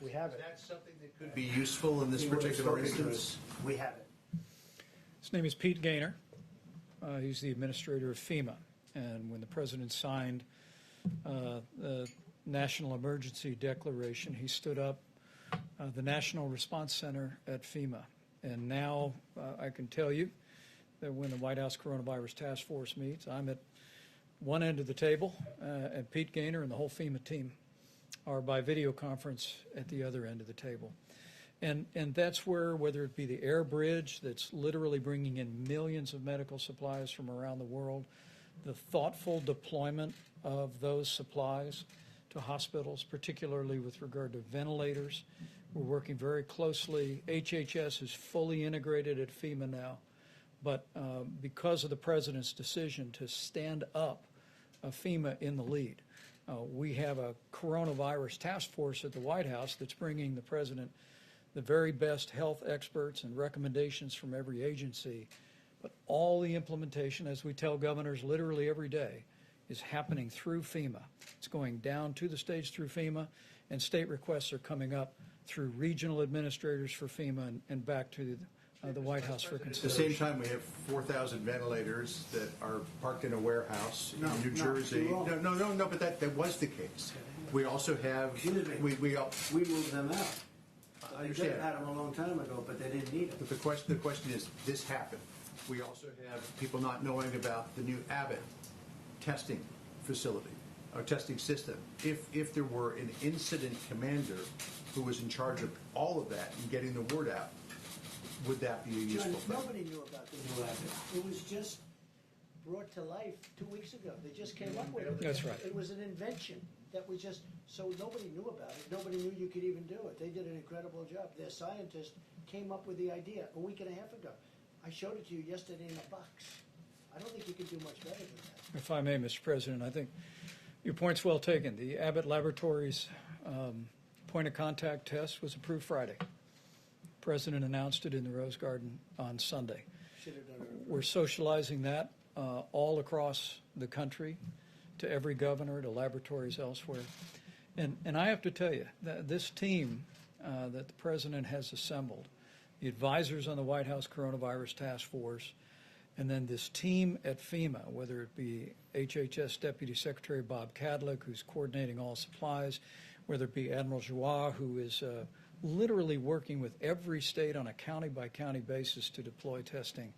[SPEAKER 1] We have it.
[SPEAKER 5] Is that something that could be useful in this particular instance?
[SPEAKER 1] We have it.
[SPEAKER 4] His name is Pete Gaynor. He's the administrator of FEMA. And when the president signed the National Emergency Declaration, he stood up the National Response Center at FEMA. And now I can tell you that when the White House Coronavirus Task Force meets, I'm at one end of the table, and Pete Gaynor and the whole FEMA team are by video conference at the other end of the table. And that's where, whether it be the air bridge that's literally bringing in millions of medical supplies from around the world, the thoughtful deployment of those supplies to hospitals, particularly with regard to ventilators. We're working very closely. HHS is fully integrated at FEMA now, but because of the president's decision to stand up FEMA in the lead, we have a coronavirus task force at the White House that's bringing the president the very best health experts and recommendations from every agency. But all the implementation, as we tell governors literally every day, is happening through FEMA. It's going down to the states through FEMA, and state requests are coming up through regional administrators for FEMA and back to the White House for consideration.
[SPEAKER 5] At the same time, we have 4,000 ventilators that are parked in a warehouse in New Jersey. No, but that was the case. We also have, we
[SPEAKER 1] moved them out.
[SPEAKER 5] I
[SPEAKER 1] They should
[SPEAKER 5] understand.
[SPEAKER 1] have had them a long time ago, but they didn't need them.
[SPEAKER 5] But the question is, this happened. We also have people not knowing about the new Abbott testing facility, or testing system. If there were an incident commander who was in charge of all of that and getting the word out, would that be a useful thing?
[SPEAKER 1] Nobody knew about the new Abbott. It was just brought to life 2 weeks ago. They just came up with it.
[SPEAKER 4] That's right.
[SPEAKER 1] It was an invention that we just, so nobody knew about it. Nobody knew you could even do it. They did an incredible job. Their scientist came up with the idea a week and a half ago. I showed it to you yesterday in a box. I don't think you can do much better than that.
[SPEAKER 4] If I may, Mr. President, I think your point's well taken. The Abbott Laboratories point of contact test was approved Friday. The President announced it in the Rose Garden on Sunday.
[SPEAKER 1] Should have done it.
[SPEAKER 4] We're socializing that all across the country to every governor, to laboratories elsewhere. And I have to tell you, that this team that the President has assembled, the advisors on the White House Coronavirus Task Force, and then this team at FEMA, whether it be HHS Deputy Secretary Bob Kadlec, who's coordinating all supplies, whether it be Admiral Joie, who is literally working with every state on a county-by-county basis to deploy testing,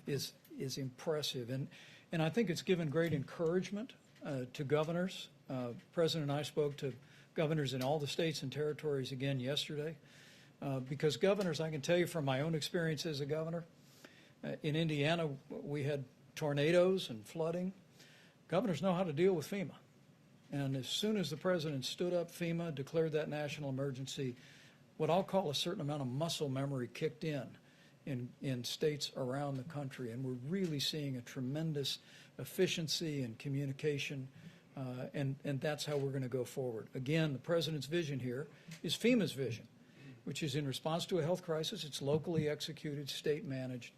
[SPEAKER 4] is impressive. And I think it's given great encouragement to governors. President and I spoke to governors in all the states and territories again yesterday, because governors, I can tell you from my own experience as a governor, in Indiana, we had tornadoes and flooding. Governors know how to deal with FEMA. And as soon as the President stood up FEMA, declared that national emergency, what I'll call a certain amount of muscle memory kicked in states around the country. And we're really seeing a tremendous efficiency and communication, and that's how we're going to go forward. Again, the President's vision here is FEMA's vision, which is in response to a health crisis. It's locally executed, state managed,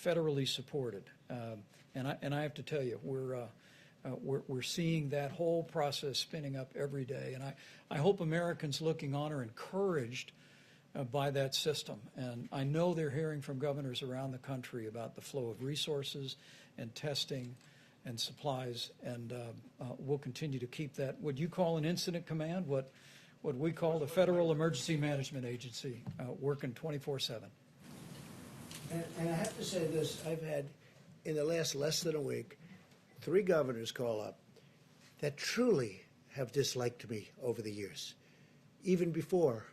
[SPEAKER 4] federally supported, and I have to tell you, we're seeing that whole process spinning up every day, and I hope Americans looking on are encouraged by that system. And I know they're hearing from governors around the country about the flow of resources and testing and supplies, and we'll continue to keep that, what you call an incident command, what we call the Federal Emergency Management Agency, working 24/7.
[SPEAKER 1] And I have to say this, I've had, in the last less than a week, 3 governors call up that truly have disliked me over the years, even before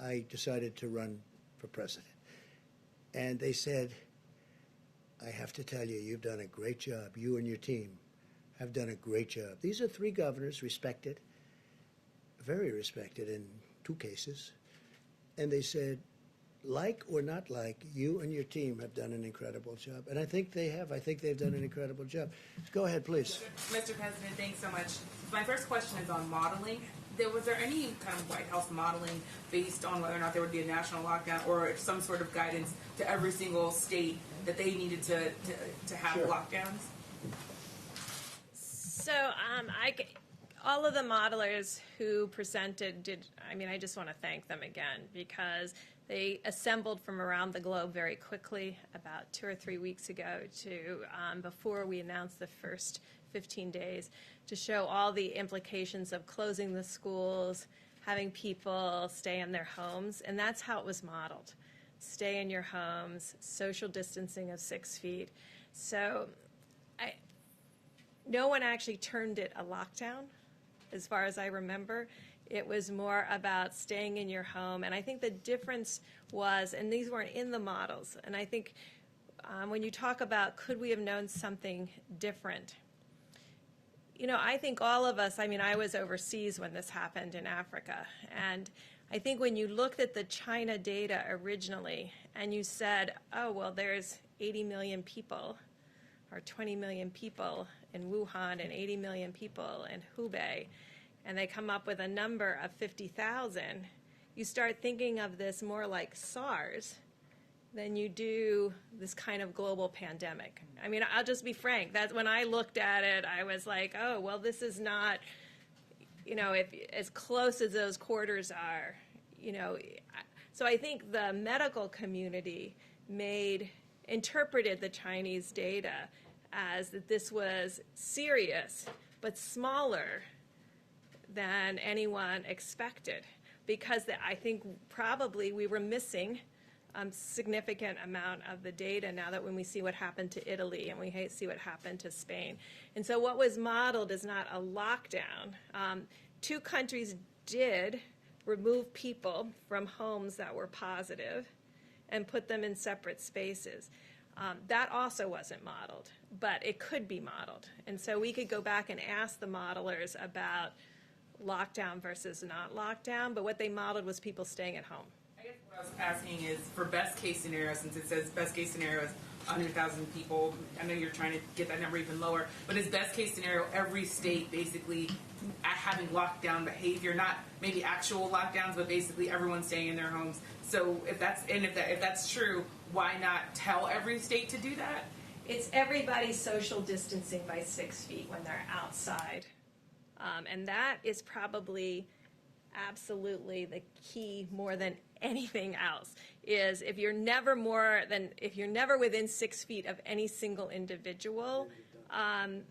[SPEAKER 1] I decided to run for president. And they said, I have to tell you, you've done a great job. You and your team have done a great job. These are 3 governors, respected, very respected in 2 cases. And they said, like or not like, you and your team have done an incredible job. And I think they have. I think they've done an incredible job. Go ahead, please.
[SPEAKER 19] Mr. President, thanks so much. My first question is on modeling. Was there any kind of White House modeling based on whether or not there would be a national lockdown or some sort of guidance to every single state that they needed to have lockdowns?
[SPEAKER 2] So all of the modelers who presented I just want to thank them again, because they assembled from around the globe very quickly about 2 or 3 weeks ago to before we announced the first 15 days to show all the implications of closing the schools, having people stay in their homes, and that's how it was modeled. Stay in your homes, social distancing of 6 feet. So no one actually termed it a lockdown, as far as I remember. It was more about staying in your home. And I think the difference was, and these weren't in the models, and I think when you talk about could we have known something different, I think all of us, I was overseas when this happened in Africa, and I think when you looked at the China data originally and you said, oh, well, there's 80 million people or 20 million people in Wuhan and 80 million people in Hubei, and they come up with a number of 50,000, you start thinking of this more like SARS than you do this kind of global pandemic. I'll just be frank. That's when I looked at it, I was like, oh, well, this is not, if as close as those quarters are, So I think the medical community interpreted the Chinese data as that this was serious, but smaller than anyone expected, because I think probably we were missing significant amount of the data now that when we see what happened to Italy and we see what happened to Spain. And so what was modeled is not a lockdown. 2 countries did remove people from homes that were positive and put them in separate spaces. That also wasn't modeled, but it could be modeled. And so we could go back and ask the modelers about lockdown versus not lockdown, but what they modeled was people staying at home.
[SPEAKER 19] I guess what I was asking is for best case scenario, since it says best case scenario is 100,000 people. I know you're trying to get that number even lower, but as best case scenario, every state basically having lockdown behavior, not maybe actual lockdowns, but basically everyone staying in their homes. So if that's true, why not tell every state to do that?
[SPEAKER 2] It's everybody social distancing by 6 feet when they're outside. And that is probably absolutely the key more than anything else, is if you're never within 6 feet of any single individual,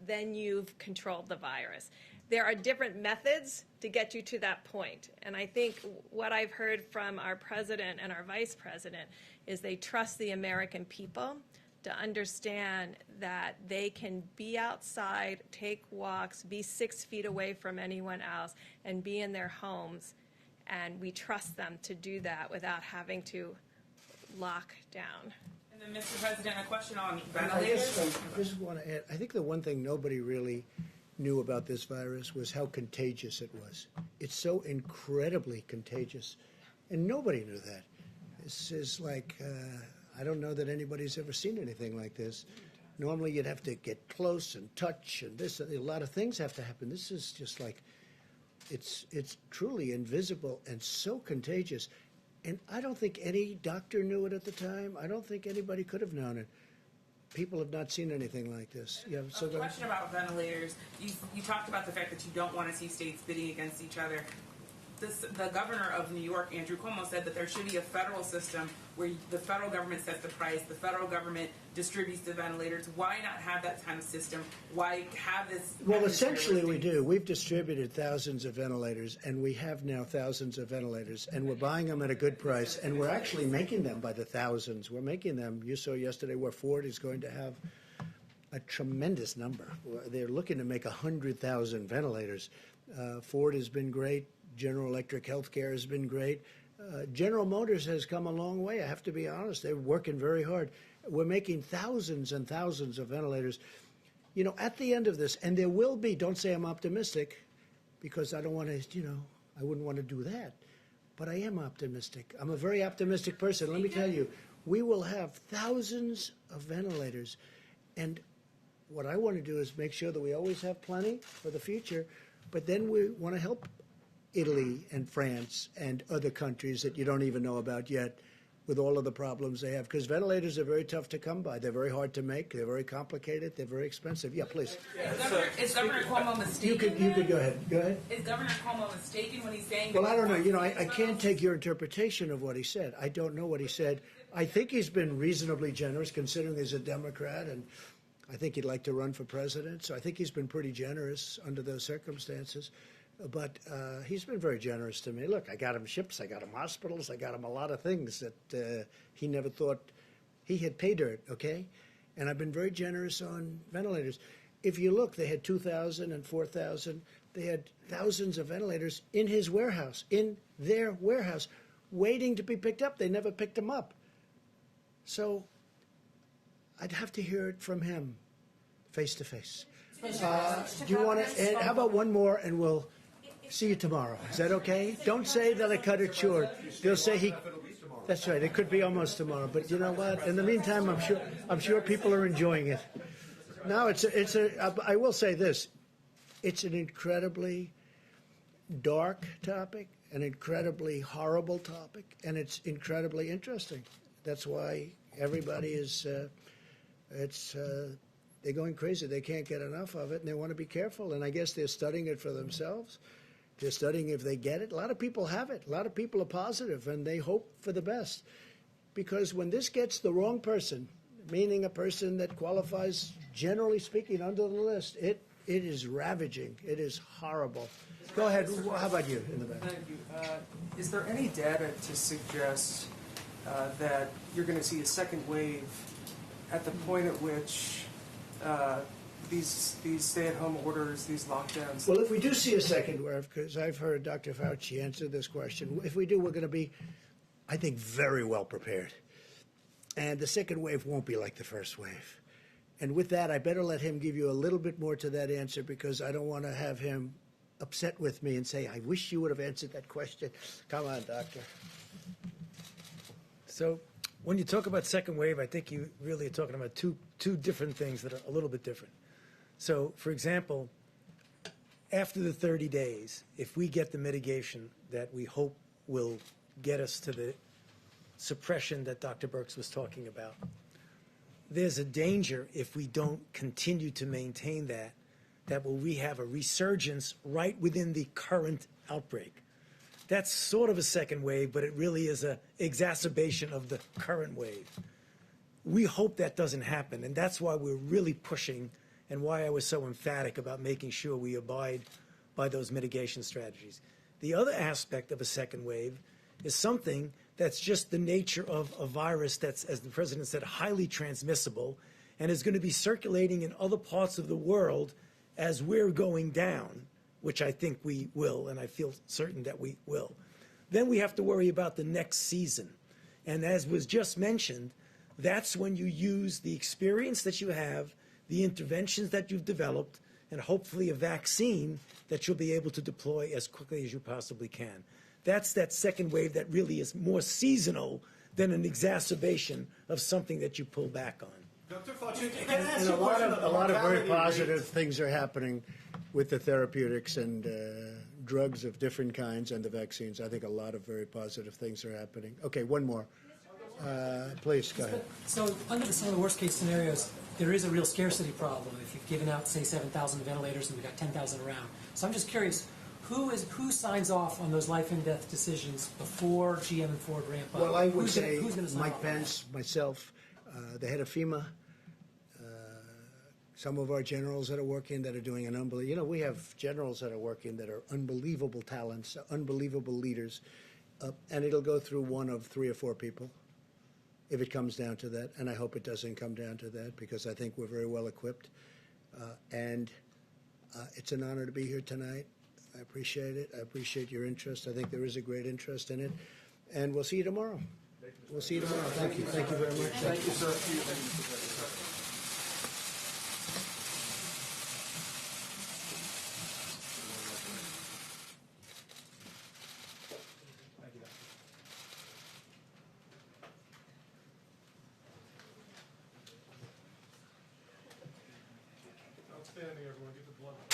[SPEAKER 2] then you've controlled the virus. There are different methods to get you to that point. And I think what I've heard from our president and our vice president is they trust the American people to understand that they can be outside, take walks, be 6 feet away from anyone else, and be in their homes. And we trust them to do that without having to lock down.
[SPEAKER 19] And then, Mr. President, a question on ventilators.
[SPEAKER 1] I just want to add, I think the one thing nobody really knew about this virus was how contagious it was. It's so incredibly contagious, and nobody knew that. This is like, I don't know that anybody's ever seen anything like this. Normally you'd have to get close and touch, and this, a lot of things have to happen. This is just like, it's truly invisible and so contagious. And I don't think any doctor knew it at the time. I don't think anybody could have known it. People have not seen anything like this. Yeah, so
[SPEAKER 19] a question about ventilators. You talked about the fact that you don't want to see states bidding against each other. The governor of New York, Andrew Cuomo, said that there should be a federal system where the federal government sets the price, the federal government distributes the ventilators. Why not have that kind of system? Why have this?
[SPEAKER 1] Well, essentially we do. We've distributed thousands of ventilators, and we have now thousands of ventilators, and we're buying them at a good price, and we're actually making them by the thousands. We're making them. You saw yesterday where Ford is going to have a tremendous number. They're looking to make 100,000 ventilators. Ford has been great. General Electric Healthcare has been great. General Motors has come a long way, I have to be honest. They're working very hard. We're making thousands and thousands of ventilators. You know, at the end of this, and there will be, don't say I'm optimistic, because I don't want to, I wouldn't want to do that. But I am optimistic. I'm a very optimistic person. Let me tell you, we will have thousands of ventilators. And what I want to do is make sure that we always have plenty for the future, but then we want to help Italy and France and other countries that you don't even know about yet with all of the problems they have. Because ventilators are very tough to come by. They're very hard to make. They're very complicated. They're very expensive. Yeah, please.
[SPEAKER 19] Is Governor Cuomo mistaken?
[SPEAKER 1] You could go ahead. Go ahead.
[SPEAKER 19] Is Governor Cuomo mistaken when he's saying
[SPEAKER 1] Well, I don't know. I can't take your interpretation of what he said. I don't know what he said. I think he's been reasonably generous considering he's a Democrat, and I think he'd like to run for president. So I think he's been pretty generous under those circumstances. But he's been very generous to me. Look, I got him ships, I got him hospitals, I got him a lot of things that he never thought he had pay dirt, okay? And I've been very generous on ventilators. If you look, they had 2,000 and 4,000. They had thousands of ventilators in his warehouse, in their warehouse, waiting to be picked up. They never picked them up. So I'd have to hear it from him face to face. Do you want to, how about one more and we'll see you tomorrow. Is that okay? Don't say that I cut it short. They'll say that's right. It could be almost tomorrow. But you know what? In the meantime, I'm sure people are enjoying it. Now I will say this. It's an incredibly dark topic, an incredibly horrible topic, and it's incredibly interesting. That's why everybody is, they're going crazy. They can't get enough of it, and they want to be careful. And I guess they're studying it for themselves. They're studying if they get it. A lot of people have it. A lot of people are positive, and they hope for the best. Because when this gets the wrong person, meaning a person that qualifies, generally speaking, under the list, it is ravaging. It is horrible. Go ahead. How about you in the back?
[SPEAKER 17] Thank you. Is there any data to suggest that you're going to see a second wave at the point at which these stay-at-home orders, these lockdowns?
[SPEAKER 1] Well, if we do see a second wave, because I've heard Dr. Fauci answer this question, if we do, we're going to be, I think, very well prepared. And the second wave won't be like the first wave. And with that, I better let him give you a little bit more to that answer, because I don't want to have him upset with me and say, I wish you would have answered that question. Come on, doctor.
[SPEAKER 3] So When you talk about second wave, I think you really are talking about two different things that are a little bit different. So, for example, after the 30 days, if we get the mitigation that we hope will get us to the suppression that Dr. Birx was talking about, there's a danger if we don't continue to maintain that we have a resurgence right within the current outbreak. That's sort of a second wave, but it really is an exacerbation of the current wave. We hope that doesn't happen, and that's why we're really pushing and why I was so emphatic about making sure we abide by those mitigation strategies. The other aspect of a second wave is something that's just the nature of a virus that's, as the president said, highly transmissible and is going to be circulating in other parts of the world as we're going down, which I think we will, and I feel certain that we will. Then we have to worry about the next season. And as was just mentioned, that's when you use the experience that you have, the interventions that you've developed, and hopefully a vaccine that you'll be able to deploy as quickly as you possibly can. That's that second wave that really is more seasonal than an exacerbation of something that you pull back on.
[SPEAKER 6] Dr. Fauci,
[SPEAKER 1] And a lot of very positive things are happening with the therapeutics and drugs of different kinds and the vaccines. I think a lot of very positive things are happening. Okay, one more. Please, go ahead.
[SPEAKER 9] So under some of the worst case scenarios, there is a real scarcity problem. If you've given out, say, 7,000 ventilators and we've got 10,000 around. So I'm just curious, who signs off on those life and death decisions before GM and Ford ramp up?
[SPEAKER 1] Well, I would
[SPEAKER 9] who's
[SPEAKER 1] say
[SPEAKER 9] gonna sign
[SPEAKER 1] Mike
[SPEAKER 9] off?
[SPEAKER 1] Pence, myself, the head of FEMA, some of our generals that are working that are doing an unbelievable, we have generals that are working that are unbelievable talents, unbelievable leaders, and it'll go through one of 3 or 4 people if it comes down to that, and I hope it doesn't come down to that because I think we're very well equipped, and it's an honor to be here tonight. I appreciate it. I appreciate your interest. I think there is a great interest in it, and we'll see you tomorrow. We'll see you tomorrow. Thank you. Thank you very much.
[SPEAKER 6] Thank you, sir.
[SPEAKER 20] Outstanding, everyone. Get the blood.